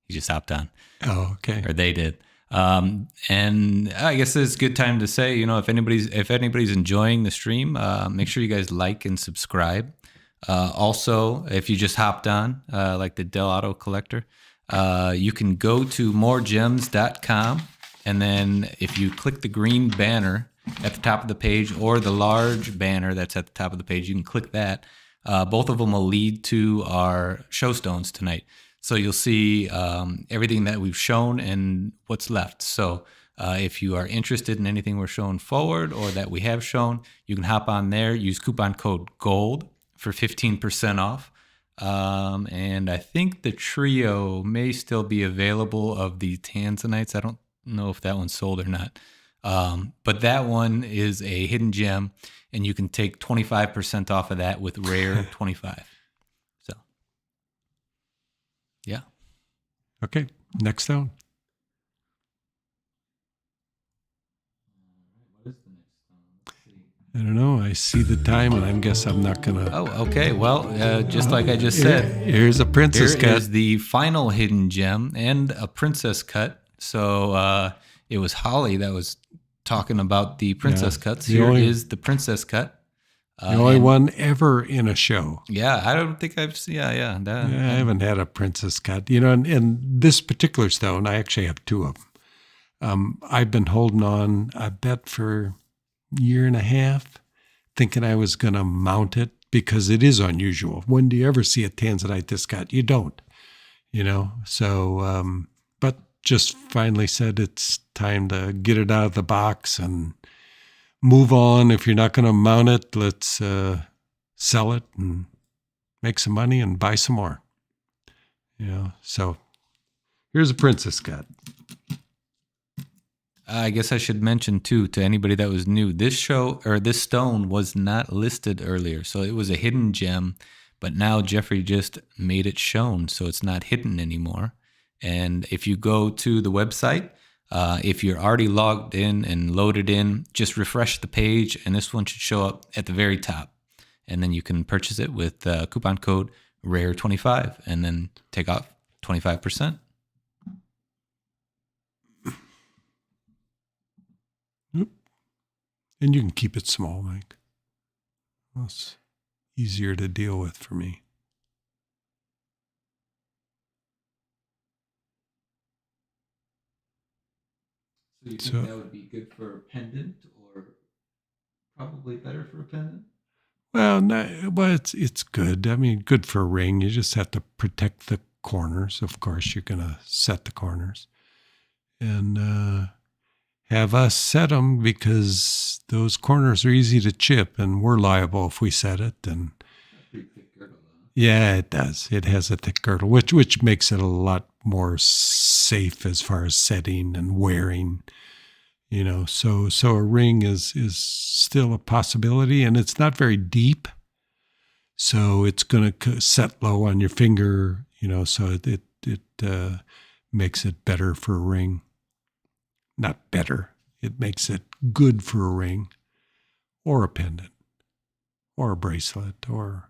He just hopped on. Oh, okay. Or they did. And I guess it's a good time to say, if anybody's enjoying the stream, make sure you guys like and subscribe. Also, if you just hopped on, like the Del Auto Collector, you can go to MoreGems.com, and then if you click the green banner at the top of the page, or the large banner that's at the top of the page, you can click that. Both of them will lead to our show stones tonight. So you'll see everything that we've shown and what's left. So if you are interested in anything we're showing forward or that we have shown, you can hop on there, use coupon code GOLD for 15% off. And I think the trio may still be available of the Tanzanites. I don't know if that one's sold or not. But that one is a hidden gem, and you can take 25% off of that with Rare 25. So, yeah. Okay, next stone. I don't know. I see the time, and I guess I'm not going to... Oh, okay. Well, just like I just said, here's a princess cut. Here is the final hidden gem and a princess cut. So it was Holly that was talking about the princess cuts. Here is the princess cut. The only one ever in a show. Yeah, I don't think I've seen... I haven't had a princess cut. And this particular stone, I actually have two of them. I've been holding on, I bet, for... year and a half, thinking I was going to mount it, because it is unusual. When do you ever see a Tanzanite this cut? You don't, So, but just finally said it's time to get it out of the box and move on. If you're not going to mount it, let's sell it and make some money and buy some more. So here's a princess cut. I guess I should mention too, to anybody that was new, this stone was not listed earlier. So it was a hidden gem, but now Jeffrey just made it shown, so it's not hidden anymore. And if you go to the website, if you're already logged in and loaded in, just refresh the page, and this one should show up at the very top. And then you can purchase it with coupon code RARE25, and then take off 25%. And you can keep it small, Mike. It's easier to deal with for me. So you think that would be good for a pendant, or probably better for a pendant? Well, no, well, it's good. I mean, good for a ring. You just have to protect the corners. Of course, you're going to set the corners. And have us set them because those corners are easy to chip, and we're liable if we set it. And yeah, it does. It has a thick girdle, which makes it a lot more safe as far as setting and wearing. So a ring is still a possibility, and it's not very deep, so it's going to set low on your finger. So it makes it better for a ring. Not better. It makes it good for a ring, or a pendant, or a bracelet, or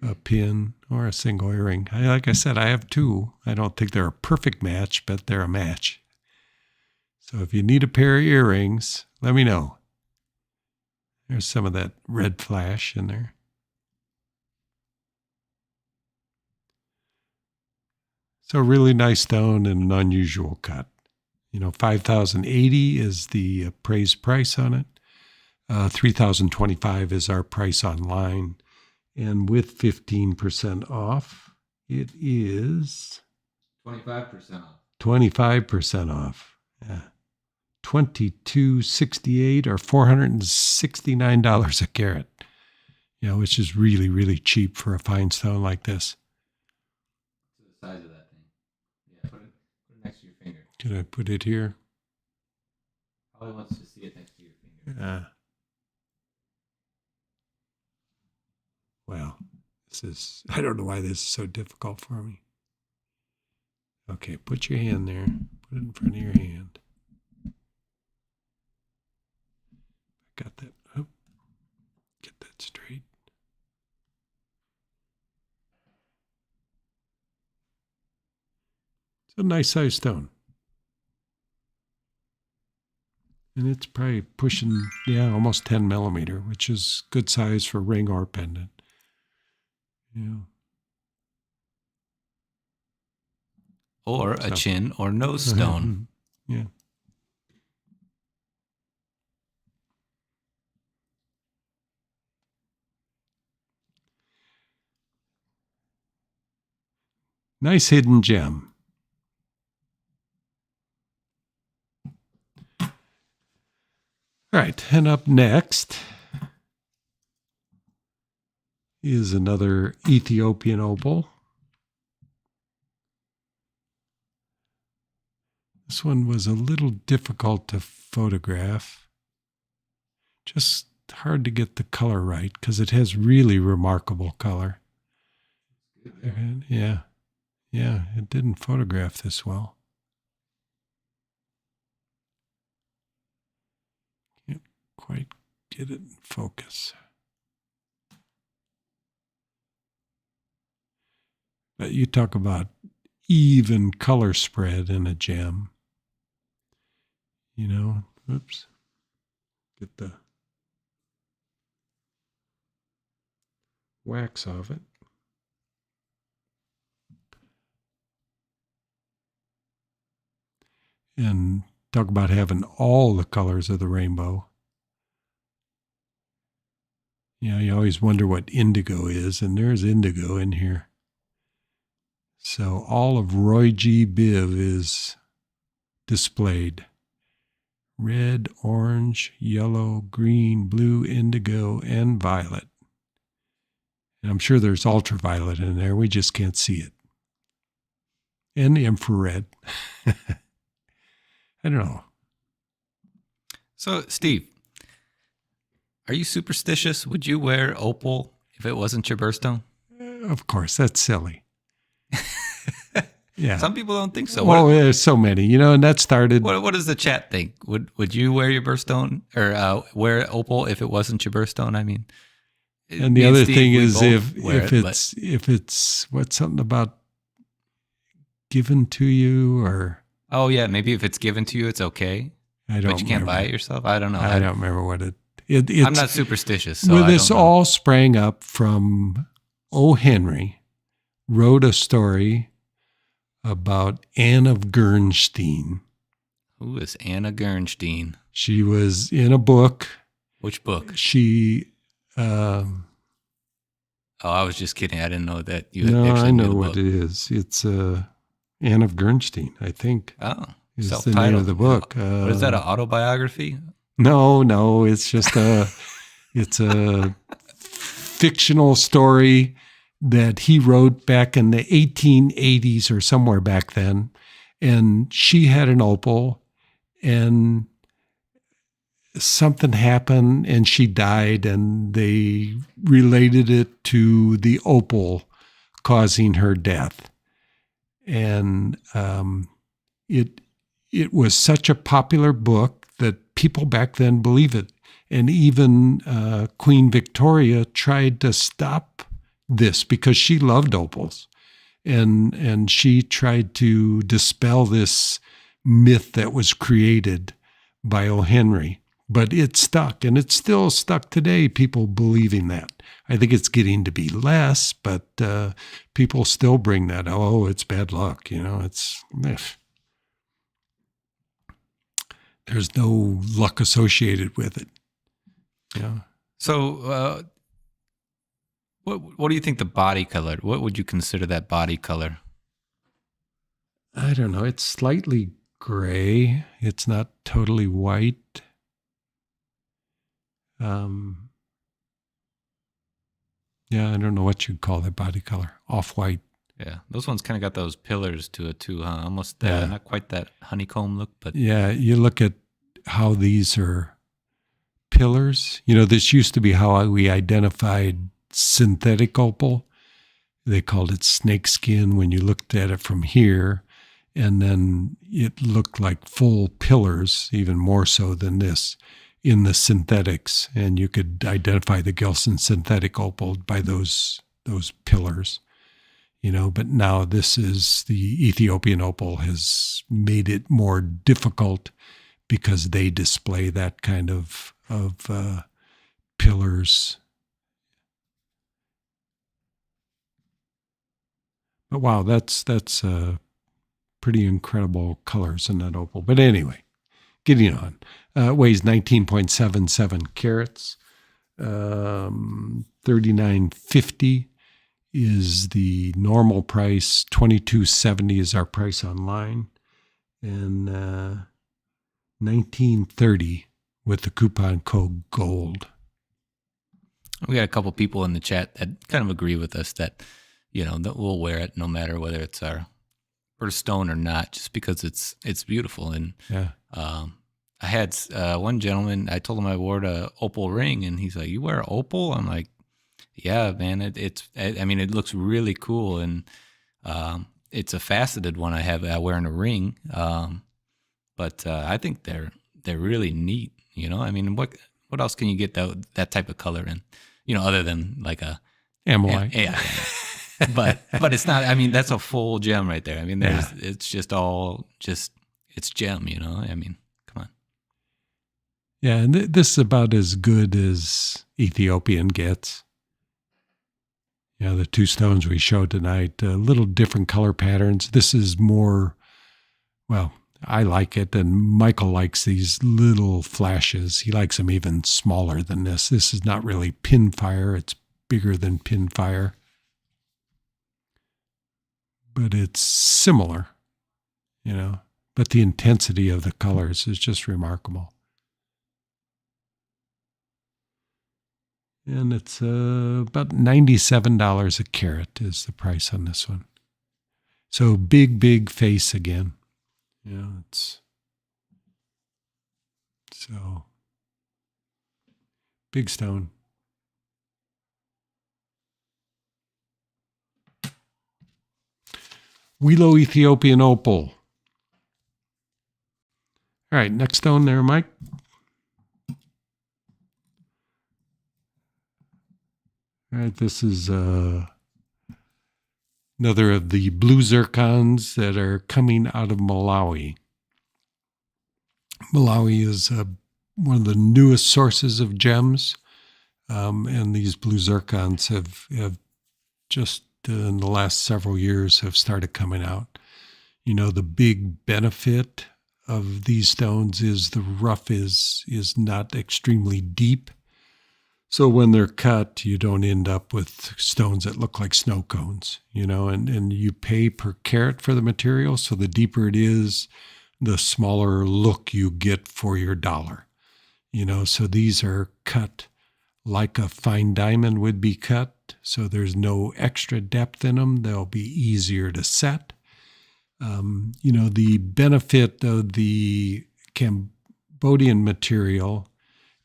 a pin, or a single earring. Like I said, I have two. I don't think they're a perfect match, but they're a match. So if you need a pair of earrings, let me know. There's some of that red flash in there. So really nice stone and an unusual cut. 5,080 is the appraised price on it. 3,025 is our price online. And with 15% off, it is 25% off. 25% off. Yeah. $22.68 or $469 a carat. Which is really, really cheap for a fine stone like this. What's the size of that thing? Yeah, put it next to your finger. Can I put it here? Probably wants to see it next to your finger. Well, I don't know why this is so difficult for me. Okay, put your hand there. Put it in front of your hand. Got that. Oh, get that straight. It's a nice size stone. And it's probably pushing, almost 10 millimeter, which is good size for ring or pendant. Or a chin or nose stone. Yeah. Nice hidden gem. All right, and up next is another Ethiopian opal. This one was a little difficult to photograph. Just hard to get the color right because it has really remarkable color. Yeah, it didn't photograph this well. Can't quite get it in focus. But you talk about even color spread in a gem. Oops. Get the wax off it. And talk about having all the colors of the rainbow. You always wonder what indigo is, and there's indigo in here. So all of Roy G. Biv is displayed. Red, orange, yellow, green, blue, indigo, and violet. And I'm sure there's ultraviolet in there. We just can't see it. And infrared. I don't know. So, Steve, are you superstitious? Would you wear opal if it wasn't your birthstone? Of course, that's silly. Yeah. Some people don't think so. Well, there's so many, and that started. What does the chat think? Would you wear your birthstone or wear opal if it wasn't your birthstone? I mean, and the other thing is if it's what's something about given to you or. Oh yeah, maybe if it's given to you, it's okay. I don't. But you can't buy it yourself. I don't know. I don't remember what it. I'm not superstitious. So well, this all sprang up from O. Henry wrote a story about Anne of Gernstein. Who is Anna Gernstein? She was in a book. Which book? She. Oh, I was just kidding. I didn't know that you. No, actually I knew know the what book. it is. It's Anne of Gernstein, I think. Oh, is the name of the book. What is that, an autobiography? No, it's just it's a fictional story that he wrote back in the 1880s or somewhere back then. And she had an opal, and something happened and she died, and they related it to the opal causing her death. And it was such a popular book that people back then believe it. And even Queen Victoria tried to stop this because she loved opals. And she tried to dispel this myth that was created by O. Henry. But it stuck, and it's still stuck today, people believing that. I think it's getting to be less, but people still bring that, oh, it's bad luck, it's... There's no luck associated with it. Yeah. So what do you think the body color? What would you consider that body color? I don't know. It's slightly gray. It's not totally white. Yeah, I don't know what you'd call that body color. Off-white. Yeah, those ones kind of got those pillars to it too, huh? Almost not quite that honeycomb look, but... Yeah, you look at how these are pillars. This used to be how we identified synthetic opal. They called it snakeskin when you looked at it from here, and then it looked like full pillars, even more so than this, in the synthetics, and you could identify the Gilson synthetic opal by those pillars. But now this is the Ethiopian opal has made it more difficult because they display that kind of pillars. But wow, that's pretty incredible colors in that opal. But anyway, getting on. Weighs 19.77 carats. $39.50 is the normal price. $22.70 is our price online. And $19.30 with the coupon code GOLD. We got a couple people in the chat that kind of agree with us that, that we'll wear it no matter whether it's our first stone or not, just because it's beautiful. And yeah. I had one gentleman, I told him I wore an opal ring, and he's like, "You wear opal?" I'm like, "Yeah, man, it looks really cool, and it's a faceted one I wear in a ring, but I think they're really neat, what else can you get that type of color in, other than like a Ammolite? Yeah. but it's not. That's a full gem right there. It's just all it's gem, Come on. Yeah, and this is about as good as Ethiopian gets. The two stones we showed tonight, little different color patterns. This is more, well, I like it, and Michael likes these little flashes. He likes them even smaller than this. This is not really pinfire. It's bigger than pinfire. But it's similar, But the intensity of the colors is just remarkable. And it's about $97 a carat is the price on this one. So big face again. It's so big stone. Wilo Ethiopian opal. All right, next stone there, Mike. All right, this is another of the blue zircons that are coming out of Malawi. Malawi is one of the newest sources of gems, and these blue zircons have just in the last several years have started coming out. The big benefit of these stones is the rough is not extremely deep. So when they're cut, you don't end up with stones that look like snow cones, and you pay per carat for the material. So the deeper it is, the smaller look you get for your dollar. So these are cut like a fine diamond would be cut, so there's no extra depth in them. They'll be easier to set. The benefit of the Cambodian material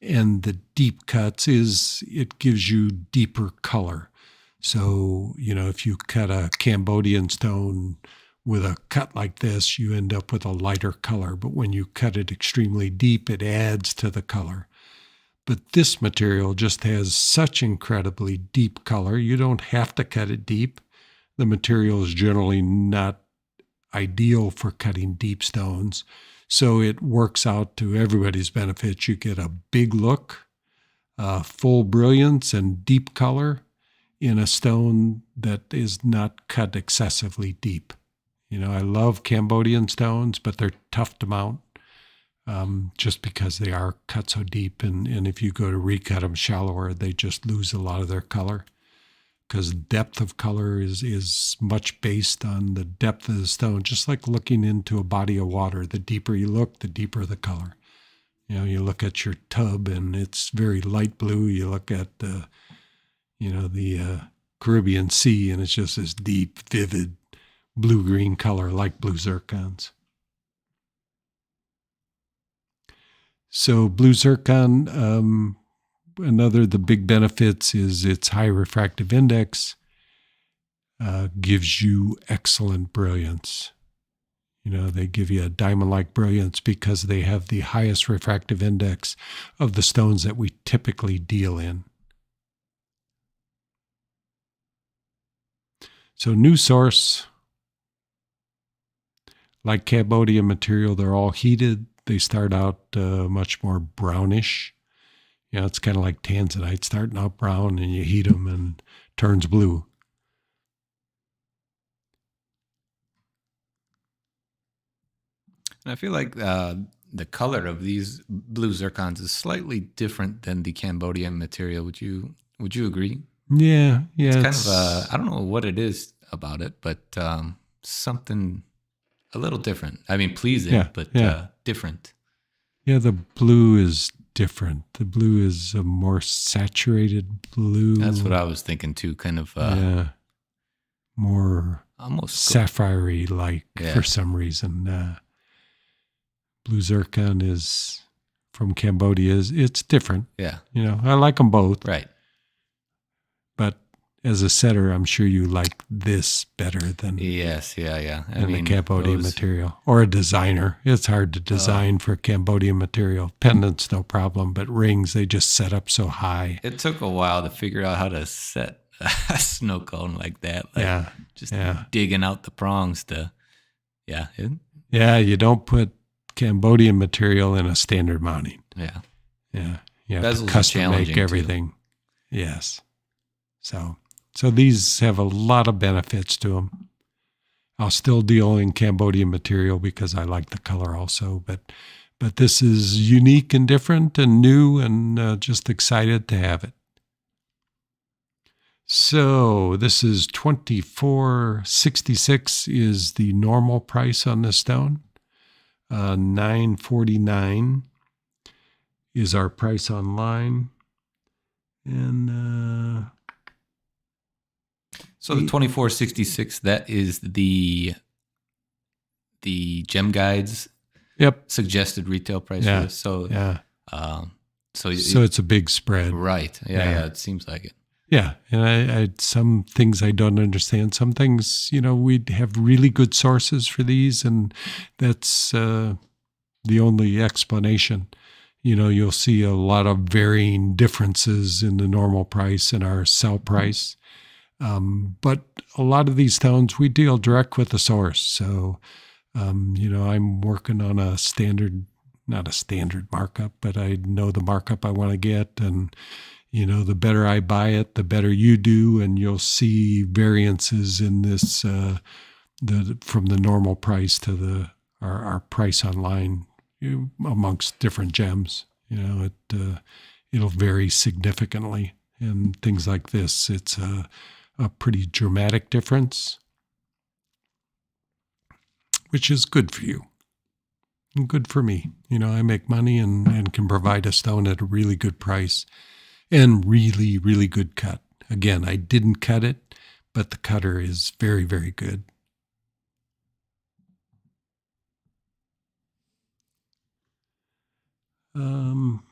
and the deep cuts is it gives you deeper color. So, if you cut a Cambodian stone with a cut like this, you end up with a lighter color. But when you cut it extremely deep, it adds to the color. But this material just has such incredibly deep color. You don't have to cut it deep. The material is generally not ideal for cutting deep stones. So it works out to everybody's benefit. You get a big look, full brilliance, and deep color in a stone that is not cut excessively deep. I love Cambodian stones, but they're tough to mount just because they are cut so deep. And if you go to recut them shallower, they just lose a lot of their color, because depth of color is much based on the depth of the stone, just like looking into a body of water. The deeper you look, the deeper the color. You look at your tub and it's very light blue. You look at the Caribbean Sea and it's just this deep, vivid blue-green color like blue zircons. So blue zircon, the big benefits is its high refractive index, gives you excellent brilliance. They give you a diamond-like brilliance because they have the highest refractive index of the stones that we typically deal in. So new source, like Cambodian material, they're all heated. They start out much more brownish. It's kind of like Tanzanite, starting out brown and you heat them and turns blue. And I feel like the color of these blue zircons is slightly different than the Cambodian material. Would you agree? Yeah. It's kind of I don't know what it is about it, but something a little different. I mean, pleasing, but different. Yeah, the blue is different. The blue is a more saturated blue. That's what I was thinking too, kind of more almost sapphire-y like for some reason. Blue zircon is from Cambodia. It's different. Yeah. I like them both. Right. But as a setter, I'm sure you like this better than the Cambodian material. Or a designer. It's hard to design for Cambodian material. Pendants, no problem, but rings, they just set up so high. It took a while to figure out how to set a snow cone like that. Digging out the prongs to, you don't put Cambodian material in a standard mounting. Yeah. Yeah. You have Bezels to custom make everything. Too. Yes. So these have a lot of benefits to them. I'll still deal in Cambodian material because I like the color also, but this is unique and different and new, and just excited to have it. So this is $24.66 is the normal price on this stone. $9.49 is our price online, and so the $24.66, that is the Gem Guide's suggested retail price for this. So it's a big spread, right? Yeah, it seems like it. Yeah, and I some things I don't understand. Some things, we have really good sources for these, and that's the only explanation. You'll see a lot of varying differences in the normal price and our sell price. But a lot of these stones, we deal direct with the source. So, I'm working on not a standard markup, but I know the markup I want to get. And, the better I buy it, the better you do. And you'll see variances in this, from the normal price to our price online amongst different gems. It'll vary significantly. And things like this, it's a pretty dramatic difference, which is good for you. good for me. I make money and can provide a stone at a really good price and really, really good cut. Again, I didn't cut it, but the cutter is very, very good.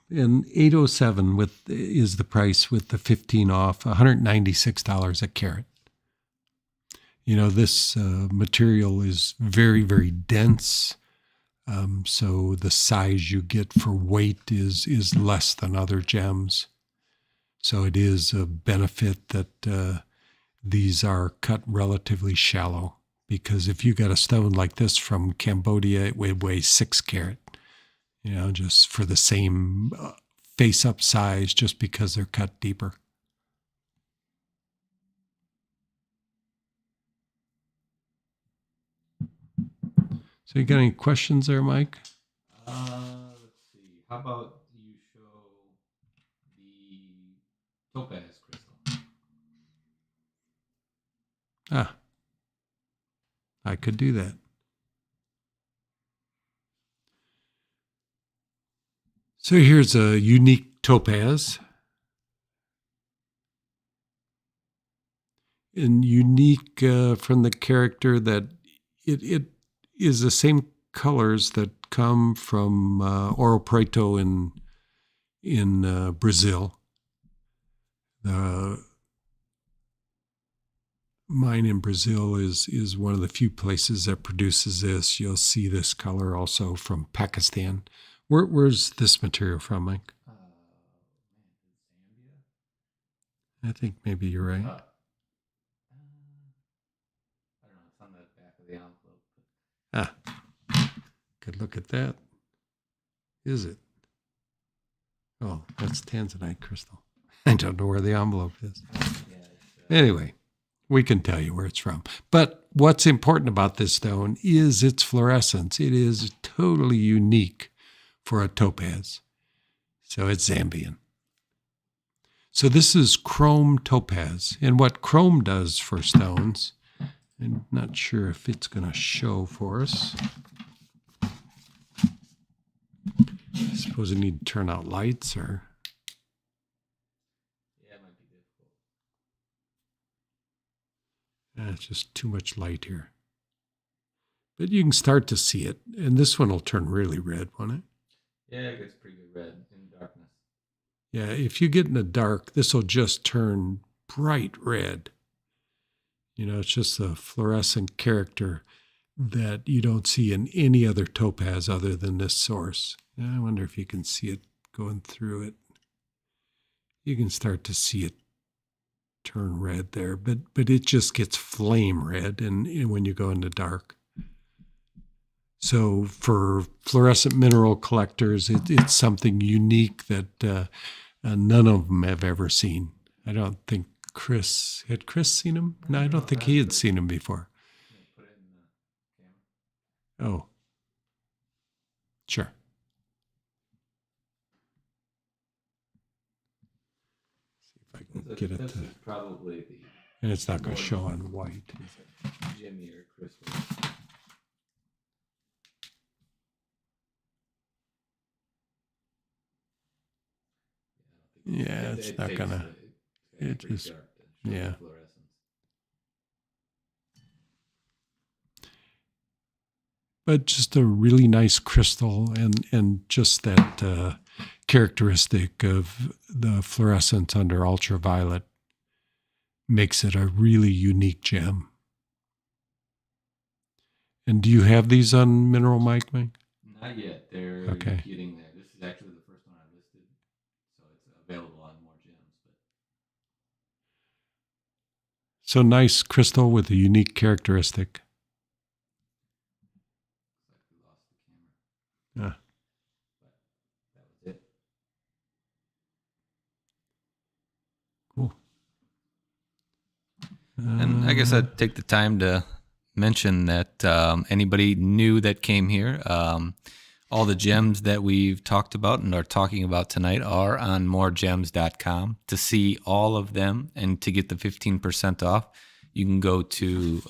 And 807 is the price with the 15 off, $196 a carat. This material is very, very dense. So the size you get for weight is less than other gems. So it is a benefit that these are cut relatively shallow, because if you got a stone like this from Cambodia, it would weigh 6 carat, just for the same face-up size, just because they're cut deeper. So you got any questions there, Mike? Let's see. How about you show the topaz crystal? I could do that. So here's a unique topaz. And unique from the character that it is the same colors that come from Ouro Preto in Brazil. The mine in Brazil is one of the few places that produces this. You'll see this color also from Pakistan. Where's this material from, Mike? I think maybe you're right. I don't know. It's on the back of the envelope. Good look at that. Is it? Oh, that's Tanzanite crystal. I don't know where the envelope is. Anyway, we can tell you where it's from. But what's important about this stone is its fluorescence. It is totally unique for a topaz. So it's Zambian. So this is chrome topaz. And what chrome does for stones, I'm not sure if it's going to show for us. I suppose I need to turn out lights or... Yeah, it might be difficult. It's just too much light here. But you can start to see it. And this one will turn really red, won't it? Yeah, it gets pretty good red in darkness. Yeah, if you get in the dark, this will just turn bright red. It's just a fluorescent character that you don't see in any other topaz other than this source. I wonder if you can see it going through it. You can start to see it turn red there, but it just gets flame red and when you go into dark. So for fluorescent mineral collectors, it's something unique that none of them have ever seen. I don't think Chris seen him? No, I don't think he had seen him before. Put it in the camera. Oh, sure. See if I can get it this to... is probably the... And it's not going to show on white. Jimmy or crystal. Yeah, it's not going to... It just... Yeah. But just a really nice crystal and just that characteristic of the fluorescence under ultraviolet makes it a really unique gem. And do you have these on Mineral Mike? Not yet. They're okay. Getting there. This is actually the first one I listed, so it's available on MoreGems. So nice crystal with a unique characteristic. We lost the camera. But that was it. Cool. And I guess I'd take the time to mention that anybody new that came here, all the gems that we've talked about and are talking about tonight are on MoreGems.com. To see all of them and to get the 15% off, you can go to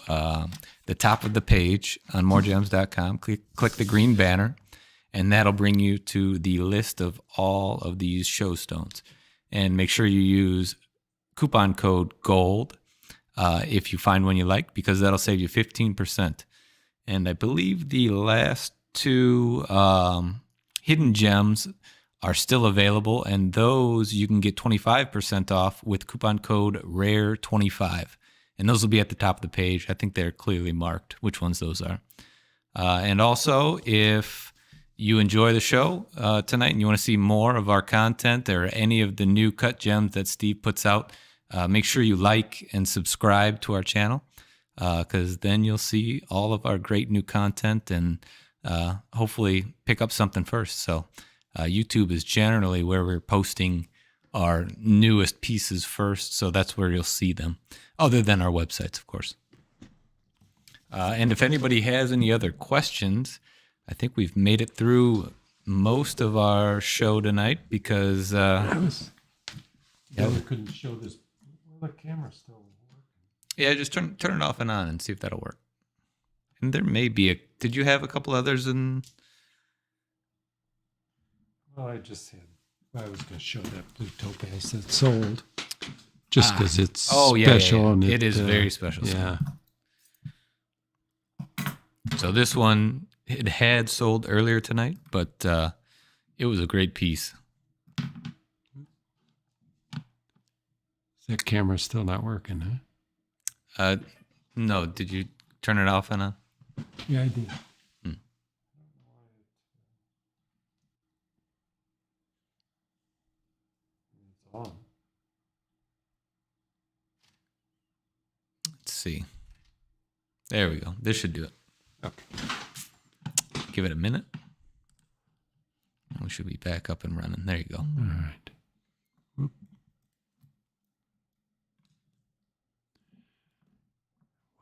the top of the page on MoreGems.com, click the green banner, and that'll bring you to the list of all of these show stones. And make sure you use coupon code GOLD if you find one you like, because that'll save you 15%. And I believe the last two hidden gems are still available, and those you can get 25% off with coupon code RARE25. And those will be at the top of the page. I think they're clearly marked which ones those are. And also, if you enjoy the show tonight and you want to see more of our content or any of the new cut gems that Steve puts out, make sure you like and subscribe to our channel, because then you'll see all of our great new content and hopefully pick up something first. So YouTube is generally where we're posting our newest pieces first, so that's where you'll see them, other than our websites, of course. And if anybody has any other questions, I think we've made it through most of our show tonight, because we couldn't show this. Well, the camera's still working. Yeah, just turn it off and on and see if that'll work. And there may be did you have a couple others in? Well, I was going to show that blue topaz that's sold, just because it's special. Yeah. And it is very special. Yeah. So this one, it had sold earlier tonight, but it was a great piece. That camera's still not working, huh? No, did you turn it off and on? Yeah, I did. It's on. Let's see. There we go. This should do it. Okay. Give it a minute. And we should be back up and running. There you go. All right. Whoop.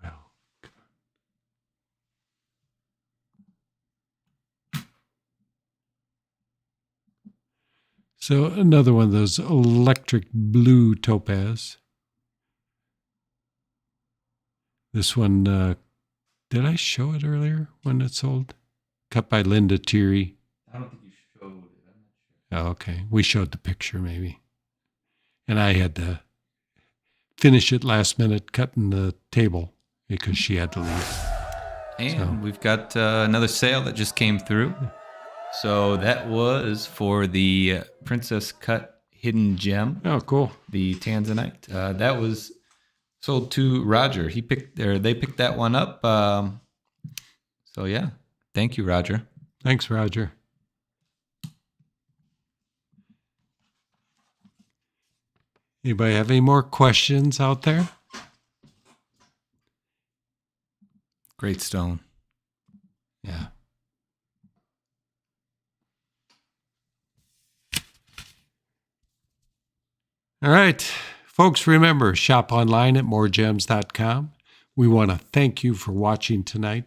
Well, so another one of those electric blue topaz. This one, did I show it earlier when it sold? Cut by Linda Thierry. I don't think you showed it. Oh, okay. We showed the picture maybe. And I had to finish it last minute cutting the table because she had to leave. And we've got another sale that just came through. So that was for the Princess Cut Hidden Gem. Oh, cool. The Tanzanite. That was sold to Roger. They picked that one up. So yeah, thank you, Roger. Thanks, Roger. Anybody have any more questions out there? Great stone. Yeah. All right. Folks, remember, shop online at MoreGems.com. We want to thank you for watching tonight.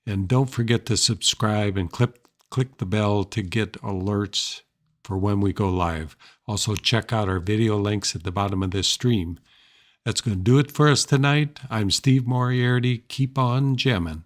And don't forget to subscribe and click the bell to get alerts for when we go live. Also, check out our video links at the bottom of this stream. That's going to do it for us tonight. I'm Steve Moriarty. Keep on gemming.